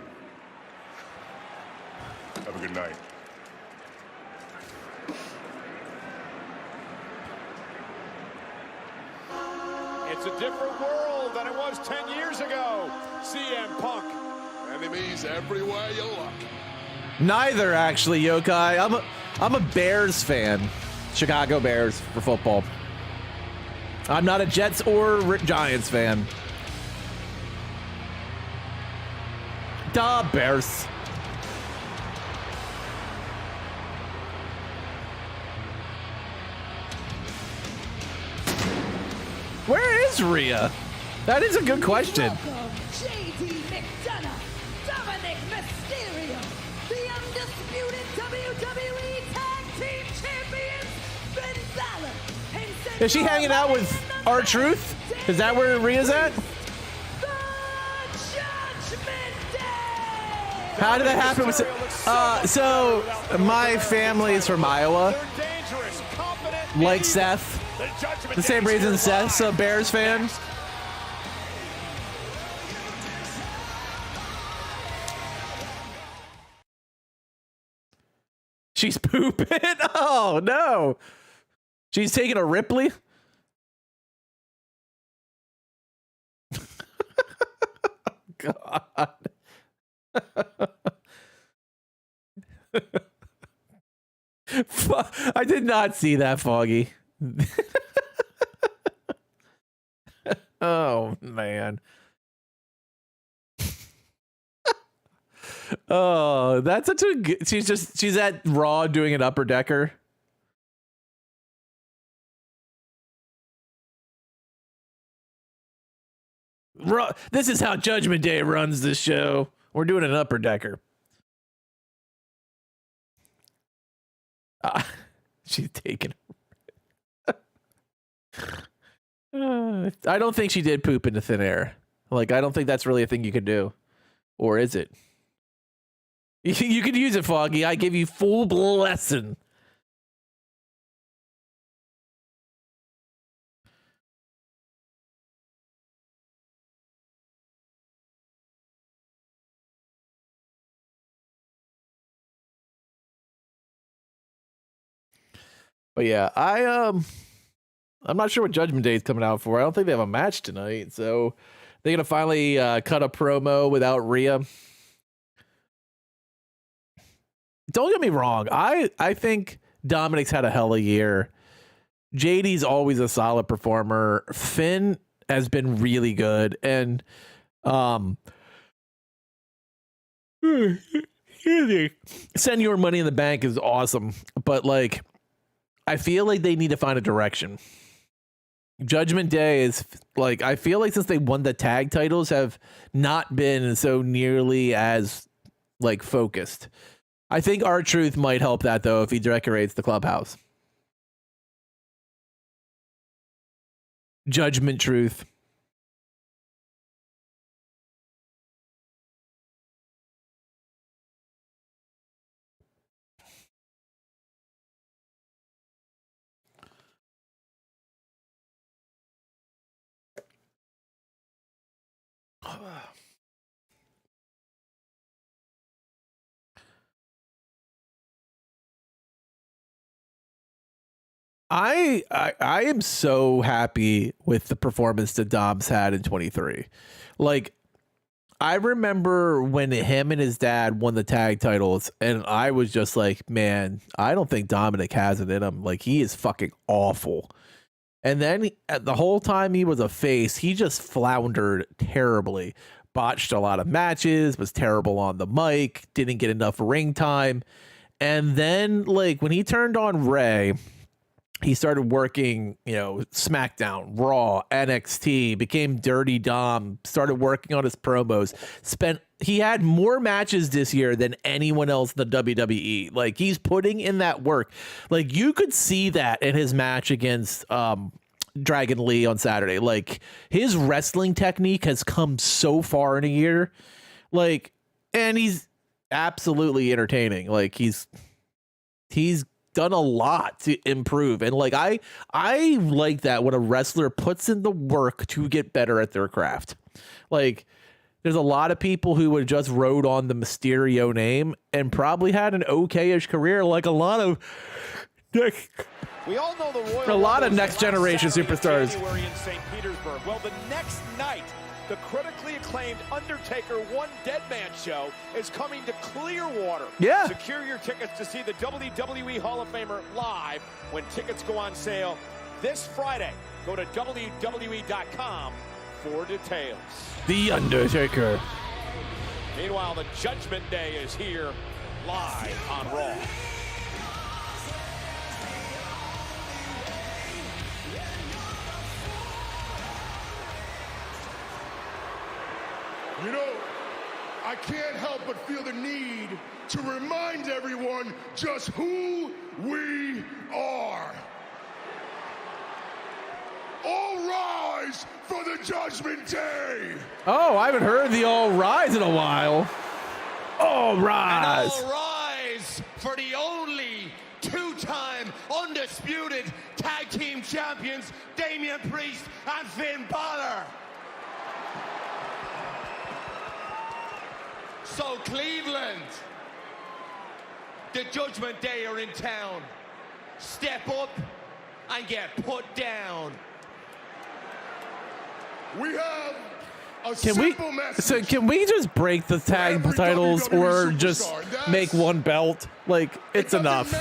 Have a good night. It's a different world than it was 10 years ago. CM Punk. Enemies everywhere you look. Neither, actually, Yokai. I'm a Bears fan. Chicago Bears for football. I'm not a Jets or Giants fan. Duh, Bears. Where is Rhea? That is a good question. Welcome, JD McDonough, Dominic Mysterio, the undisputed WWE Tag Team Champions, Finn Balor, and Is she hanging out with R-Truth? Is that where Rhea's at? How did that happen? So my family's from Iowa. Like Seth. The same reason Seth's a Bears fan. She's pooping? Oh, no. She's taking a Ripley? God. I did not see that, Foggy. Oh, man. Oh, that's such a good... She's at Raw doing an upper decker. This is how Judgment Day runs this show. We're doing an upper decker. She's taking... I don't think she did poop into thin air. Like, I don't think that's really a thing you could do. Or is it? You could use it, Foggy. I give you full blessing. But yeah, I'm not sure what Judgment Day is coming out for. I don't think they have a match tonight, so they're gonna finally cut a promo without Rhea. Don't get me wrong. I think Dominic's had a hell of a year. JD's always a solid performer. Finn has been really good, and Send Your Money in the Bank is awesome, but like, I feel like they need to find a direction. Judgment Day is like, I feel like since they won the tag titles have not been so nearly as like focused. I think R-Truth might help that though if he decorates the clubhouse. Judgment Truth. I am so happy with the performance that Dom's had in 23. Like, I remember when him and his dad won the tag titles, and I was just like, man, I don't think Dominic has it in him. Like, he is fucking awful. And then the whole time he was a face, he just floundered terribly. Botched a lot of matches, was terrible on the mic, didn't get enough ring time. And then, like, when he turned on Ray, he started working, you know, SmackDown, Raw, NXT, became Dirty Dom, started working on his promos, he had more matches this year than anyone else in the WWE. Like, he's putting in that work. Like, you could see that in his match against Dragon Lee on Saturday. Like, his wrestling technique has come so far in a year. Like, and he's absolutely entertaining. Like, he's done a lot to improve, and like I like that when a wrestler puts in the work to get better at their craft. Like, there's a lot of people who would just rode on the Mysterio name and probably had an okay-ish career, like a lot of we all know the Royal Rumble next generation superstars. January in St. Petersburg. Well, the next night, the critically acclaimed Undertaker One Dead Man show is coming to Clearwater. Yeah. Secure your tickets to see the WWE Hall of Famer live when tickets go on sale this Friday. Go to WWE.com for details. The Undertaker. Meanwhile, the Judgment Day is here live on Raw. You know, I can't help but feel the need to remind everyone just who we are. All rise for the Judgment Day. Oh, I haven't heard the all rise in a while. All rise. And all rise for the only two-time undisputed tag team champions, Damian Priest and Finn Balor. So Cleveland, the Judgment Day are in town. Step up and get put down. We have a Can simple message. So can we just break the tag titles or just make one belt? Like, it's enough.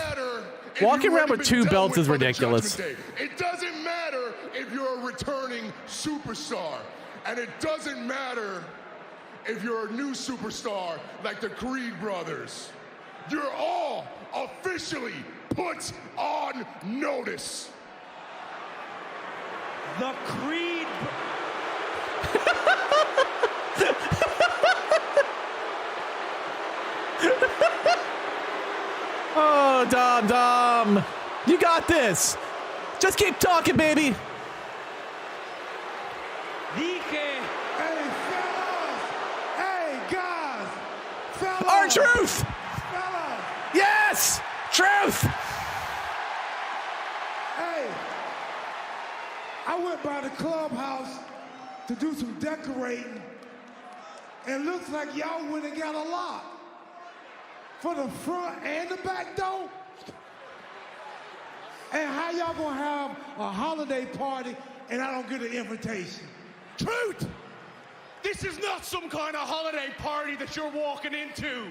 Walking around with two belts is ridiculous. It doesn't matter if you're a returning superstar, and it doesn't matter if you're a new superstar like the Creed brothers. You're all officially put on notice. The Creed. Oh, Dom. You got this. Just keep talking, baby. Hey, guys. Fellas. R-Truth. Fellas. Yes. Truth. Hey. I went by the clubhouse to do some decorating, and looks like y'all went and got a lot for the front and the back door. And how y'all gonna have a holiday party and I don't get an invitation? Truth! This is not some kind of holiday party that you're walking into.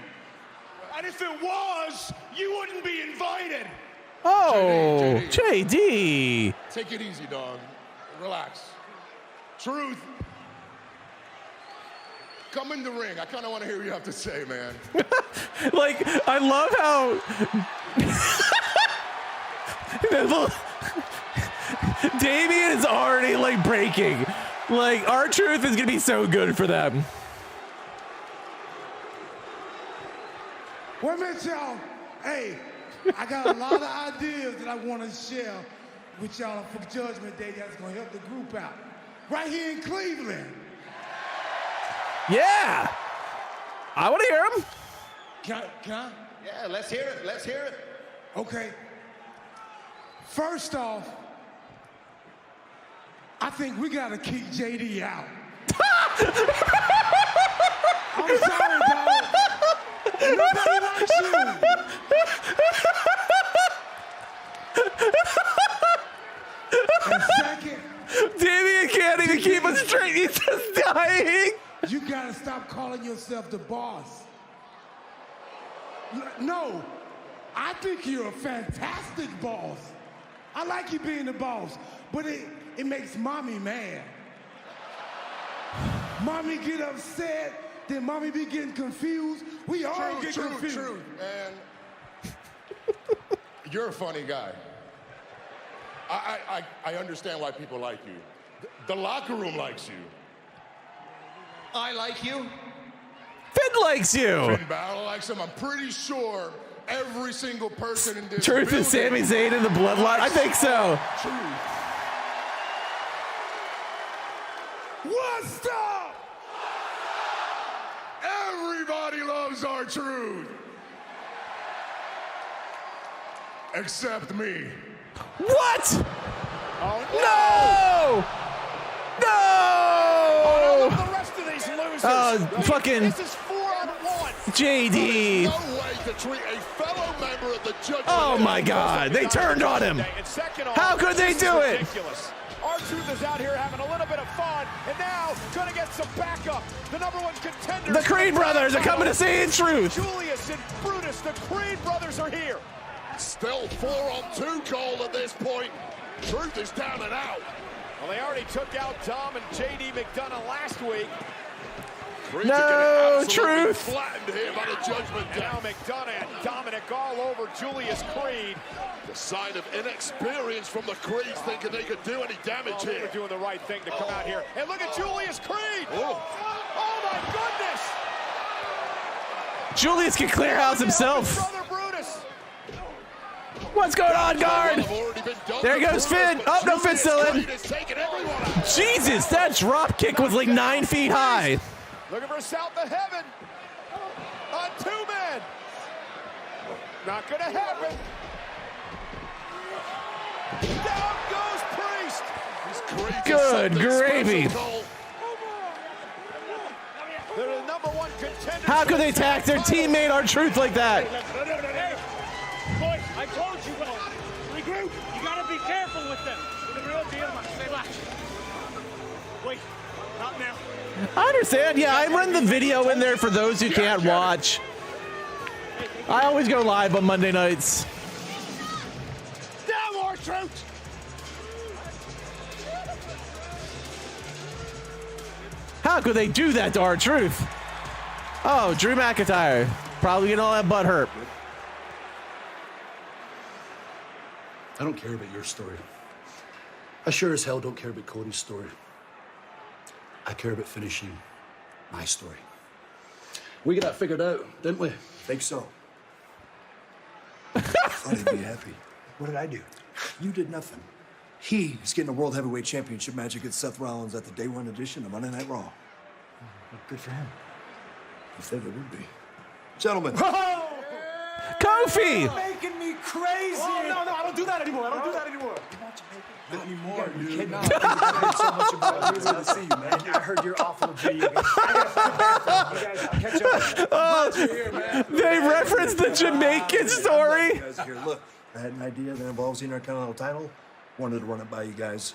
And if it was, you wouldn't be invited. Oh, JD. Take it easy, dog. Relax. Truth. Come in the ring. I kind of want to hear what you have to say, man. Like, I love how Damian is already like breaking. Like, R-Truth is gonna be so good for them. Wait a minute, y'all. Hey, I got a lot of ideas that I want to share with y'all for Judgment Day that's gonna help the group out. Right here in Cleveland. Yeah. I want to hear him. Can I? Yeah, let's hear it. Let's hear it. Okay. First I think we gotta kick JD out. I'm sorry, dog. Nobody likes you. And second, Damian can't even keep us straight. He's just dying. You gotta stop calling yourself the boss. No, I think you're a fantastic boss. I like you being the boss, but it makes mommy mad. Mommy get upset, then mommy be getting confused. We all get confused. True, man. You're a funny guy. I understand why people like you. The locker room likes you. I like you. Finn likes you. Finn Balor likes him. I'm pretty sure every single person in this Truth is Sami Zayn in the bloodline? I think so. Truth. What's up? Everybody loves our truth. Except me. What? Oh, no! No! Oh, the rest of these losers. Fucking This is 4-on-1. JD. No way to treat a fellow member of the Judgment Oh Day. my God! They turned on him. How could they do it? Ridiculous. R-Truth is out here having a little bit of fun, and now gonna get some backup. The #1 contender. The Creed brothers are coming to see the truth. Julius and Brutus, the Creed brothers are here. Still 4-on-2 goal at this point. Truth is down and out. Well, they already took out Dom and JD McDonough last week. No, Truth. Flattened here by the Judgment Day. Now McDonough and Dominic all over Julius Creed. The sign of inexperience from the Creeds, thinking they could do any damage They here. were doing the right thing to come out here. And look at Julius Creed. Oh. Oh my goodness! Julius can clear house himself. Brother Brutus. What's going on, guard? There goes Finn. Oh, no, Finn's still in. Jesus, that drop kick was like 9 feet high. Looking for south of heaven. On 2 men. Not gonna happen. Down goes Priest. Good gravy. They're the #1 contender. How could they attack their teammate R-Truth like that? Boys, I told you, well, regroup. You gotta be careful with them. They're the real deal, man. Stay back. Wait, not now. I understand. Yeah, I run the video in there for those who can't watch. I always go live on Monday nights. Down, R-Truth. How could they do that to R-Truth? Oh, Drew McIntyre. Probably getting all that butt hurt. I don't care about your story. I sure as hell don't care about Cody's story. I care about finishing my story. We got that figured out, didn't we? Think so. Thought he'd be happy. What did I do? You did nothing. He's getting a World Heavyweight Championship match against Seth Rollins at the Day 1 edition of Monday Night Raw. Good for him. You think it would be. Gentlemen. Kofi! You're making me crazy. Oh, no, I don't do that anymore. I don't do that anymore. Not anymore, dude. kidding. No, I heard so much about you. Good to see you, man. I heard you're awful at video games. I gotta find back. You guys, I'll catch up. Glad you're here, man. They referenced the Jamaican story. You guys are here. Look, I had an idea that involves the Intercontinental title. Wanted to run it by you guys.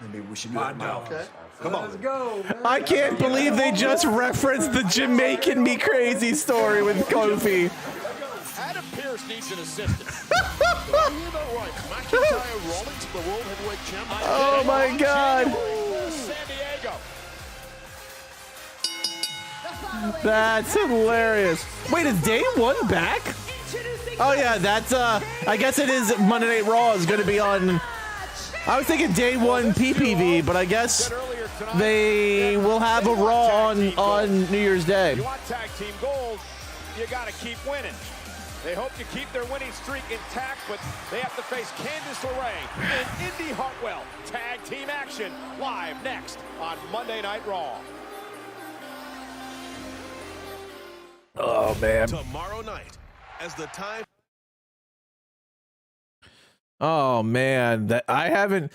Maybe we should do it tomorrow. Okay. Come on. Let's go, man. I can't believe they just referenced the Jamaican Me Crazy story with Kofi. Adam Pearce needs an assistant. You know right. McIntyre rolling to the World Heavyweight Champion. Oh my God. San Diego. That's hilarious. Wait, is Day 1 back? Oh yeah, that's I guess it is Monday Night Raw is going to be on. I was thinking Day 1 PPV, but I guess they will have a Raw on New Year's Day. You want tag team gold, you got to keep winning. They hope to keep their winning streak intact, but they have to face Candice LeRae and Indy Hartwell. Tag team action live next on Monday Night Raw. Oh man. Tomorrow night, as the time. Oh man, that I haven't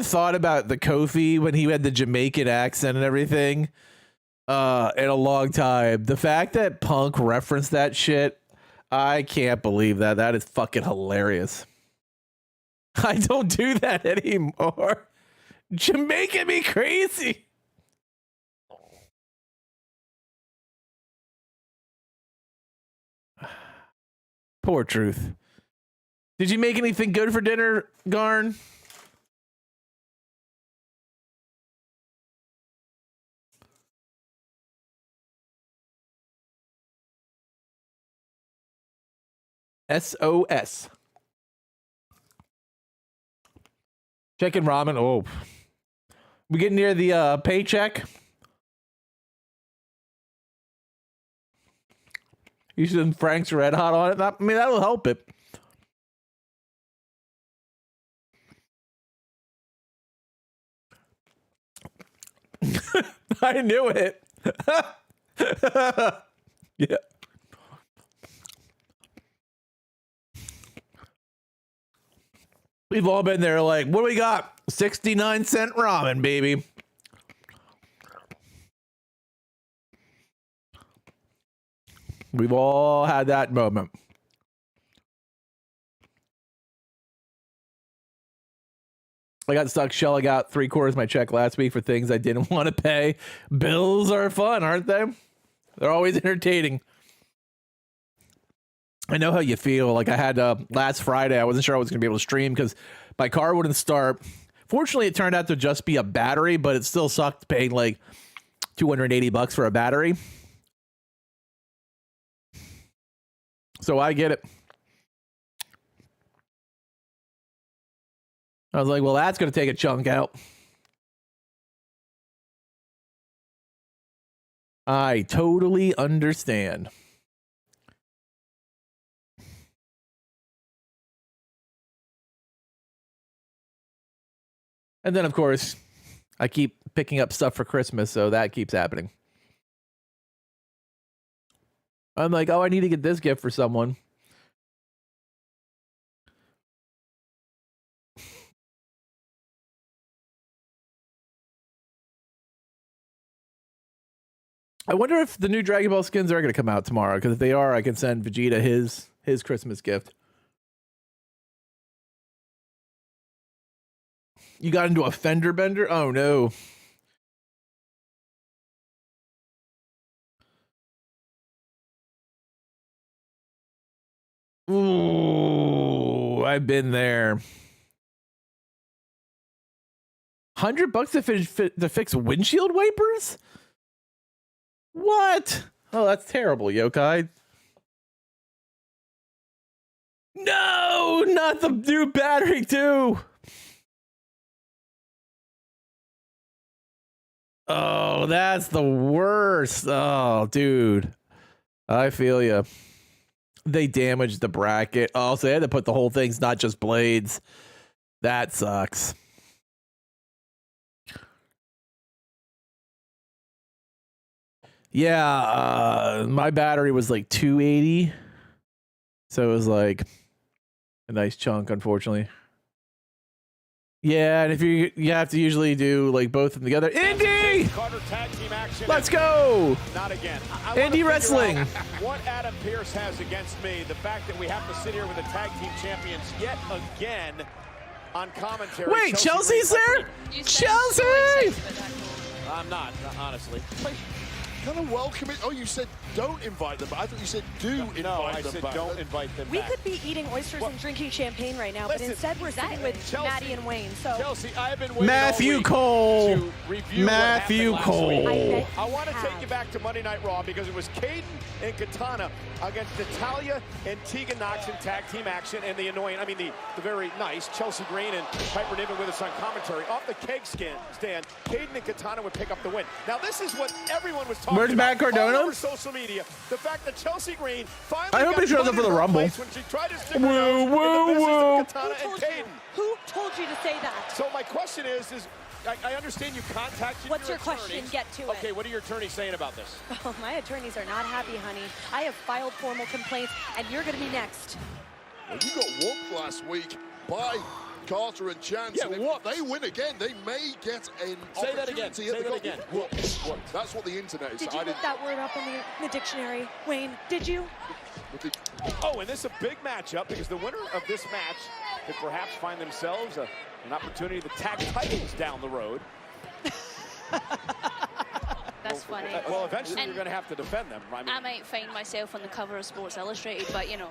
thought about the Kofi when he had the Jamaican accent and everything in a long time. The fact that Punk referenced that shit, I can't believe that. That is fucking hilarious. I don't do that anymore. Jamaican me crazy. Poor Truth. Did you make anything good for dinner, Garn? SOS. Chicken ramen. Oh. We getting near the paycheck. You should Frank's Red Hot on it. I mean, that'll help it. I knew it. Yeah. We've all been there like, what do we got? 69-cent ramen, baby. We've all had that moment. I got stuck shell. I got 3/4 of my check last week for things I didn't want to pay. Bills are fun, aren't they? They're always entertaining. I know how you feel. Like I had last Friday, I wasn't sure I was going to be able to stream because my car wouldn't start. Fortunately, it turned out to just be a battery, but it still sucked paying like $280 for a battery. So I get it. I was like, well, that's going to take a chunk out. I totally understand. And then, of course, I keep picking up stuff for Christmas, so that keeps happening. I'm like, oh, I need to get this gift for someone. I wonder if the new Dragon Ball skins are going to come out tomorrow, because if they are, I can send Vegeta his Christmas gift. You got into a fender bender? Oh, no. Ooh, I've been there. $100 to fix windshield wipers? What? Oh, that's terrible, Yokai. No, not the new battery too. Oh, that's the worst. Oh, dude. I feel you. They damaged the bracket. Oh, so they had to put the whole thing's not just blades. That sucks. Yeah, my battery was like 280. So it was like a nice chunk, unfortunately. Yeah, and if you have to usually do like both of them together. Indy! Let's go! Not again. Indie wrestling. What Adam Pearce has against me, the fact that we have to sit here with the tag team champions yet again on commentary. Wait, Chelsea's there? Chelsea! I'm not, honestly. Kind of welcome it. Oh, you said don't invite them, but I thought you said do invite them. No, I said don't invite them We back. could be eating oysters and drinking champagne right now, but instead we're sitting with Chelsea, Maddie and Wayne. So Chelsea, I have been waiting Matthew all week Cole. to review Matthew what happened last Cole. week. I want to take you back to Monday Night Raw because it was Caden and Katana against Natalya and Tegan Knox in tag team action, and the very nice Chelsea Green and Piper Niven with us on commentary. Off the keg stand, Caden and Katana would pick up the win. Now this is what everyone was talking Where's about Matt Cardona? all over social media. The fact that Chelsea Green finally I hope got he shows up put for the in her Rumble. place when she tried to stick her nose in the business of Katana and Caden. Who told you to say that? So my question is I understand you contacted What's your attorneys. question? Get to it. Okay, what are your attorneys saying about this? Oh, my attorneys are not happy, honey. I have filed formal complaints, and you're going to be next. Well, you got whooped last week by Carter and Chance. Yeah, and if they win again, they may get an Say that again. opportunity Say at the that again. Whooped. That's what the internet is. Did you look that word up in the dictionary, Wayne? Did you? Oh, and this is a big matchup because the winner of this match could perhaps find themselves an opportunity to tag titles down the road. That's funny. Well, eventually And you're going to have to defend them. I might find myself on the cover of Sports Illustrated, but you know,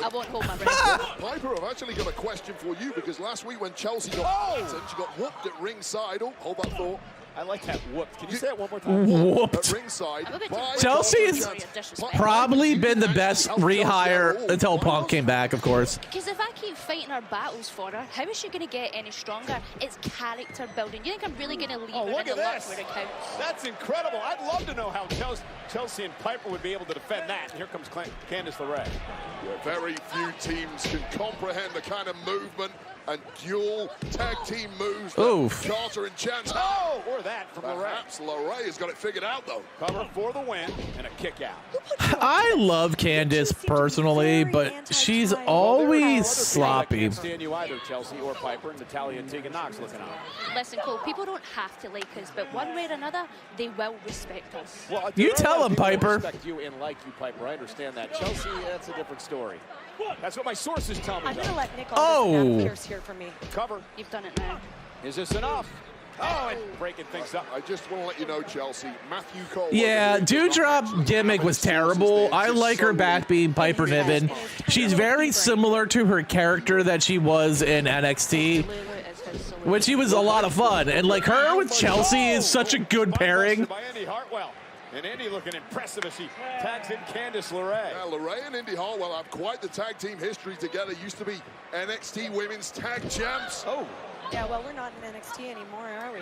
I won't hold my breath. Piper, I've actually got a question for you because last week when Chelsea got beaten, she got whooped at ringside. Oh, hold that thought. I like that whooped. Can you say it one more time? Whooped. At ringside. Chelsea's probably been the best rehire until Punk came back, of course. Because if I keep fighting our battles for her, how is she going to get any stronger? It's character building. You think I'm really going to leave her look in the at luck this. where it counts? That's incredible. I'd love to know how Chelsea and Piper would be able to defend that. And here comes Candice LeRae. Yeah, very few teams can comprehend the kind of movement and dual tag team moves that Oof. Carter and Chance have. Oh, or that from LeRae. Perhaps LeRae has got it figured out, though. Cover for the win and a kick out. I love Candice personally, but she's always sloppy. I can't stand you either, Chelsea or Piper, and Natalya and Tegan Knox looking on. Listen, Cole, people don't have to like us, but one way or another, they will respect us. Well, You tell him, people Piper. Respect you and like you, Piper. I understand that. Chelsea, that's a different story. That's what my sources tell me. I'm going to let Nick Pierce hear from me. Cover. You've done it now. Is this enough? Oh, and breaking things up. I just want to let you know, Chelsea, Matthew Cole. Yeah, Dewdrop gimmick was terrible. I like her back being Piper Niven. She's very similar to her character that she was in NXT, which she was a lot of fun. And like her with Chelsea is such a good pairing. By Andy Hartwell. And Indy looking impressive as she tags in Candice LeRae. Yeah, LeRae and Indy Hartwell have quite the tag team history together. Used to be NXT Women's Tag Champs. Oh. Yeah, well, we're not in NXT anymore, are we?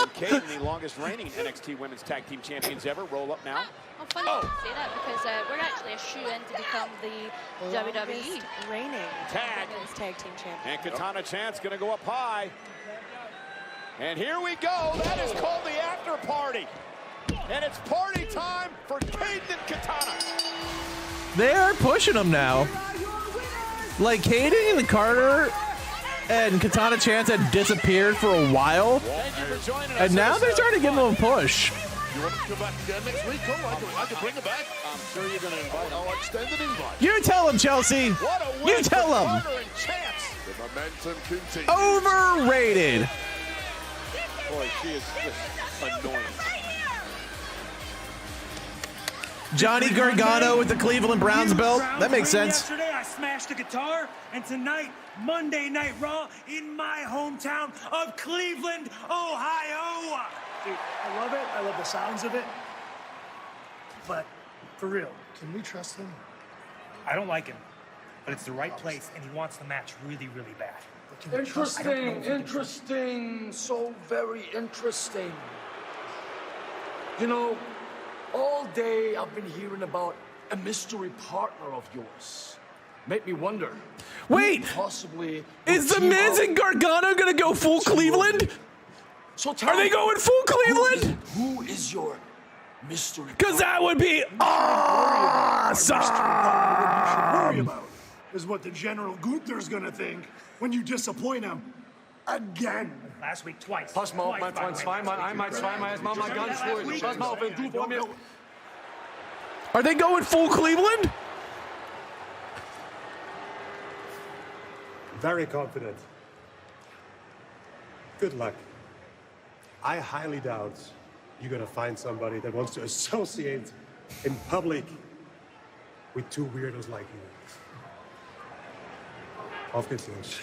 And Cade, the longest reigning NXT Women's Tag Team Champions ever, roll up now. Well, funny you say that because we're actually a shoe-in to become the WWE reigning tag team champion. And Katana Chance going to go up high. And here we go. That is called the after party. And it's party time for Caden and Katana. They are pushing them now. Like, Caden and Carter and Katana Chance had disappeared for a while. And now they're starting to give them a push. You want to come back again next week? Come on, I can bring it back. I'm sure you're going to invite. I'll extend an invite. You tell them, Chelsea. You tell them. The momentum continues. Overrated. Boy, she is just annoying. Johnny Gargano with the Cleveland Browns belt. That makes sense. Yesterday, I smashed the guitar, and tonight, Monday Night Raw, in my hometown of Cleveland, Ohio. Dude, I love it. I love the sounds of it. But for real, can we trust him? I don't like him, but it's the right place, and he wants the match really, really bad. Interesting. So very interesting. You know, all day I've been hearing about a mystery partner of yours. Make me wonder. Wait, possibly is The Miz and Gargano gonna go full Cleveland? So are they going full Cleveland? Who is your mystery? Because that would be awesome. Worry about is what the General Gunther's gonna think when you disappoint him again. Last week, twice. Pass mal auf, mein Freund, einmal, jetzt mach mal ganz ruhig. Pass mal auf, wenn du vor mir... Are they going full Cleveland? Very confident. Good luck. I highly doubt you're gonna find somebody that wants to associate in public with two weirdos like you. Auf geht's, Jungs.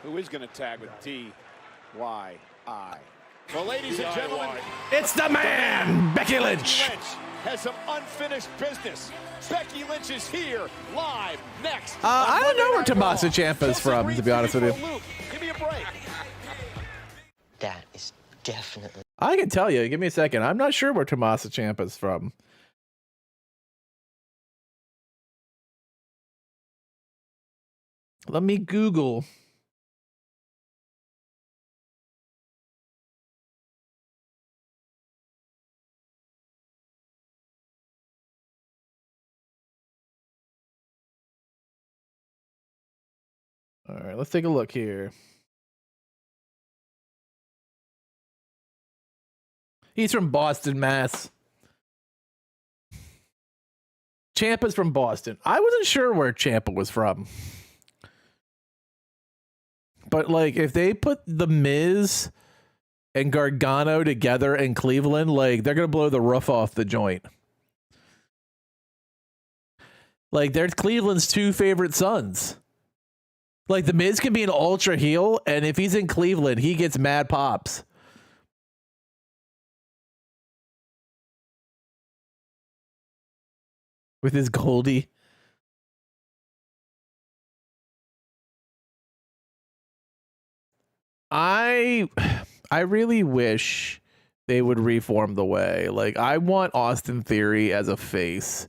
Who is going to tag with D-Y-I? Well, ladies and gentlemen, it's the man, Becky Lynch. Has some unfinished business. Becky Lynch is here, live, next. I don't know where Tommaso Ciampa's from, to be honest with you. Give me a break. That is definitely... I can tell you. Give me a second. I'm not sure where Tommaso Ciampa's from. Let me Google. All right, let's take a look here. He's from Boston, Mass. Ciampa's from Boston. I wasn't sure where Ciampa was from. But, like, if they put The Miz and Gargano together in Cleveland, like, they're going to blow the roof off the joint. Like, they're Cleveland's two favorite sons. Like, The Miz can be an ultra heel, and if he's in Cleveland, he gets mad pops. With his Goldie. I really wish they would reform the way. Like, I want Austin Theory as a face.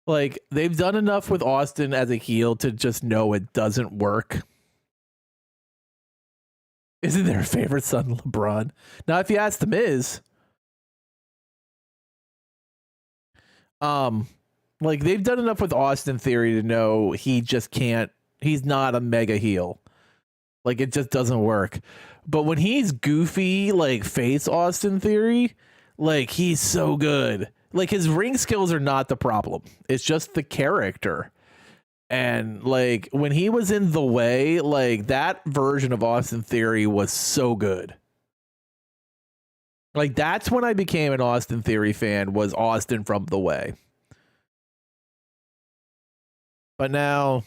Like, they've done enough with Austin as a heel to just know it doesn't work. Isn't their favorite son LeBron? Now, if you ask The Miz, like, they've done enough with Austin Theory to know he just can't, he's not a mega heel. Like, it just doesn't work. But when he's goofy, like, face Austin Theory, like, he's so good. Like, his ring skills are not the problem. It's just the character. And, like, when he was in The Way, like, that version of Austin Theory was so good. Like, that's when I became an Austin Theory fan, was Austin from The Way. But now,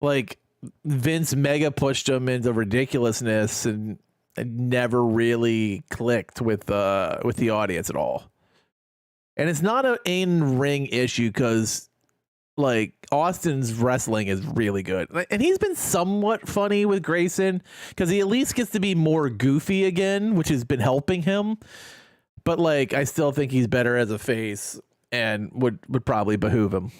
like, Vince mega pushed him into ridiculousness and never really clicked with the audience at all. And it's not an in-ring issue because like Austin's wrestling is really good, and he's been somewhat funny with Grayson because he at least gets to be more goofy again, which has been helping him. But like, I still think he's better as a face and would probably behoove him.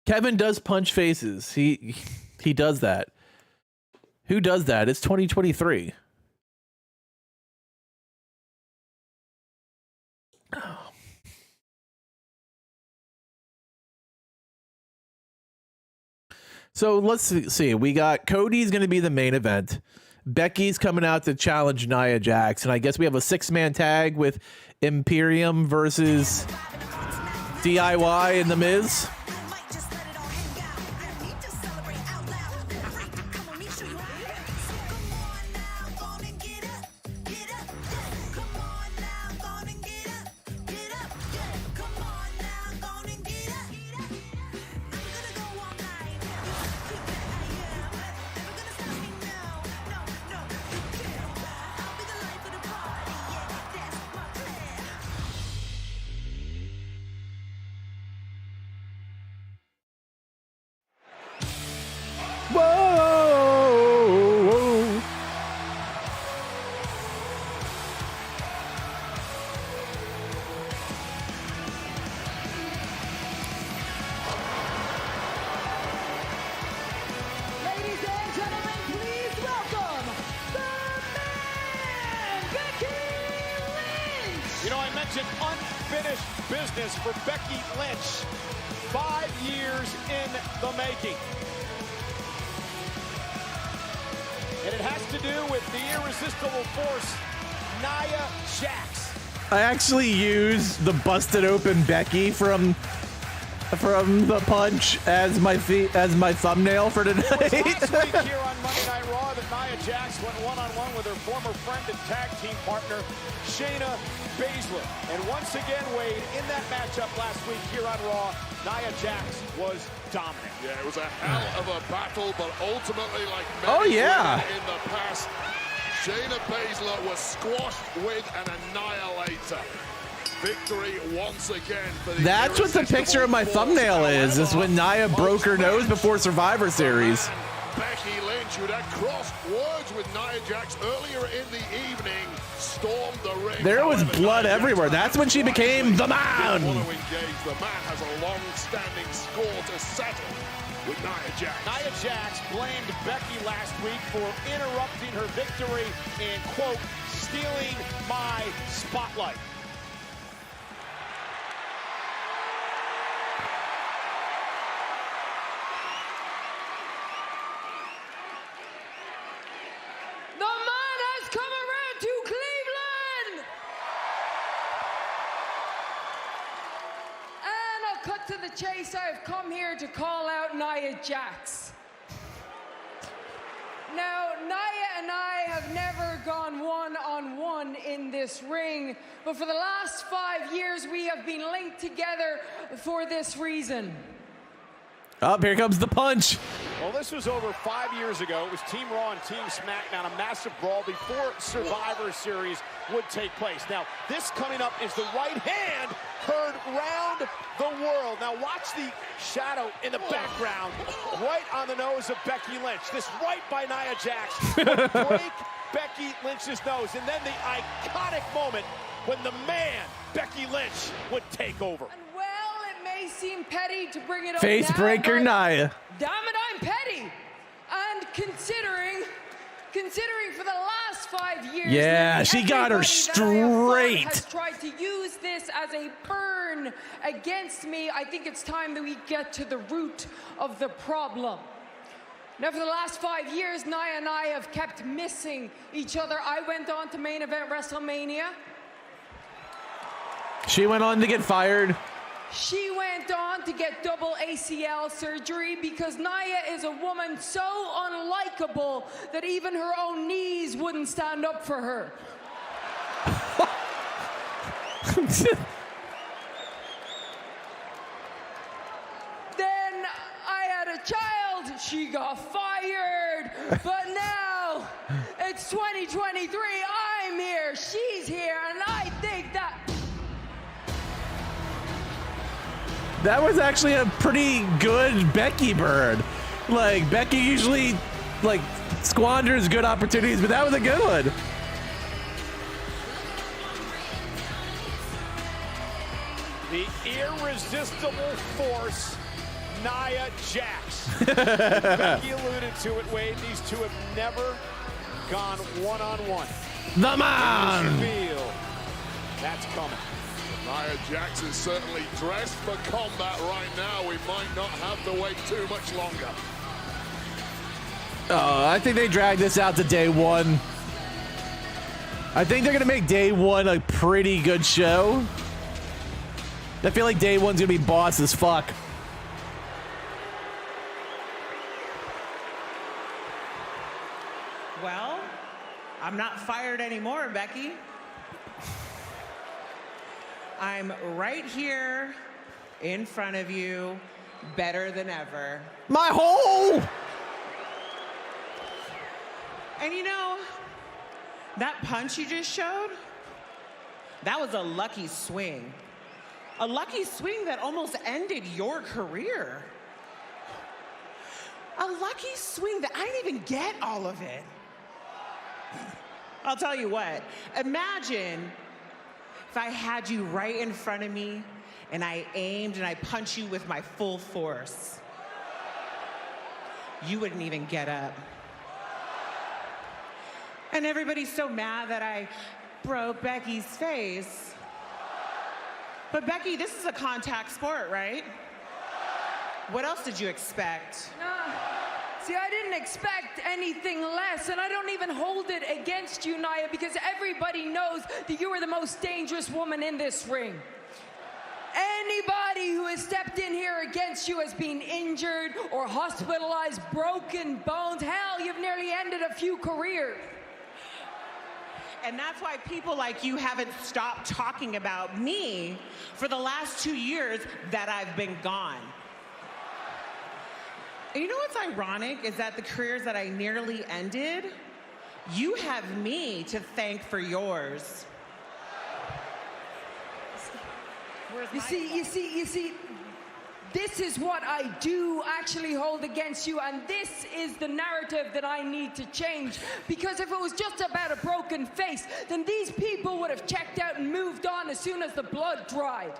Kevin does punch faces. He does that. Who does that? It's 2023. So let's see. We got Cody's going to be the main event. Becky's coming out to challenge Nia Jax. And I guess we have a 6-man tag with Imperium versus DIY and The Miz. Unfinished business for Becky Lynch. 5 years in the making. And it has to do with the irresistible force, Nia Jax. I actually used the busted open Becky from the punch as my thumbnail for tonight. It was last week here on Monday Night Raw that Nia Jax went one-on-one with her former friend and tag team partner, Shayna Baszler. And once again, Wade, in that matchup last week here on Raw, Nia Jax was dominant. Yeah, it was a hell of a battle, but ultimately, like many in the past, Shayna Baszler was squashed with an annihilator. Victory once again for the That's what the picture of my thumbnail is when Nia broke her nose before Survivor Series. Becky Lynch, who had crossed words with Nia Jax earlier in the evening, stormed the ring. There was blood everywhere. That's when she became the man. The man has a long-standing score to settle with Nia Jax. Nia Jax blamed Becky last week for interrupting her victory and, quote, stealing my spotlight. The man has come around to Cleveland! And I'll cut to the chase. I've come here to call out Nia Jax. Now, Nia and I have never gone one-on-one in this ring, but for the last 5 years, we have been linked together for this reason. Oh, here comes the punch. Well, this was over 5 years ago. It was Team Raw and Team SmackDown, a massive brawl before Survivor Series would take place. Now, this coming up is the right hand heard round the world. Now, watch the shadow in the background, right on the nose of Becky Lynch. This right by Nia Jax would break Becky Lynch's nose. And then the iconic moment when the man, Becky Lynch, would take over. May seem petty to bring it up Face now, breaker Nia. Damn it, I'm petty. And considering for the last 5 years, yeah, she got her straight. Has tried to use this as a burn against me. I think it's time that we get to the root of the problem. Now, for the last 5 years, Nia and I have kept missing each other. I went on to main event WrestleMania. She went on to get fired. She went on to get double ACL surgery because Nia is a woman so unlikable that even her own knees wouldn't stand up for her. here, and I think that... That was actually a pretty good Becky bird. Like, Becky usually, like, squanders good opportunities, but that was a good one. The irresistible force, Nia Jax. Becky alluded to it, Wade. These two have never gone one-on-one. The man! Feel that's coming. Nia Jax is certainly dressed for combat right now. We might not have to wait too much longer. Oh, I think they dragged this out to day one. I think they're going to make day one a pretty good show. I feel like day one's going to be boss as fuck. Well, I'm not fired anymore, Becky. I'm right here in front of you, better than ever. My hole! And you know, that punch you just showed, that was a lucky swing. A lucky swing that almost ended your career. A lucky swing that I didn't even get all of it. I'll tell you what, imagine if I had you right in front of me and I aimed and I punched you with my full force. You wouldn't even get up. And everybody's so mad that I broke Becky's face. But Becky, this is a contact sport, right? What else did you expect? See, I didn't expect anything less, and I don't even hold it against you, Nia, because everybody knows that you are the most dangerous woman in this ring. Anybody who has stepped in here against you has been injured or hospitalized, broken bones. Hell, you've nearly ended a few careers. And that's why people like you haven't stopped talking about me for the last 2 years that I've been gone. And you know what's ironic is that the careers that I nearly ended, you have me to thank for yours. You see, this is what I do actually hold against you, and this is the narrative that I need to change. Because if it was just about a broken face, then these people would have checked out and moved on as soon as the blood dried.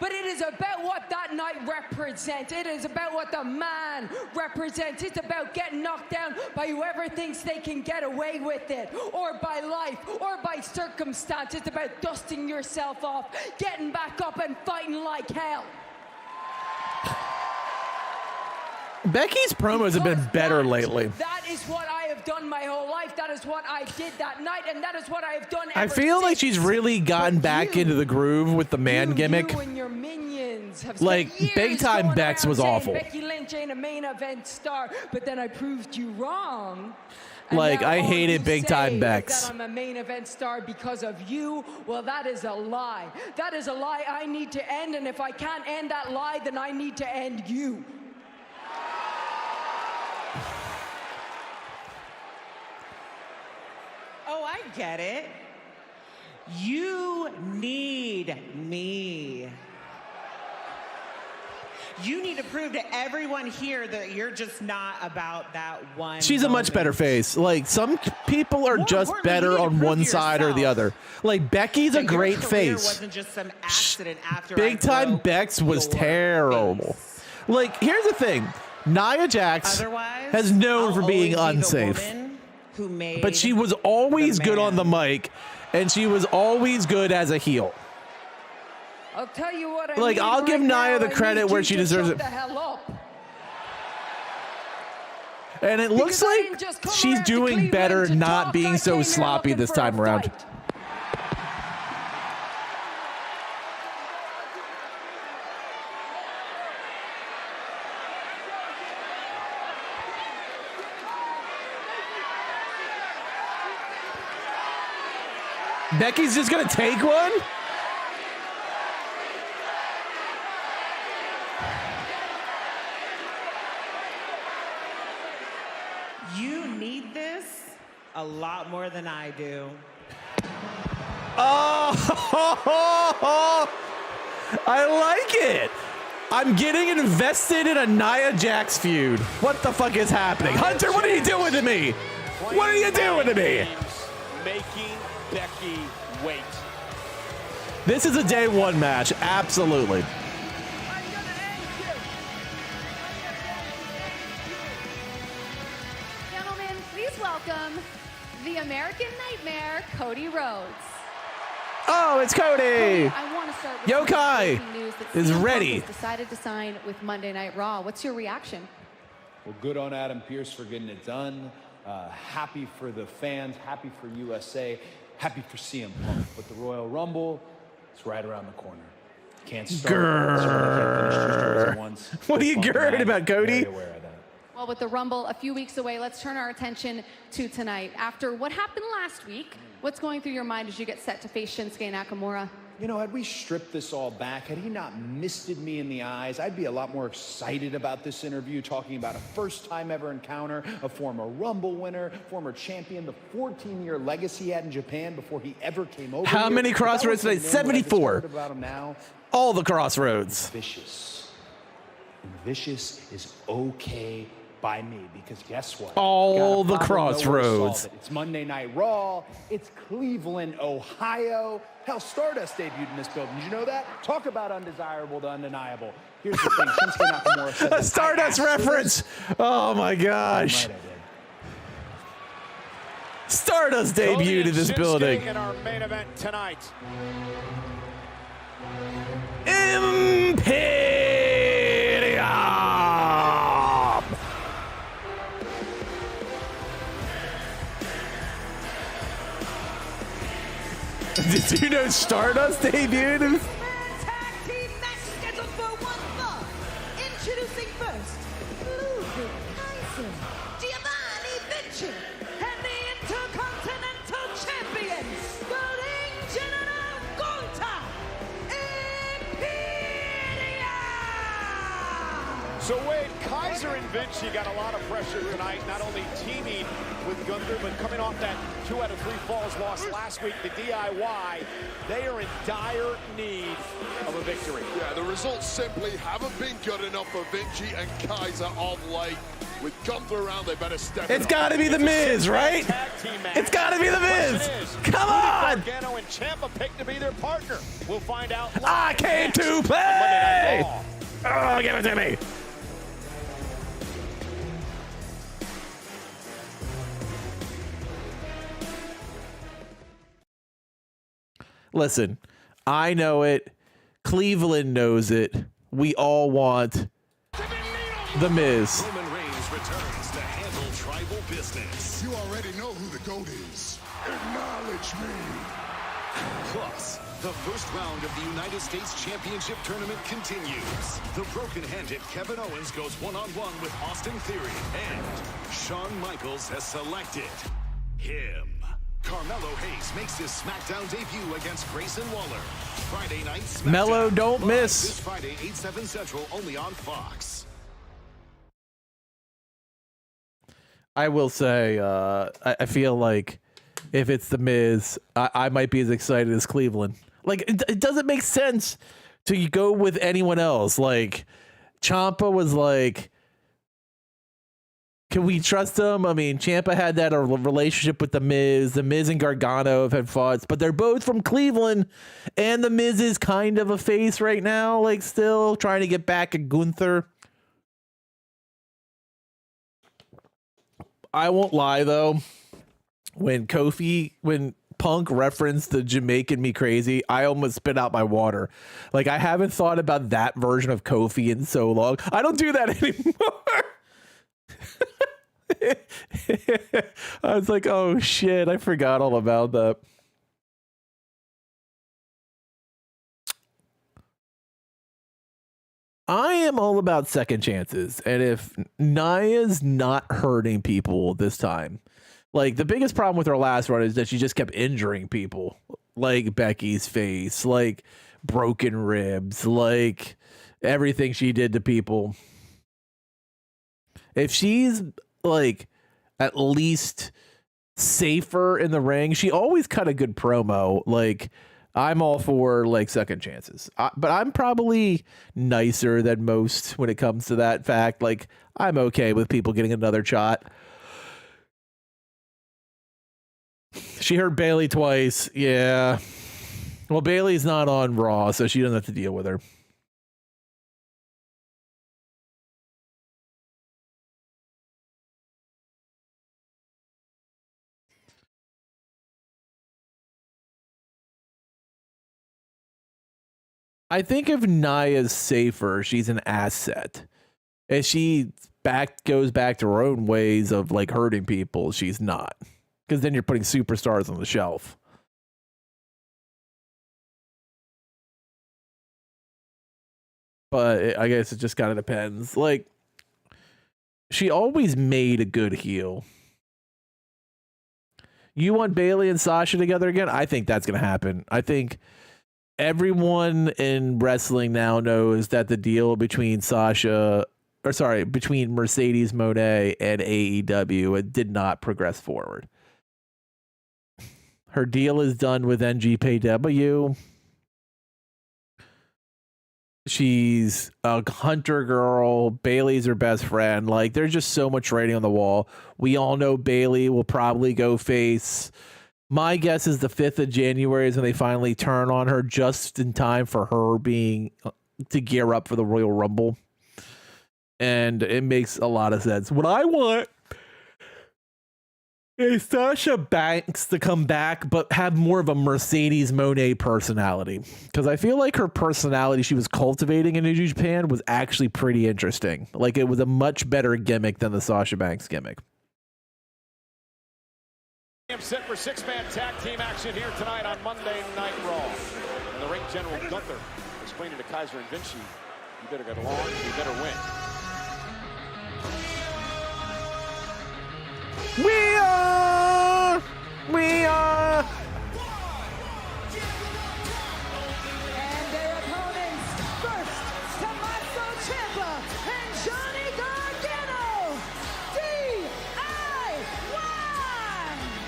But it is about what that night represents. It is about what the man represents. It's about getting knocked down by whoever thinks they can get away with it, or by life, or by circumstance. It's about dusting yourself off, getting back up and fighting like hell. Becky's promos have been better lately. That is what I have done my whole life. That is what I did that night, and that is what I have done ever I feel like she's really gotten back into the groove with the man gimmick. You and your minions have like, spent Big years Time going Bex around was saying awful. Becky Lynch ain't a main event star, but then I proved you wrong. Like, I hated Big Time Bex. That I'm a main event star because of you. Well, that is a lie. That is a lie I need to end, and if I can't end that lie, then I need to end you. Oh, I get it. You need me. You need to prove to everyone here that you're just not about that one. She's a much better face. Like, some people are just better on one side or the other. Like, Becky's a great face. Wasn't just some accident after Big Time Bex was terrible. Like, here's the thing. Nia Jax has known for being unsafe. But she was always good on the mic, and she was always good as a heel. I'll tell you what I Like, need I'll right give now, Nia the I credit need where you she to deserves shut it. the hell up. And it looks like she's doing better not being so sloppy this time around. Becky's just gonna take one? You need this a lot more than I do. I like it. I'm getting invested in a Nia Jax feud. What the fuck is happening? Hunter, what are you doing to me? What are you doing to me? Making Becky wait. This is a day one match. Absolutely. Gentlemen, please welcome the American Nightmare, Cody Rhodes. Oh, it's Cody. I want to start with Yokai breaking news that is CM Punk ready. has decided to sign with Monday Night Raw. What's your reaction? Well, good on Adam Pearce for getting it done. Happy for the fans, happy for USA, happy for CM Punk. But the Royal Rumble, it's right around the corner. Can't start. Grrr. What are you grrring about, Cody? Well, with the Rumble a few weeks away, let's turn our attention to tonight. After what happened last week, what's going through your mind as you get set to face Shinsuke Nakamura? You know, had we stripped this all back, had he not misted me in the eyes, I'd be a lot more excited about this interview, talking about a first-time ever encounter, a former Rumble winner, former champion, the 14-year legacy he had in Japan before he ever came over. How here. many crossroads today? 74. About him now. All the crossroads. Vicious. And vicious is okay by me, because guess what? All the Got a problem, know where to solve crossroads. it. It's Monday Night Raw. It's Cleveland, Ohio. Hell, Stardust debuted in this building. Did you know that? Talk about undesirable to undeniable. Here's the thing. Shinsuke Nakamura said A Stardust reference. Oh my gosh. Stardust debuted in this Shinsuke building. in our main event tonight. Imperium. Did you know Stardust debuted? Tag team match scheduled for 1 fall. Introducing first, Ludwig Kaiser, Giovanni Vinci, and the Intercontinental Champions, the Ring General Gonta, Imperium! So Wade, Kaiser and Vinci got a lot of pressure tonight, not only teaming with Gunther, but coming off that 2 out of 3 falls lost last week, the DIY, they are in dire need of a victory. Yeah, the results simply haven't been good enough for Vinci and Kaiser of late. With Gunther around, they better step it up. It's got to be The Miz, right? It's got to be The Miz. Come on! Gargano and Ciampa picked to be their partner. We'll find out. I came to play! Oh, give it to me. Listen, I know it. Cleveland knows it. We all want The Miz. Roman Reigns returns to handle tribal business. You already know who the GOAT is. Acknowledge me. Plus, the first round of the United States Championship Tournament continues. The broken-handed Kevin Owens goes one-on-one with Austin Theory, and Shawn Michaels has selected him. Carmelo Hayes makes his SmackDown debut against Grayson Waller. Friday night SmackDown. Mello, don't Live miss. This Friday, 8/7 Central, only on Fox. I will say, I feel like if it's The Miz, I might be as excited as Cleveland. Like, it doesn't make sense to go with anyone else. Like, Ciampa was like, can we trust him? I mean, Ciampa had that relationship with The Miz. The Miz and Gargano have had fights, but they're both from Cleveland, and The Miz is kind of a face right now, like still trying to get back at Gunther. I won't lie, though. When Punk referenced the Jamaican Me Crazy, I almost spit out my water. Like, I haven't thought about that version of Kofi in so long. I don't do that anymore. I was like, oh shit, I forgot all about that. I am all about second chances, and if Nia's not hurting people this time, like the biggest problem with her last run is that she just kept injuring people, like Becky's face, like broken ribs, like everything she did to people. If she's like at least safer in the ring, she always cut a good promo. Like I'm all for like second chances, but I'm probably nicer than most when it comes to that fact. Like, I'm okay with people getting another shot. She hurt Bailey twice. Yeah. Well, Bailey's not on Raw, so she doesn't have to deal with her. I think if Nia's safer, she's an asset. If she goes back to her own ways of like hurting people, she's not. Because then you're putting superstars on the shelf. But I guess it just kind of depends. Like, she always made a good heel. You want Bailey and Sasha together again? I think that's going to happen. I think everyone in wrestling now knows that the deal between between Mercedes Moné and AEW, it did not progress forward. Her deal is done with NGPW. She's a hunter girl. Bailey's her best friend. Like, there's just so much writing on the wall. We all know Bailey will probably go face. My guess is the 5th of January is when they finally turn on her, just in time for her to gear up for the Royal Rumble. And it makes a lot of sense. What I want is Sasha Banks to come back, but have more of a Mercedes Moné personality. Because I feel like her personality she was cultivating in New Japan was actually pretty interesting. Like, it was a much better gimmick than the Sasha Banks gimmick. Set for 6-man tag team action here tonight on Monday Night Raw. And the ring general Gunther explaining to Kaiser and Vinci, you better get along, you better win. We are. And their opponents, first, Tommaso Ciampa and Johnny Gargano. DIY.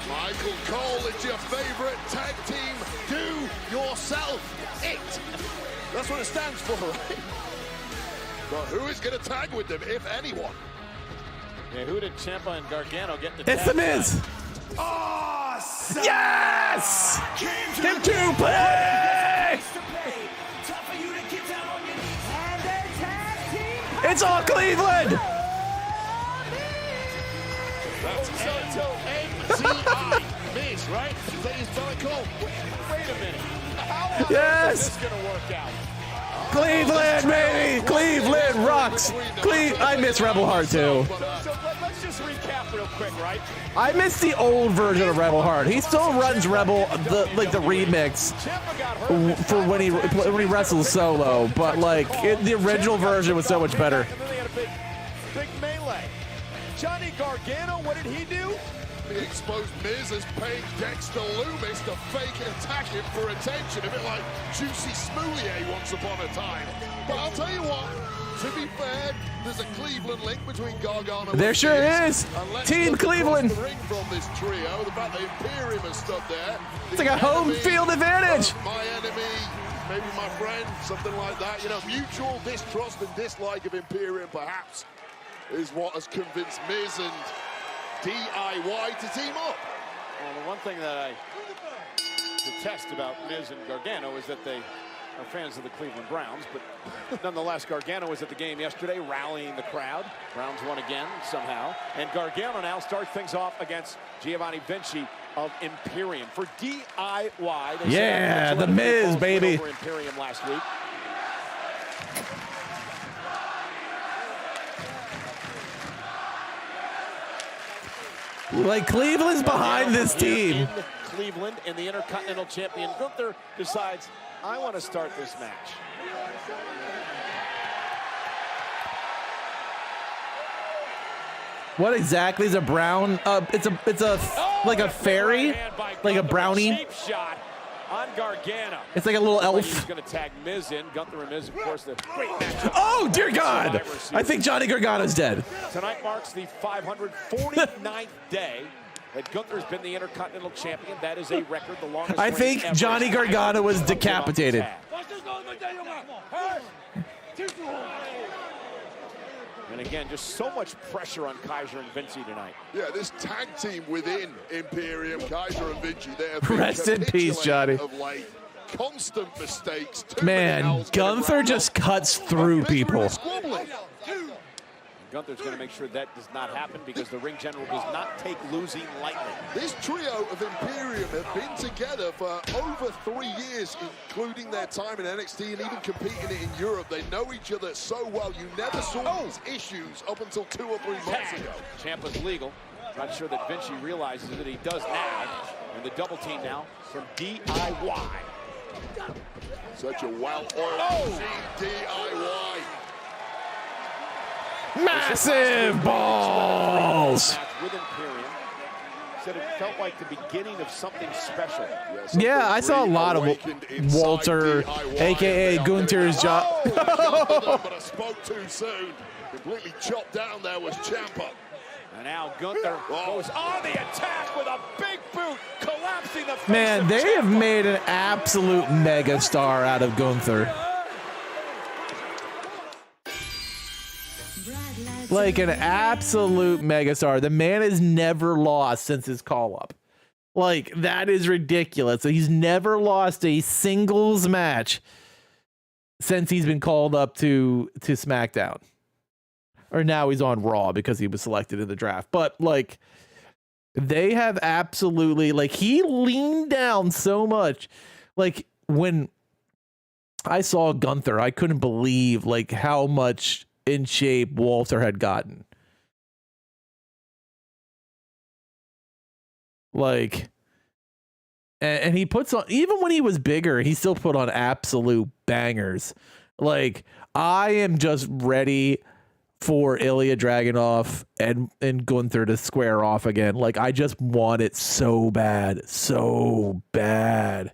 Michael Cole, it's your favorite tag team. Do yourself it. That's what it stands for, right? But who is going to tag with them, if anyone? Yeah, who did Ciampa and Gargano get to It's The Miz. Awesome. Yes! Get to play! It's all Cleveland! That's M-Z-I, Miz, right? That is Billy Cole. Wait a minute. How Yes! is this going to work out? Cleveland, baby! Cleveland rocks! I miss Rebel Heart, too. So let's just recap real quick, right? I miss the old version of Rebel Heart. He still runs Rebel, the remix for when he wrestles solo, but like the original version was so much better. And then they had a big melee. Johnny Gargano, what did he do? The exposed Miz is paying Dexter Loomis to fake attack him for attention, a bit like Juicy Smoulier once upon a time. But I'll tell you what, to be fair, there's a Cleveland link between Gargano and There sure Miz. is. Team Cleveland. The ring from this trio, the fact that Imperium has stood there. It's like a home field advantage. My enemy, maybe my friend, something like that. You know, mutual distrust and dislike of Imperium perhaps is what has convinced Miz and DIY to team up. Well, the one thing that I detest about Miz and Gargano is that they are fans of the Cleveland Browns, but nonetheless, Gargano was at the game yesterday rallying the crowd. Browns won again somehow. And Gargano now starts things off against Giovanni Vinci of Imperium for DIY. They Yeah, The Miz, baby. Over Imperium last week. Like, Cleveland's behind this team. In Cleveland, and the Intercontinental Champion Gunther decides, I want to start this match. What exactly is a brown? It's a like a fairy, like a brownie. Cheap shot on Gargano. It's like a little elf. He's going to tag Miz in. Gunther and Miz, of course, the great matchup. Oh dear God! I think Johnny Gargano's dead. Tonight marks the 549th day that Gunther's been the Intercontinental Champion. That is a record, the longest. I think Johnny Gargano was decapitated. And again, just so much pressure on Kaiser and Vinci tonight. Yeah, this tag team within Imperium, Kaiser and Vinci, they're Rest in peace, Johnny. Of late. Constant mistakes. Man, Gunther just cuts through people. Gunther's going to make sure that does not happen because the ring general does not take losing lightly. This trio of Imperium have been together for over 3 years, including their time in NXT and even competing in Europe. They know each other so well. You never saw these issues up until 2 or 3 months ago. Ciampa's legal. Not sure that Vinci realizes that he does now. And the double team now from DIY. Such a well-oiled machine, DIY. Massive balls. With Imperium. Said it felt like the beginning of something special. Yeah, I saw a lot of Walter, a.k.a. Gunther's job. But I spoke too soon. Completely chopped down there was Ciampa. And now Gunther goes on the attack with a big boot, collapsing the face. Man, they have made an absolute megastar out of Gunther. Like an absolute megastar. The man has never lost since his call-up. Like, that is ridiculous. He's never lost a singles match since he's been called up to SmackDown. Or now he's on Raw because he was selected in the draft. But, like, they have absolutely... Like, he leaned down so much. Like, when I saw Gunther, I couldn't believe, like, how much in shape Walter had gotten. Like, and he puts on, even when he was bigger, he still put on absolute bangers. Like, I am just ready for Ilya Dragunov and Gunther to square off again. Like, I just want it so bad. So bad.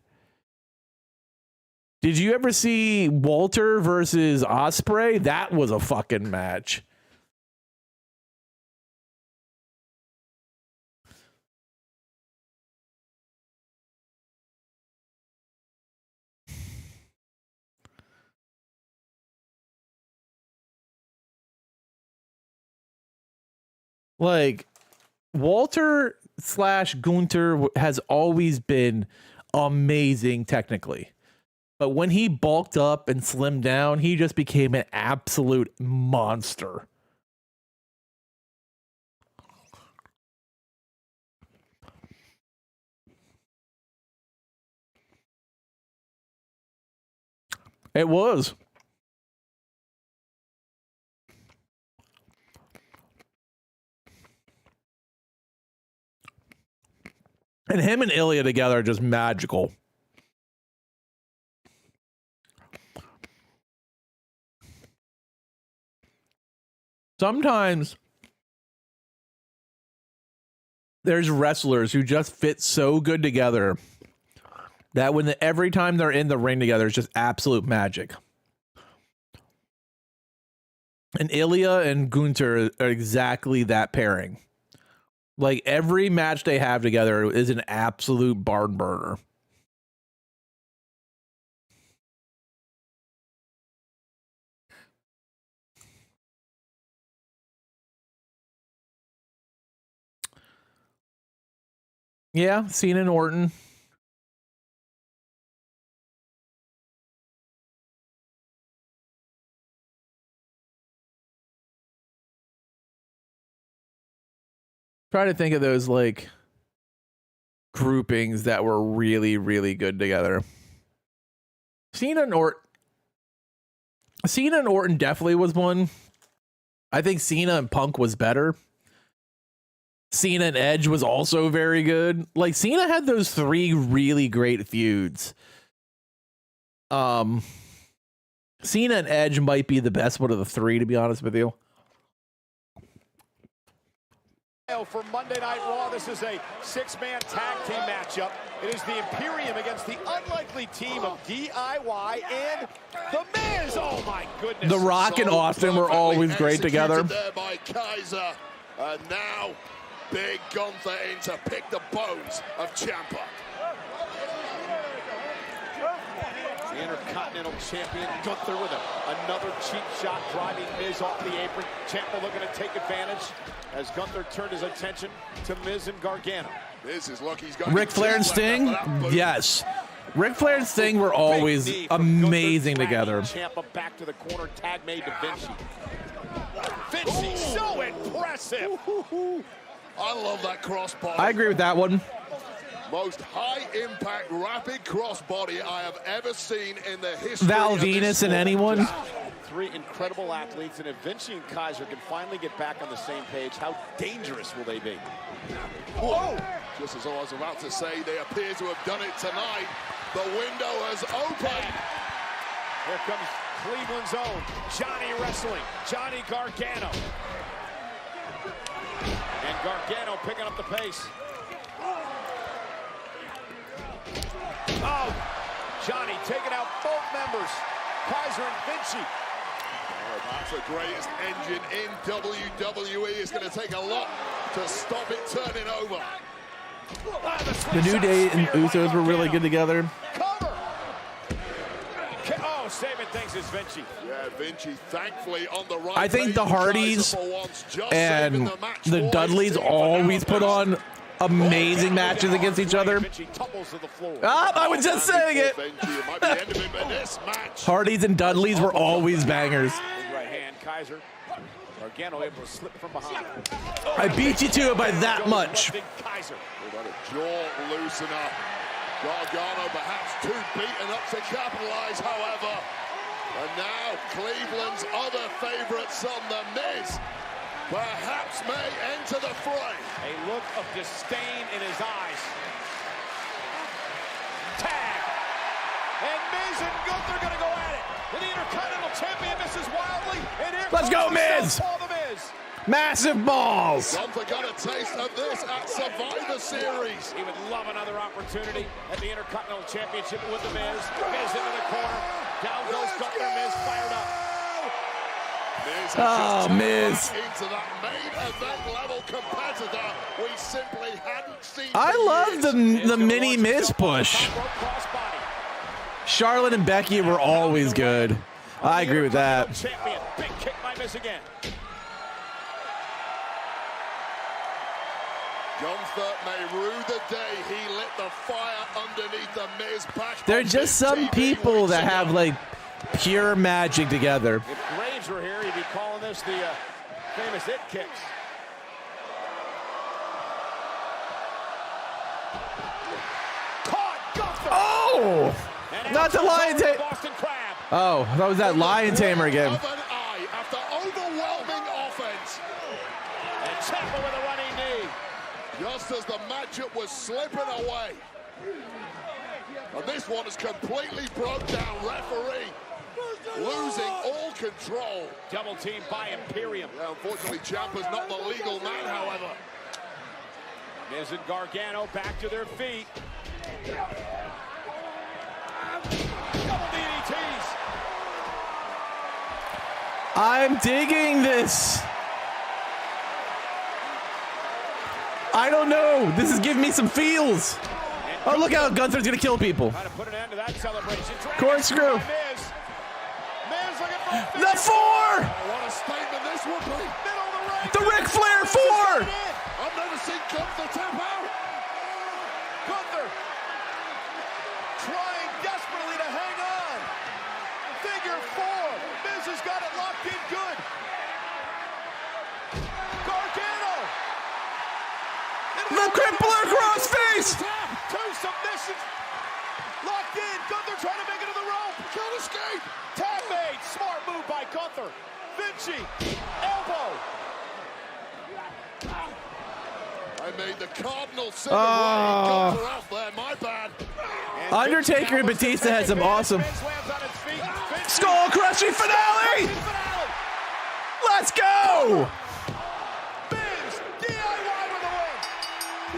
Did you ever see Walter versus Ospreay? That was a fucking match. Like, Walter / Gunther has always been amazing technically. But when he bulked up and slimmed down, he just became an absolute monster. It was. And him and Ilya together are just magical. Sometimes there's wrestlers who just fit so good together that when every time they're in the ring together, it's just absolute magic. And Ilya and Gunther are exactly that pairing. Like, every match they have together is an absolute barn burner. Yeah, Cena and Orton. Trying to think of those, like, groupings that were really, really good together. Cena and Orton definitely was one. I think Cena and Punk was better. Cena and Edge was also very good. Like, Cena had those 3 really great feuds. Cena and Edge might be the best one of the 3, to be honest with you. For Monday Night Raw, this is a 6-man tag team matchup. It is the Imperium against the unlikely team of DIY and The Miz. Oh my goodness. The Rock and Austin were always great together. There by Kaiser. Now Big Gunther in to pick the bones of Ciampa. The Intercontinental Champion Gunther with another cheap shot, driving Miz off the apron. Ciampa looking to take advantage as Gunther turned his attention to Miz and Gargano. Miz is lucky he's got Ric Flair and Sting? Yes. Ric Flair and Sting were always amazing together. Ciampa back to the corner, tag made to Vinci. Vinci, so impressive. I love that crossbody. I agree with that one. Most high-impact, rapid crossbody I have ever seen in the history Val of this Venus sport. and anyone? Three incredible athletes, and if Vinci and Kaiser can finally get back on the same page, how dangerous will they be? Whoa! Just as I was about to say, they appear to have done it tonight. The window has opened. Here comes Cleveland's own Johnny Wrestling, Johnny Gargano. And Gargano picking up the pace. Oh, Johnny taking out both members, Kaiser and Vinci. Oh, that's the greatest engine in WWE. It's going to take a lot to stop it turning over. The New Day and Usos were really good together. Cover. Oh, saving things is Vinci. Yeah, Vinci thankfully on the right. I think the Hardys and the Dudleys always put on amazing matches against each other. I was just saying it. Hardys and Dudleys were always bangers. Right hand, Kaiser. Gargano able to slip from behind. I beat you to it by that much. Kaiser. What a jaw loosener. Gargano perhaps too beaten up to capitalize, however. And now Cleveland's other favorite son, The Miz, perhaps may enter the fray. A look of disdain in his eyes. Tag. And Miz and Gunther are going to go at it. And the Intercontinental Champion misses wildly. And here Let's go, Miz. Paul the Miz. Massive balls. Gunther got a taste of this at Survivor Series. He would love another opportunity at the Intercontinental Championship with the Miz. Miz into the corner. Down goes Gunther. Miz fired up. Miz Miz. into that main event level competitor we simply hadn't seen. I love the mini Miz push. Charlotte and Becky were always good. I agree with that. Champion. Big kick by Miz again. Gunther may rue the day he lit the fire underneath the Miz back. There are just some people that have like pure magic together. If Graves were here, he'd be calling this the famous it kicks. Caught Gunther. Oh! Not the lion tamer. Oh, that was that lion tamer again. After overwhelming offense. And Ciampa with a running knee. Just as the matchup was slipping away. And this one is completely broke down. Referee losing all control. Double team by Imperium. Yeah, unfortunately, Ciampa's not the legal man, however. Miz and Gargano back to their feet. Double DDTs. I'm digging this. I don't know. This is giving me some feels. Oh, look how Gunther's gonna kill people. Trying to put an end to that celebration. Corkscrew. Miz looking for a The 4. What a statement this would be. middle of the ring. The Ric Flair 4. I've never seen Gunther tap out. Gunther trying desperately to hang on. Figure 4. Miz has got it locked in good. Gargano. The crippler crossface. Two submissions. Locked in. Gunther trying to make it to the rope. Can't escape. Tag made. Smart move by Gunther. Vinci. Elbow. I made the Cardinal sit Gunther off there. My bad. Undertaker and Batista had some awesome skull crushing finale. Let's go.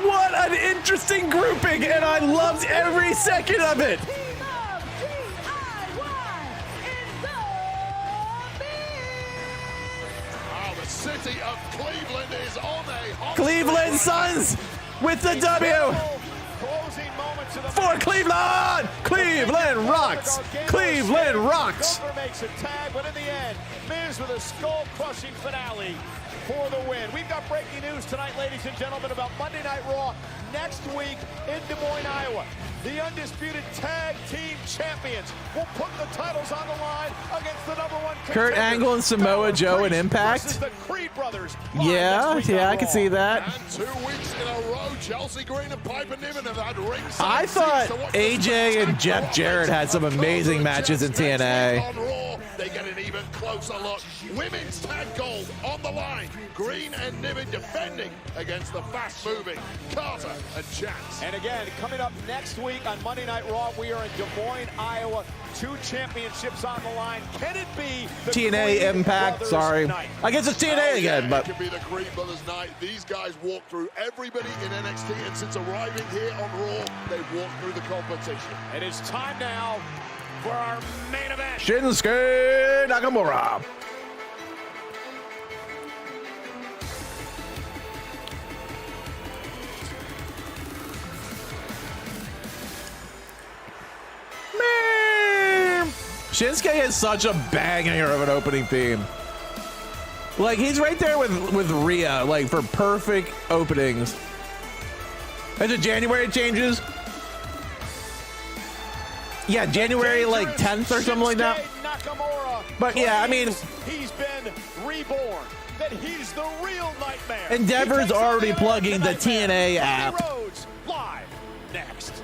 What an interesting grouping, and I loved every second of it. Oh, the city of Cleveland is on a hot Cleveland Suns with the W. For Cleveland! Cleveland rocks! Cleveland rocks! Goldberg makes a tag, but in the end, Miz with a skull-crushing finale for the win. We've got breaking news tonight, ladies and gentlemen, about Monday Night Raw next week in Des Moines, Iowa. The undisputed tag team champions will put the titles on the line against the #1 Kurt Angle and Samoa Joe in Impact. The Creed brothers. Yeah, I can see that. And 2 weeks in a row, Chelsea Green and Piper Niven have had ringside I thought seats to watch AJ and Jeff Jarrett had some amazing matches in TNA. on Raw. They get an even closer look. Women's tag gold on the line. Green and Niven defending against the fast-moving Carter and Chance. And again, coming up next week on Monday Night Raw, we are in Des Moines, Iowa. 2 championships on the line. Can it be the TNA Creed Impact, Brothers sorry. night? I guess it's TNA again, but It could be the Creed Brothers night. These guys walk through everybody in NXT, and since arriving here on Raw, they've walked through the competition. It is time now for our main event. Shinsuke Nakamura. Man, Shinsuke has such a banger of an opening theme. Like, he's right there with Rhea, like, for perfect openings. Is it January changes? Yeah, January like 10th or something like that. Nakamura, but yeah, I mean, he's been reborn. That he's the real nightmare. Endeavor's already plugging the TNA app. Rhodes live next.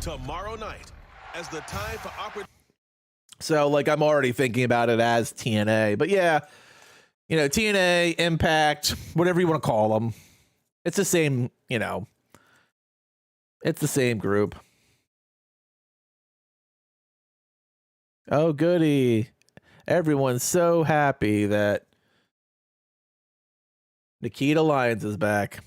Tomorrow night, as the time for So like I'm already thinking about it as TNA. But yeah, you know, TNA, Impact, whatever you want to call them. It's the same, you know. It's the same group. Oh, goody. Everyone's so happy that Nikita Lyons is back.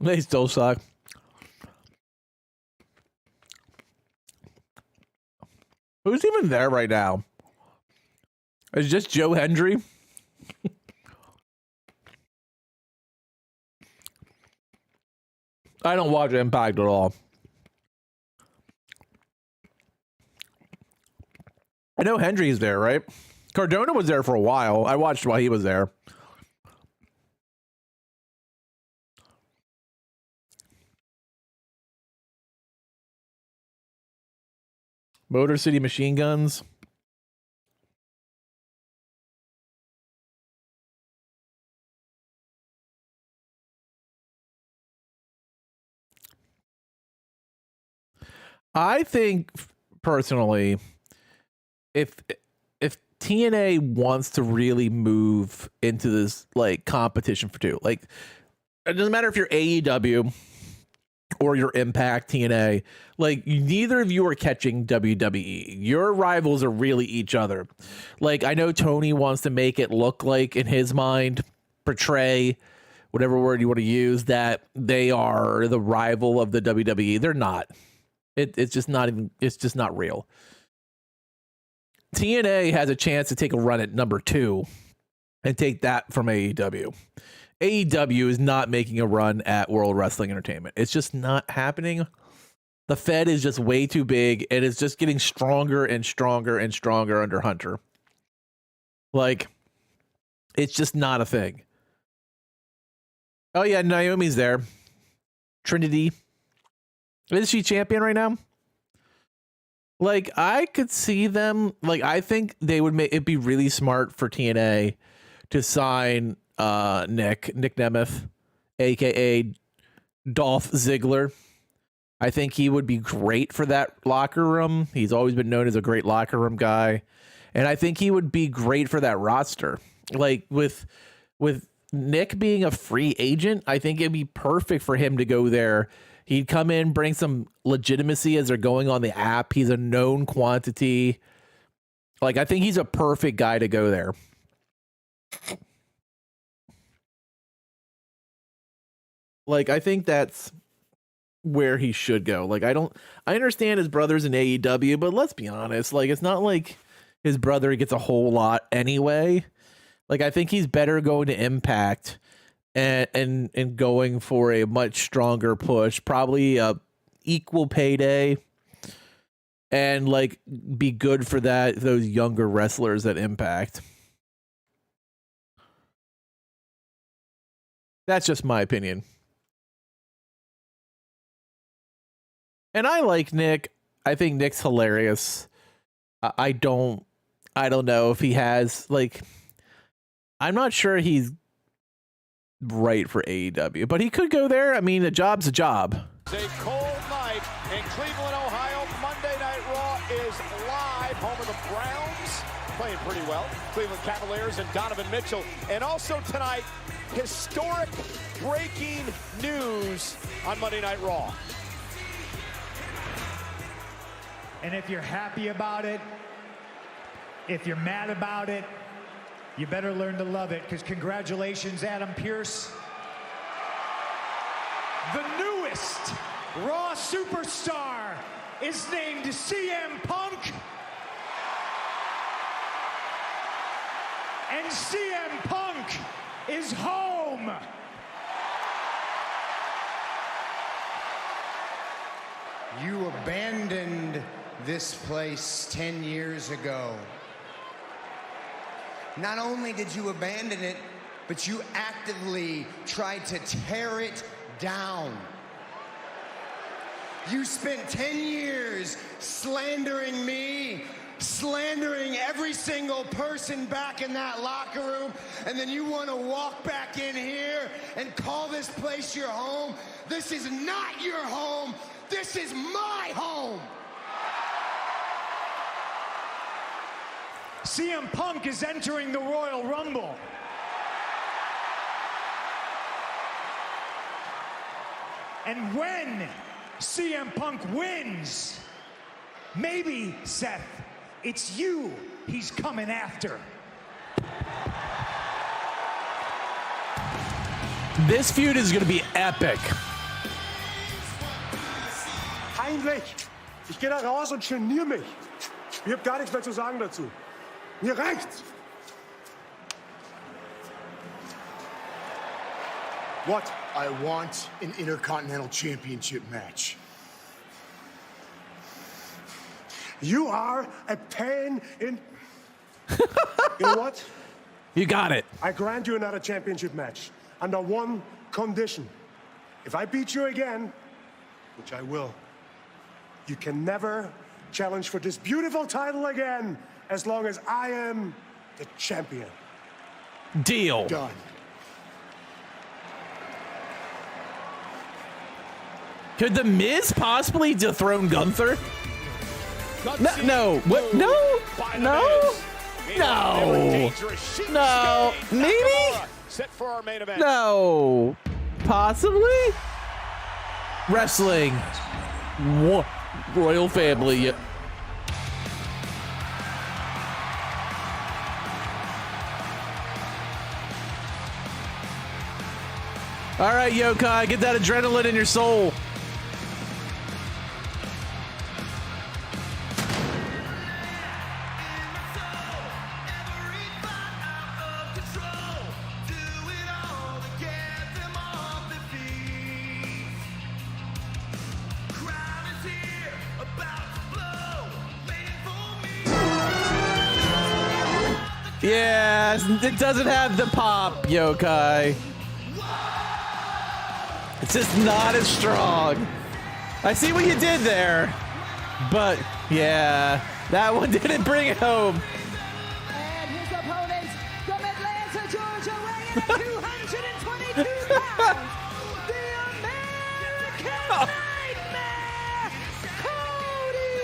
They still suck. Who's even there right now? Is it just Joe Hendry? I don't watch Impact at all. I know Hendry's there, right? Cardona was there for a while. I watched while he was there. Motor City Machine Guns. I think personally, if TNA wants to really move into this like competition for two, like it doesn't matter if you're AEW or your Impact TNA, like neither of you are catching WWE. Your rivals are really each other. Like I know Tony wants to make it look like in his mind, portray whatever word you want to use, that they are the rival of the WWE. They're not. It's just not even, it's just not real. TNA has a chance to take a run at number 2 and take that from AEW. AEW is not making a run at World Wrestling Entertainment. It's just not happening. The Fed is just way too big, and it's just getting stronger and stronger and stronger under Hunter. Like, it's just not a thing. Oh yeah, Naomi's there. Trinity. Is she champion right now? Like, I could see them, like, I think they would make it be really smart for TNA to sign Nick Nemeth, aka Dolph Ziggler. I think he would be great for that locker room. He's always been known as a great locker room guy. And I think he would be great for that roster. Like with Nick being a free agent, I think it'd be perfect for him to go there. He'd come in, bring some legitimacy as they're going on the app. He's a known quantity. Like, I think he's a perfect guy to go there. Like, I think that's where he should go. Like, I understand his brother's in AEW, but let's be honest. Like, it's not like his brother gets a whole lot anyway. Like, I think he's better going to Impact and going for a much stronger push, probably a equal payday, and like be good for those younger wrestlers at Impact. That's just my opinion. And I like Nick. I think Nick's hilarious. I don't know if he has, like, I'm not sure he's right for AEW, but he could go there. I mean, a job's a job. It's a cold night in Cleveland, Ohio. Monday Night Raw is live, home of the Browns, playing pretty well. Cleveland Cavaliers and Donovan Mitchell. And also tonight, historic breaking news on Monday Night Raw. And if you're happy about it, if you're mad about it, you better learn to love it, because congratulations, Adam Pearce. The newest Raw superstar is named CM Punk. And CM Punk is home. You abandoned this place 10 years ago. Not only did you abandon it, but you actively tried to tear it down. You spent 10 years slandering me, slandering every single person back in that locker room, and then you want to walk back in here and call this place your home? This is not your home. This is my home. CM Punk is entering the Royal Rumble. And when CM Punk wins, maybe, Seth, it's you he's coming after. This feud is going to be epic. Heinrich, ich gehe da raus und geniere mich. Ich habe gar nichts mehr zu sagen dazu. Mir reicht's. What? I want an Intercontinental Championship match. You are a pain in... You know what? You got it. I grant you another championship match under one condition. If I beat you again, which I will, you can never challenge for this beautiful title again as long as I am the champion. Deal. Done. Could The Miz possibly dethrone Gunther? No. What? No. No. No. No. Maybe? Set for our main event. No. Possibly? Wrestling. Royal family. All right, Yokai, get that adrenaline in your soul. Yeah, it doesn't have the pop, Yokai. It's just not as strong. I see what you did there, but yeah, that one didn't bring it home. And his opponent from Atlanta, Georgia, weighing in at 222 pounds, the American Nightmare, Cody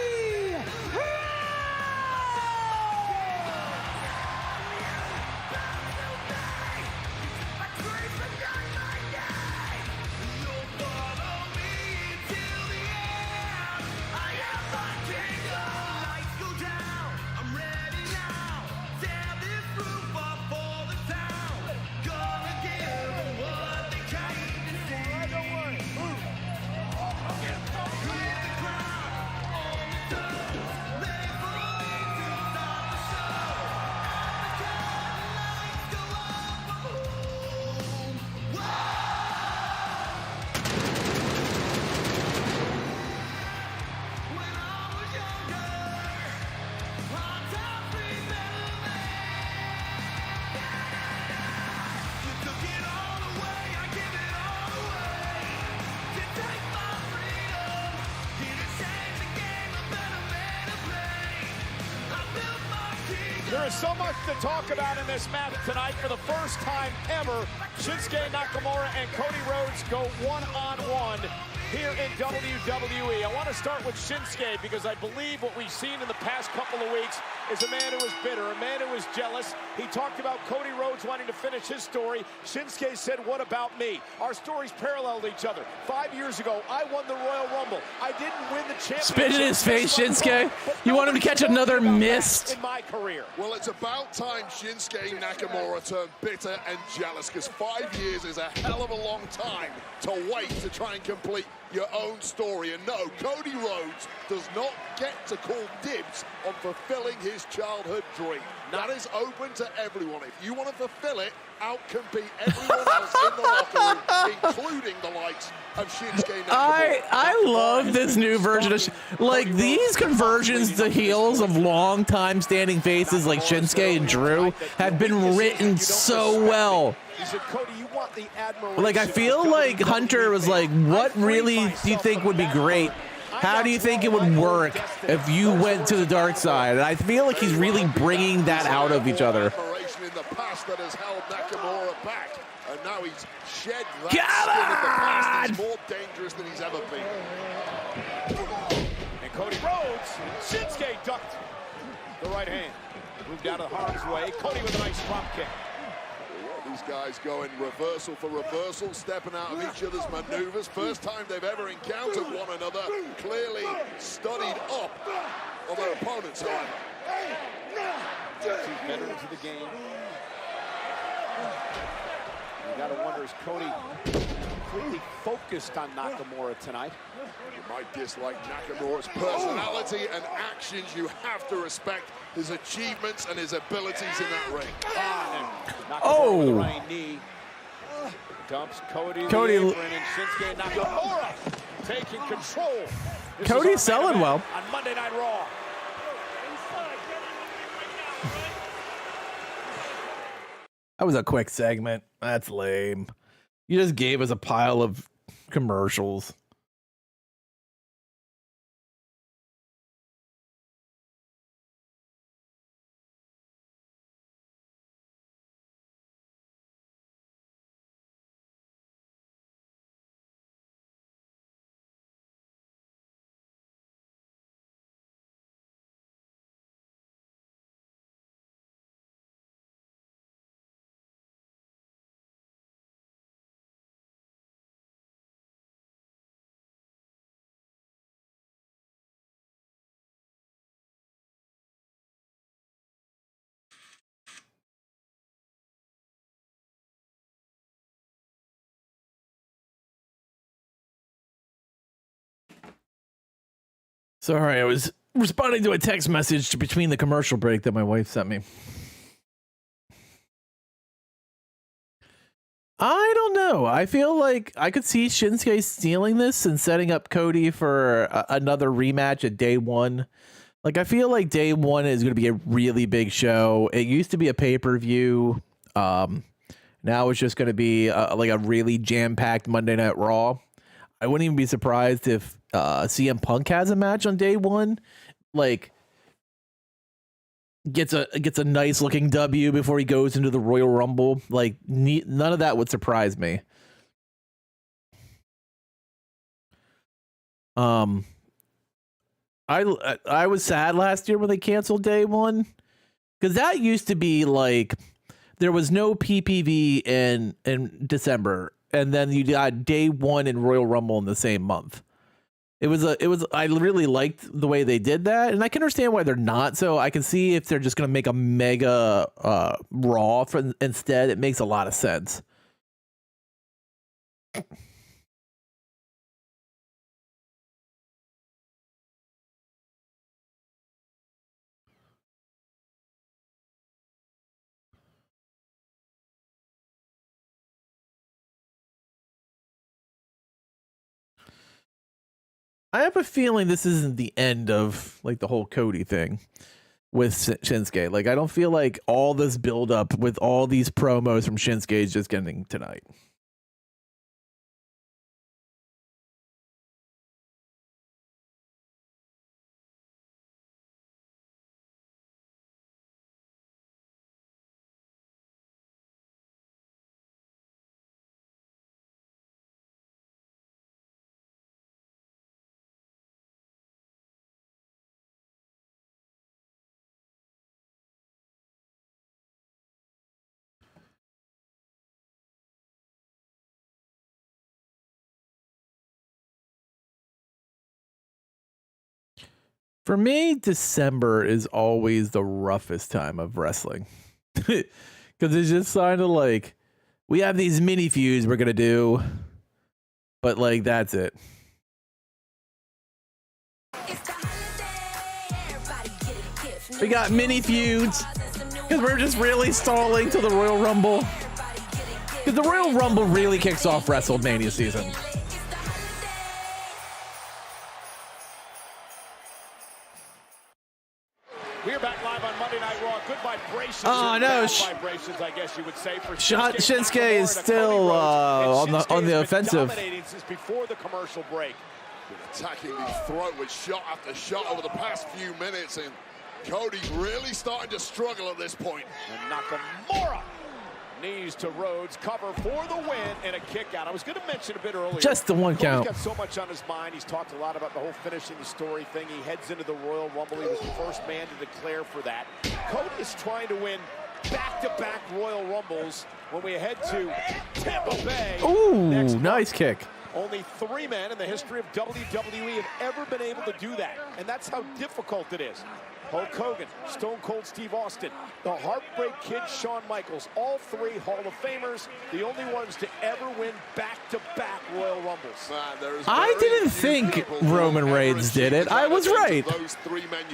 There is so much to talk about in this match tonight. For the first time ever, Shinsuke Nakamura and Cody Rhodes go one-on-one here in WWE. I want to start with Shinsuke because I believe what we've seen in the past couple of weeks is a man who is bitter, a man who is jealous. He talked about Cody Rhodes wanting to finish his story. Shinsuke said, what about me? Our stories paralleled each other. 5 years ago, I won the Royal Rumble. I didn't win the championship. Spit in his face, Shinsuke. You want him to catch another mist? In my career. Well, it's about time Shinsuke Nakamura turned bitter and jealous, because 5 years is a hell of a long time to wait to try and complete your own story. And no, Cody Rhodes does not get to call dibs on fulfilling his childhood dream. That is open to everyone. If you want to fulfill it, outcompete everyone else in the locker room, including the likes of Shinsuke Nakamura. I love this new version of like these conversions to heels of long-time standing faces like Shinsuke and Drew have been written so well. He said, Cody, you want the admiration. Like, I feel like Hunter was like, what really do you think would be great? How do you think it would work if you went to the dark side? And I feel like he's really bringing that out of each other. In the past that has held Nakamura back, and now he's shed that skin of the past. He's more dangerous than he's ever been. And Cody Rhodes, Shinsuke ducked the right hand. Moved out of harm's way. Cody with a nice drop kick. These guys going reversal for reversal, stepping out of each other's maneuvers. First time they've ever encountered one another. Clearly studied up on their opponents, however. Two veterans of the game. You gotta wonder, is Cody completely focused on Nakamura tonight? You might dislike Nakamura's personality and actions. You have to respect his achievements and his abilities in that ring. Oh! With the right knee. Dumps Cody. Cody. And Shinsuke Nakamura taking control. This Cody's selling well. On Monday Night Raw. That was a quick segment. That's lame. You just gave us a pile of commercials. Sorry, I was responding to a text message between the commercial break that my wife sent me. I don't know. I feel like I could see Shinsuke stealing this and setting up Cody for another rematch at day one. Like, I feel like day one is going to be a really big show. It used to be a pay-per-view. Now it's just going to be like a really jam-packed Monday Night Raw. I wouldn't even be surprised if CM Punk has a match on day one, like gets a nice looking W before he goes into the Royal Rumble. Like none of that would surprise me. I was sad last year when they canceled day one, because that used to be like there was no PPV in December. And then you got day one and Royal Rumble in the same month. I really liked the way they did that, and I can understand why they're not. So I can see if they're just going to make a mega Raw instead. It makes a lot of sense. I have a feeling this isn't the end of like the whole Cody thing with Shinsuke. Like, I don't feel like all this build up with all these promos from Shinsuke is just getting tonight. For me, December is always the roughest time of wrestling. Because it's just kind of like, we have these mini feuds we're going to do, but like, that's it. We got mini feuds because we're just really stalling till the Royal Rumble. Because the Royal Rumble really kicks off WrestleMania season. We're back live on Monday Night Raw. Good vibrations. Oh no! Vibrations, I guess you would say. For Shinsuke is still on the offensive. Dominating since before the commercial break. Attacking the throat with shot after shot over the past few minutes, and Cody's really starting to struggle at this point. And Nakamura. Knees to Rhodes, cover for the win, and a kick out. I was going to mention a bit earlier. Just the one count. He's got so much on his mind. He's talked a lot about the whole finishing the story thing. He heads into the Royal Rumble. He was the first man to declare for that. Cody is trying to win back-to-back Royal Rumbles when we head to Tampa Bay. Ooh, nice kick. Only 3 men in the history of WWE have ever been able to do that, and that's how difficult it is. Hulk Hogan, Stone Cold Steve Austin, the Heartbreak Kid Shawn Michaels, all 3 Hall of Famers, the only ones to ever win back-to-back Royal Rumbles. I didn't think Roman Reigns did it. I was right.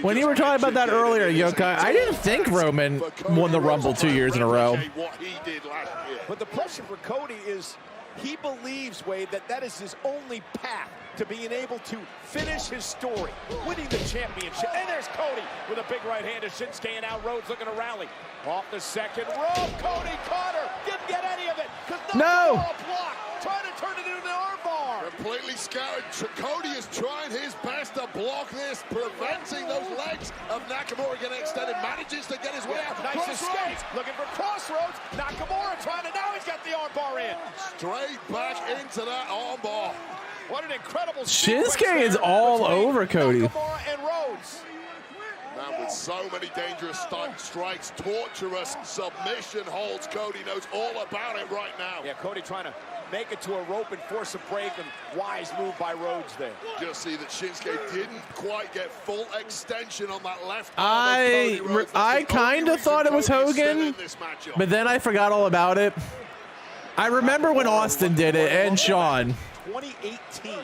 When you were talking about that earlier, Yokai, I didn't think Roman won the Rumble 2 years in a row. But the pressure for Cody is he believes, Wade, that is his only path to being able to finish his story, winning the championship. And there's Cody with a big right hand to Shinsuke, and now Rhodes looking to rally. Off the second rope, Cody caught her. Didn't get any of it. No! Block, trying to turn it into an armbar. Completely scouted. Cody is trying his best to block this, preventing those legs of Nakamura getting extended. Manages to get his way out. Nice escape. Looking for crossroads. Nakamura trying to, now he's got the armbar in. Straight back into that armbar. What an incredible Shinsuke is all over Cody. Nakamura and Rhodes. Man with so many dangerous strikes, torturous submission holds. Cody knows all about it right now. Yeah, Cody trying to make it to a rope and force a break, and wise move by Rhodes there. Just see that Shinsuke didn't quite get full extension on that left arm. I kind of thought it was Hogan, but then I forgot all about it. I remember when Austin did it and Shawn. 2018.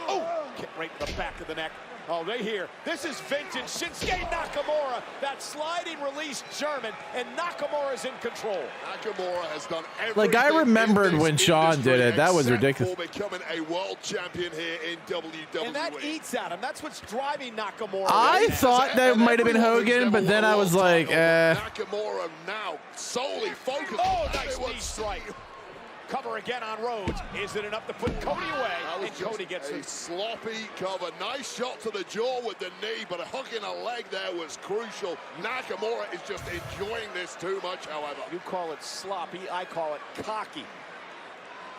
Oh, kick right to the back of the neck. Oh, they hear. This is vintage Shinsuke Nakamura. That sliding release German, and Nakamura's in control. Nakamura has done everything. Like, I remembered when Shawn did it. That was ridiculous. For becoming a world champion here in WWE. And that eats at him. That's what's driving Nakamura. I thought that might have been Hogan, but then I was like, Nakamura now solely focused. Oh, nice knee strike. Cover again on Rhodes. Is it enough to put Cody away? And Cody gets a sloppy cover. Nice shot to the jaw with the knee, but hooking a leg there was crucial. Nakamura is just enjoying this too much, however. You call it sloppy, I call it cocky.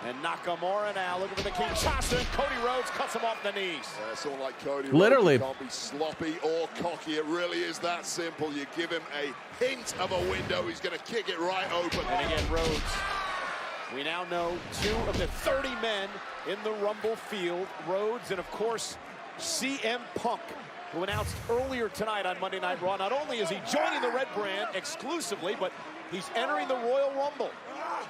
And Nakamura now looking for the Kinshasa, and Cody Rhodes cuts him off the knees. Someone like Cody literally Rhodes can't be sloppy or cocky. It really is that simple. You give him a hint of a window, he's going to kick it right open. And again, Rhodes. We now know 2 of the 30 men in the Rumble field, Rhodes and, of course, CM Punk, who announced earlier tonight on Monday Night Raw, not only is he joining the Red Brand exclusively, but he's entering the Royal Rumble.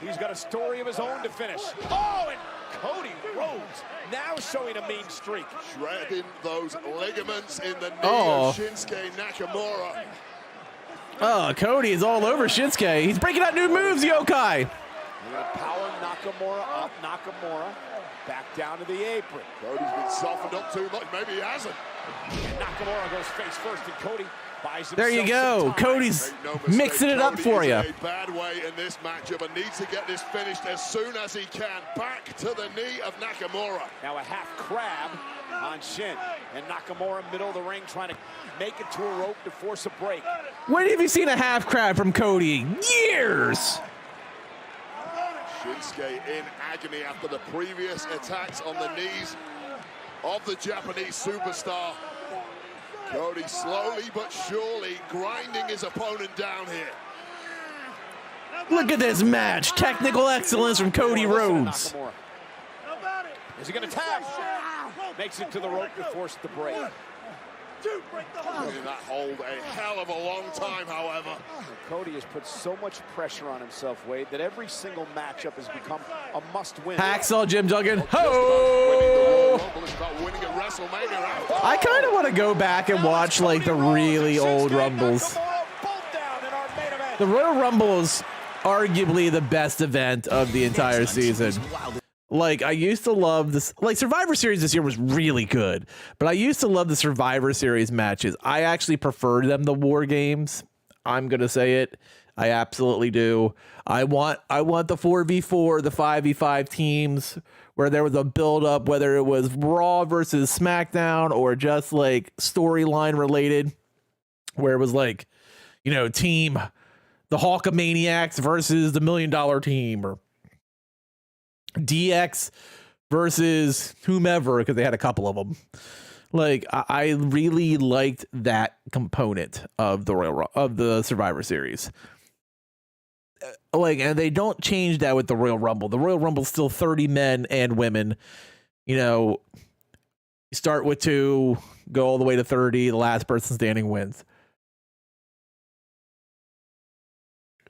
He's got a story of his own to finish. Oh, and Cody Rhodes now showing a mean streak. Shredding those ligaments in the knee of Shinsuke Nakamura. Oh, Cody is all over Shinsuke. He's breaking out new moves, Yokai. Power Nakamura up, Nakamura back down to the apron. Cody's been softened up too much, maybe he hasn't. And Nakamura goes face first, and Cody buys himself there you go. Cody's mixing it up for you. A bad way in this matchup and needs to get this finished as soon as he can. Back to the knee of Nakamura. Now a half crab on Shin, and Nakamura middle of the ring trying to make it to a rope to force a break. When have you seen a half crab from Cody? Years. Shinsuke in agony after the previous attacks on the knees of the Japanese superstar. Cody slowly but surely grinding his opponent down here. Look at this match. Technical excellence from Cody Rhodes. Is he going to tap? Makes it to the rope to force the break. In that hold a hell of a long time, however. Cody has put so much pressure on himself, Wade, that every single matchup has become a must-win. Hacksaw Jim Duggan. Ho! I kind of want to go back and watch like the really old Rumbles. The Royal Rumble is arguably the best event of the entire season. Like, I used to love this. Like, Survivor Series this year was really good, but I used to love the Survivor Series matches. I actually preferred them to War Games. I'm gonna say it. I absolutely do. I want the 4v4, the 5v5 teams where there was a build up, whether it was Raw versus SmackDown or just like storyline related, where it was like, you know, team the Hulkamaniacs versus the $1 Million Team, or DX versus whomever, because they had a couple of them. Like, I really liked that component of the Survivor Series. Like, and they don't change that with the Royal Rumble. The Royal Rumble's still 30 men and women. You know, you start with 2, go all the way to 30. The last person standing wins.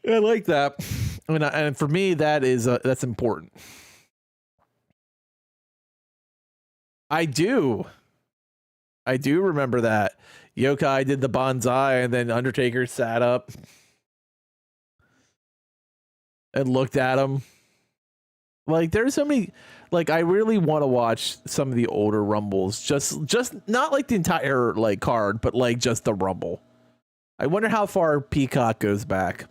I like that. I mean, and for me, that's important. I do remember that. Yokai did the bonsai, and then Undertaker sat up and looked at him. Like, there's so many. Like, I really want to watch some of the older Rumbles. Just not like the entire like card, but like just the Rumble. I wonder how far Peacock goes back.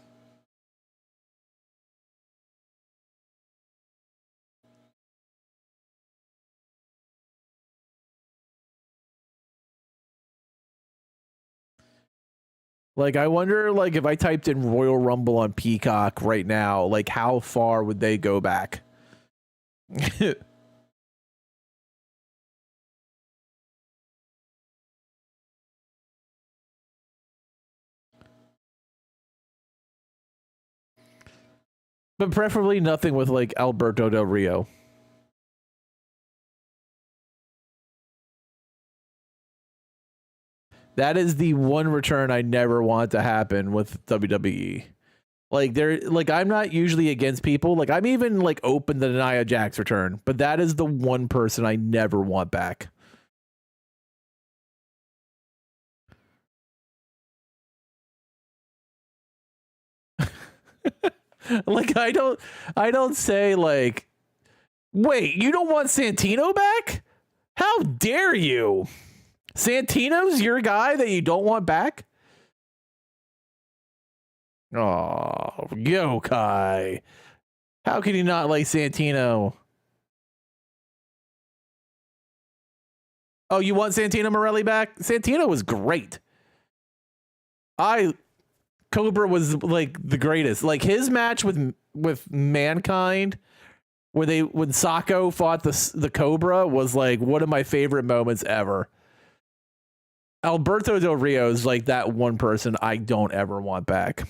Like, I wonder, like, if I typed in Royal Rumble on Peacock right now, like, how far would they go back? But preferably nothing with, like, Alberto Del Rio. That is the one return I never want to happen with WWE. Like, I'm not usually against people. Like, I'm even like open to Nia Jax's return, but that is the one person I never want back. Like, I don't say like, wait, you don't want Santino back? How dare you? Santino's your guy that you don't want back? Oh, Yokai. How can you not like Santino? Oh, you want Santino Morelli back? Santino was great. Cobra was like the greatest. Like, his match with Mankind, when Sacco fought the Cobra, was like one of my favorite moments ever. Alberto Del Rio is like that one person I don't ever want back.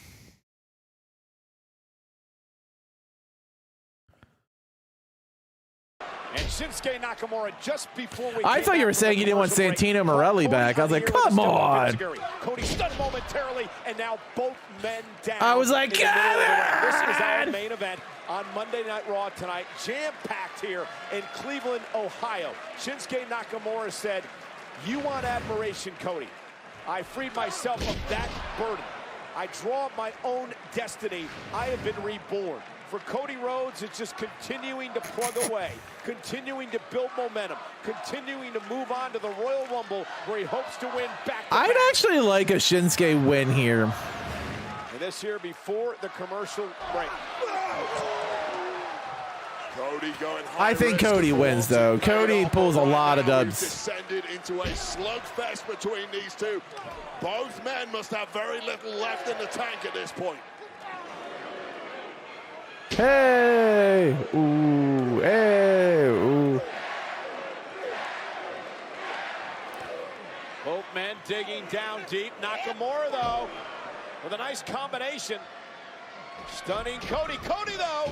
And Shinsuke Nakamura, just before we I thought you were saying you didn't want Santino Morelli back. I was like, come on. Cody stunned momentarily, and now both men down. I was like, this is our main event on Monday Night Raw tonight. Jam-packed here in Cleveland, Ohio. Shinsuke Nakamura said, "You want admiration, Cody. I freed myself of that burden. I draw my own destiny. I have been reborn." For Cody Rhodes, it's just continuing to plug away, continuing to build momentum, continuing to move on to the Royal Rumble, where he hopes to win back. I'd actually like a Shinsuke win here. And this here before the commercial break. Cody going I think Cody wins, though. Cody pulls a lot of dubs. Descended into a slugfest between these two. Both men must have very little left in the tank at this point. Hey! Ooh, hey, ooh. Both men digging down deep. Nakamura, though, with a nice combination. Stunning Cody. Cody, though.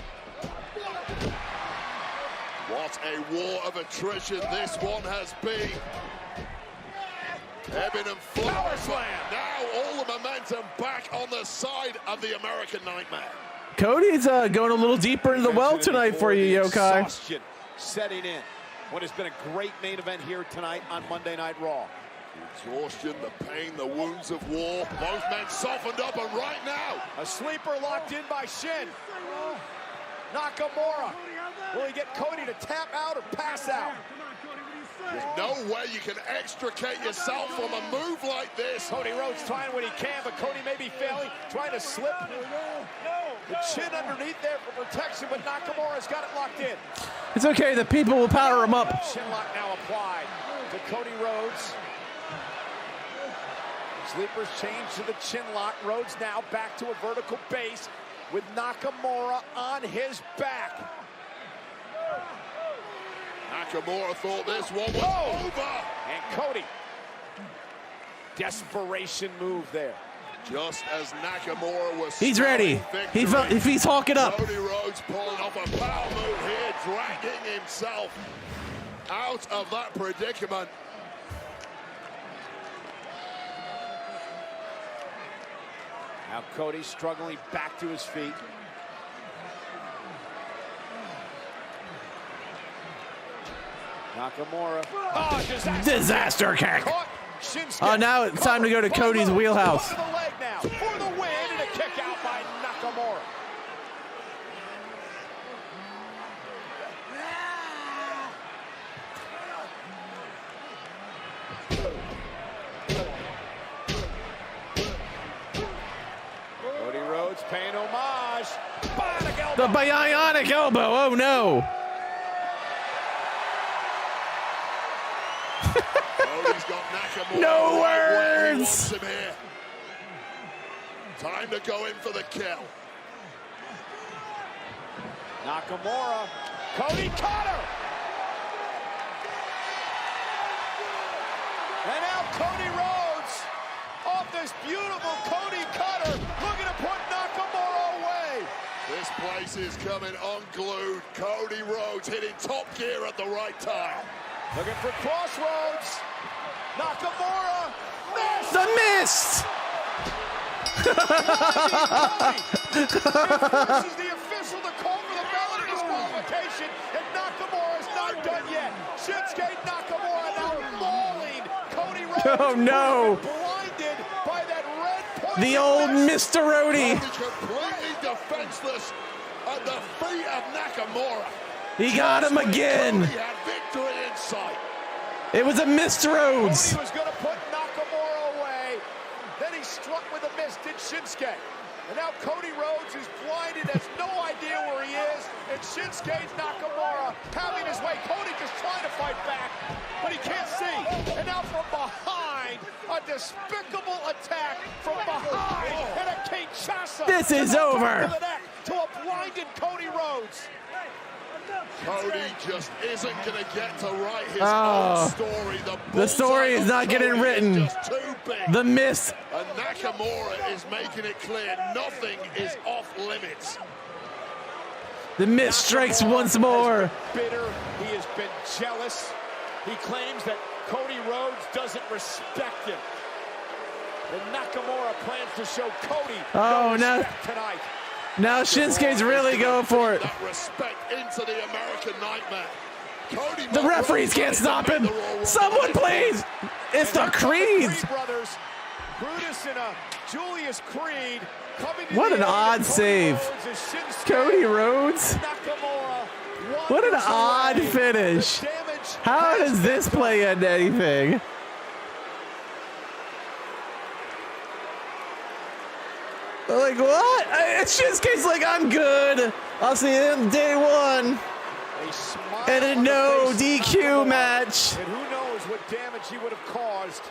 What a war of attrition this one has been. Ebbing and flowing. Now all the momentum back on the side of the American Nightmare. Cody's going a little deeper into the well tonight for you, Yokai. Exhaustion setting in what has been a great main event here tonight on Monday Night Raw. The exhaustion, the pain, the wounds of war. Both men softened up, and right now, a sleeper locked in by Shin. Nakamura. Will he get Cody to tap out or pass out? There's no way you can extricate yourself from a move like this. Cody Rhodes trying what he can, but Cody may be failing, trying to slip. The chin underneath there for protection, but Nakamura's got it locked in. It's okay, the people will power him up. Chin lock now applied to Cody Rhodes. Sleepers change to the chin lock. Rhodes now back to a vertical base with Nakamura on his back. Nakamura thought this one was over. And Cody. Desperation move there. Just as Nakamura was. He's ready. If he's hawking up. Cody Rhodes pulling off a power move here, dragging himself out of that predicament. Now Cody struggling back to his feet. Nakamura. Oh, disaster kick. Oh, now it's time to go to Cody's wheelhouse. For the leg now, for the win, and a kick out by Nakamura. Cody Rhodes paying homage. Bionic elbow. The bionic elbow. Oh no. Cody's got Nakamura no right where he words. wants him here. Time to go in for the kill. Nakamura. Cody Cutter. And now Cody Rhodes off this beautiful Cody Cutter, looking to put Nakamura away. This place is coming unglued. Cody Rhodes hitting top gear at the right time. Looking for crossroads. Nakamura. Missed. The mist. This is the official to call for the ballot of disqualification, and Nakamura is not done yet. Shinsuke Nakamura now mauling Cody Rhodes. Oh no. Blinded by that red point. The old Mr. Rhodey. Cody's completely defenseless at the feet of Nakamura. He got him again. Cody had victory in sight. It was a Mr. Rhodes. Cody was going to put Nakamura away. Then he struck with a miss, did Shinsuke. And now Cody Rhodes is blinded, has no idea where he is. And Shinsuke's Nakamura having his way. Cody just trying to fight back, but he can't see. And now from behind, a despicable attack from behind. And a Kinshasa. This is over. To a blinded Cody Rhodes. Cody just isn't going to get to write his own story. The story is not getting written. Just too big. The miss. And Nakamura is making it clear nothing is off limits. The miss strikes once more. Bitter. He has been jealous. He claims that Cody Rhodes doesn't respect him. And Nakamura plans to show Cody no respect tonight. Now Shinsuke's really going for it. That respect into the American Nightmare. Cody The referees can't stop him. Someone please. It's the Creeds. Brothers, Brutus and Julius Creed. What an odd save. Cody Rhodes. What an odd finish. How does this play into anything? Like what? Shinsuke's like, I'm good. I'll see him day one. And a no DQ match. And who knows what damage he would have caused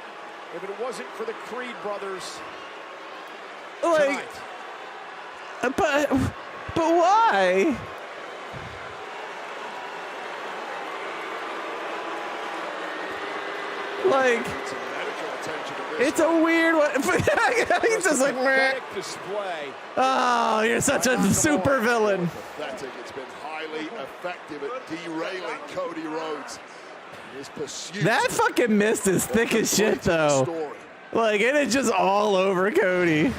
if it wasn't for the Creed brothers. Like, but why? Like, it's a weird one. He's just like, meh. Oh, you're such a super villain. Pathetic. It's been highly effective at derailing Cody Rhodes. That fucking mist is thick as shit, though. Like, it is just all over Cody.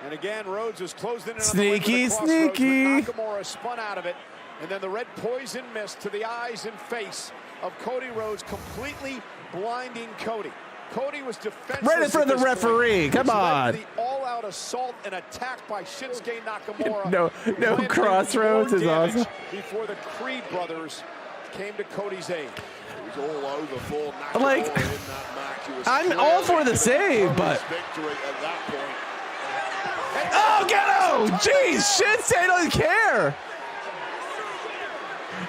And again, Rhodes is closed in. Sneaky, sneaky. Nakamura spun out of it. And then the red poison mist to the eyes and face of Cody Rhodes, completely blinding Cody. Cody was defenseless. Right in front of the referee. Come on. The all-out assault and attack by Shinsuke Nakamura. No crossroads is awesome. Before the Creed brothers came to Cody's aid. It was all over for Nakamura Like, in that match. I'm all for the save, but. Victory at that point. Oh, get him! Jeez, Shinsuke doesn't care.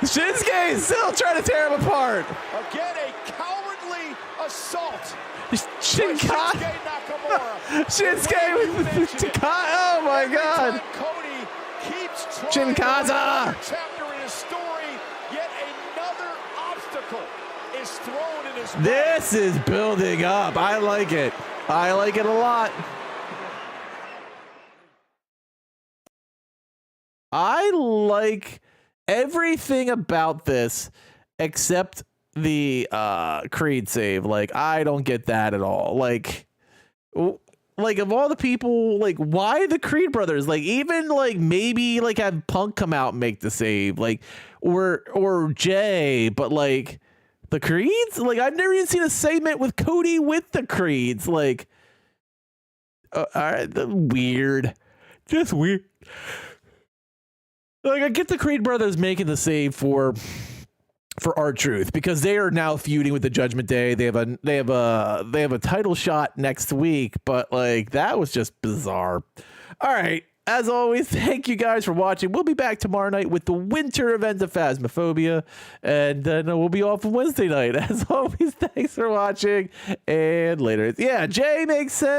Shinsuke is still trying to tear him apart. Again, a cowardly assault. Shinsuke with Takata. Oh my God. Cody keeps trying Chinkata. Chapter in his story, yet another obstacle is thrown in his way. This is building up. I like it. I like it a lot. I like everything about this except the Creed save. Like, I don't get that at all. Like of all the people, like, why the Creed brothers? Like, even like maybe like have Punk come out and make the save, like, or Jay, but like the Creeds, like, I've never even seen a segment with Cody with the Creeds. Like, all right, weird, just weird. Like, I get the Creed brothers making the save for R-Truth because they are now feuding with the Judgment Day. They have a title shot next week, but like, that was just bizarre. All right, as always, thank you guys for watching. We'll be back tomorrow night with the winter event of Phasmophobia, and then we'll be off on Wednesday night. As always, thanks for watching, and later. Yeah, Jay makes sense.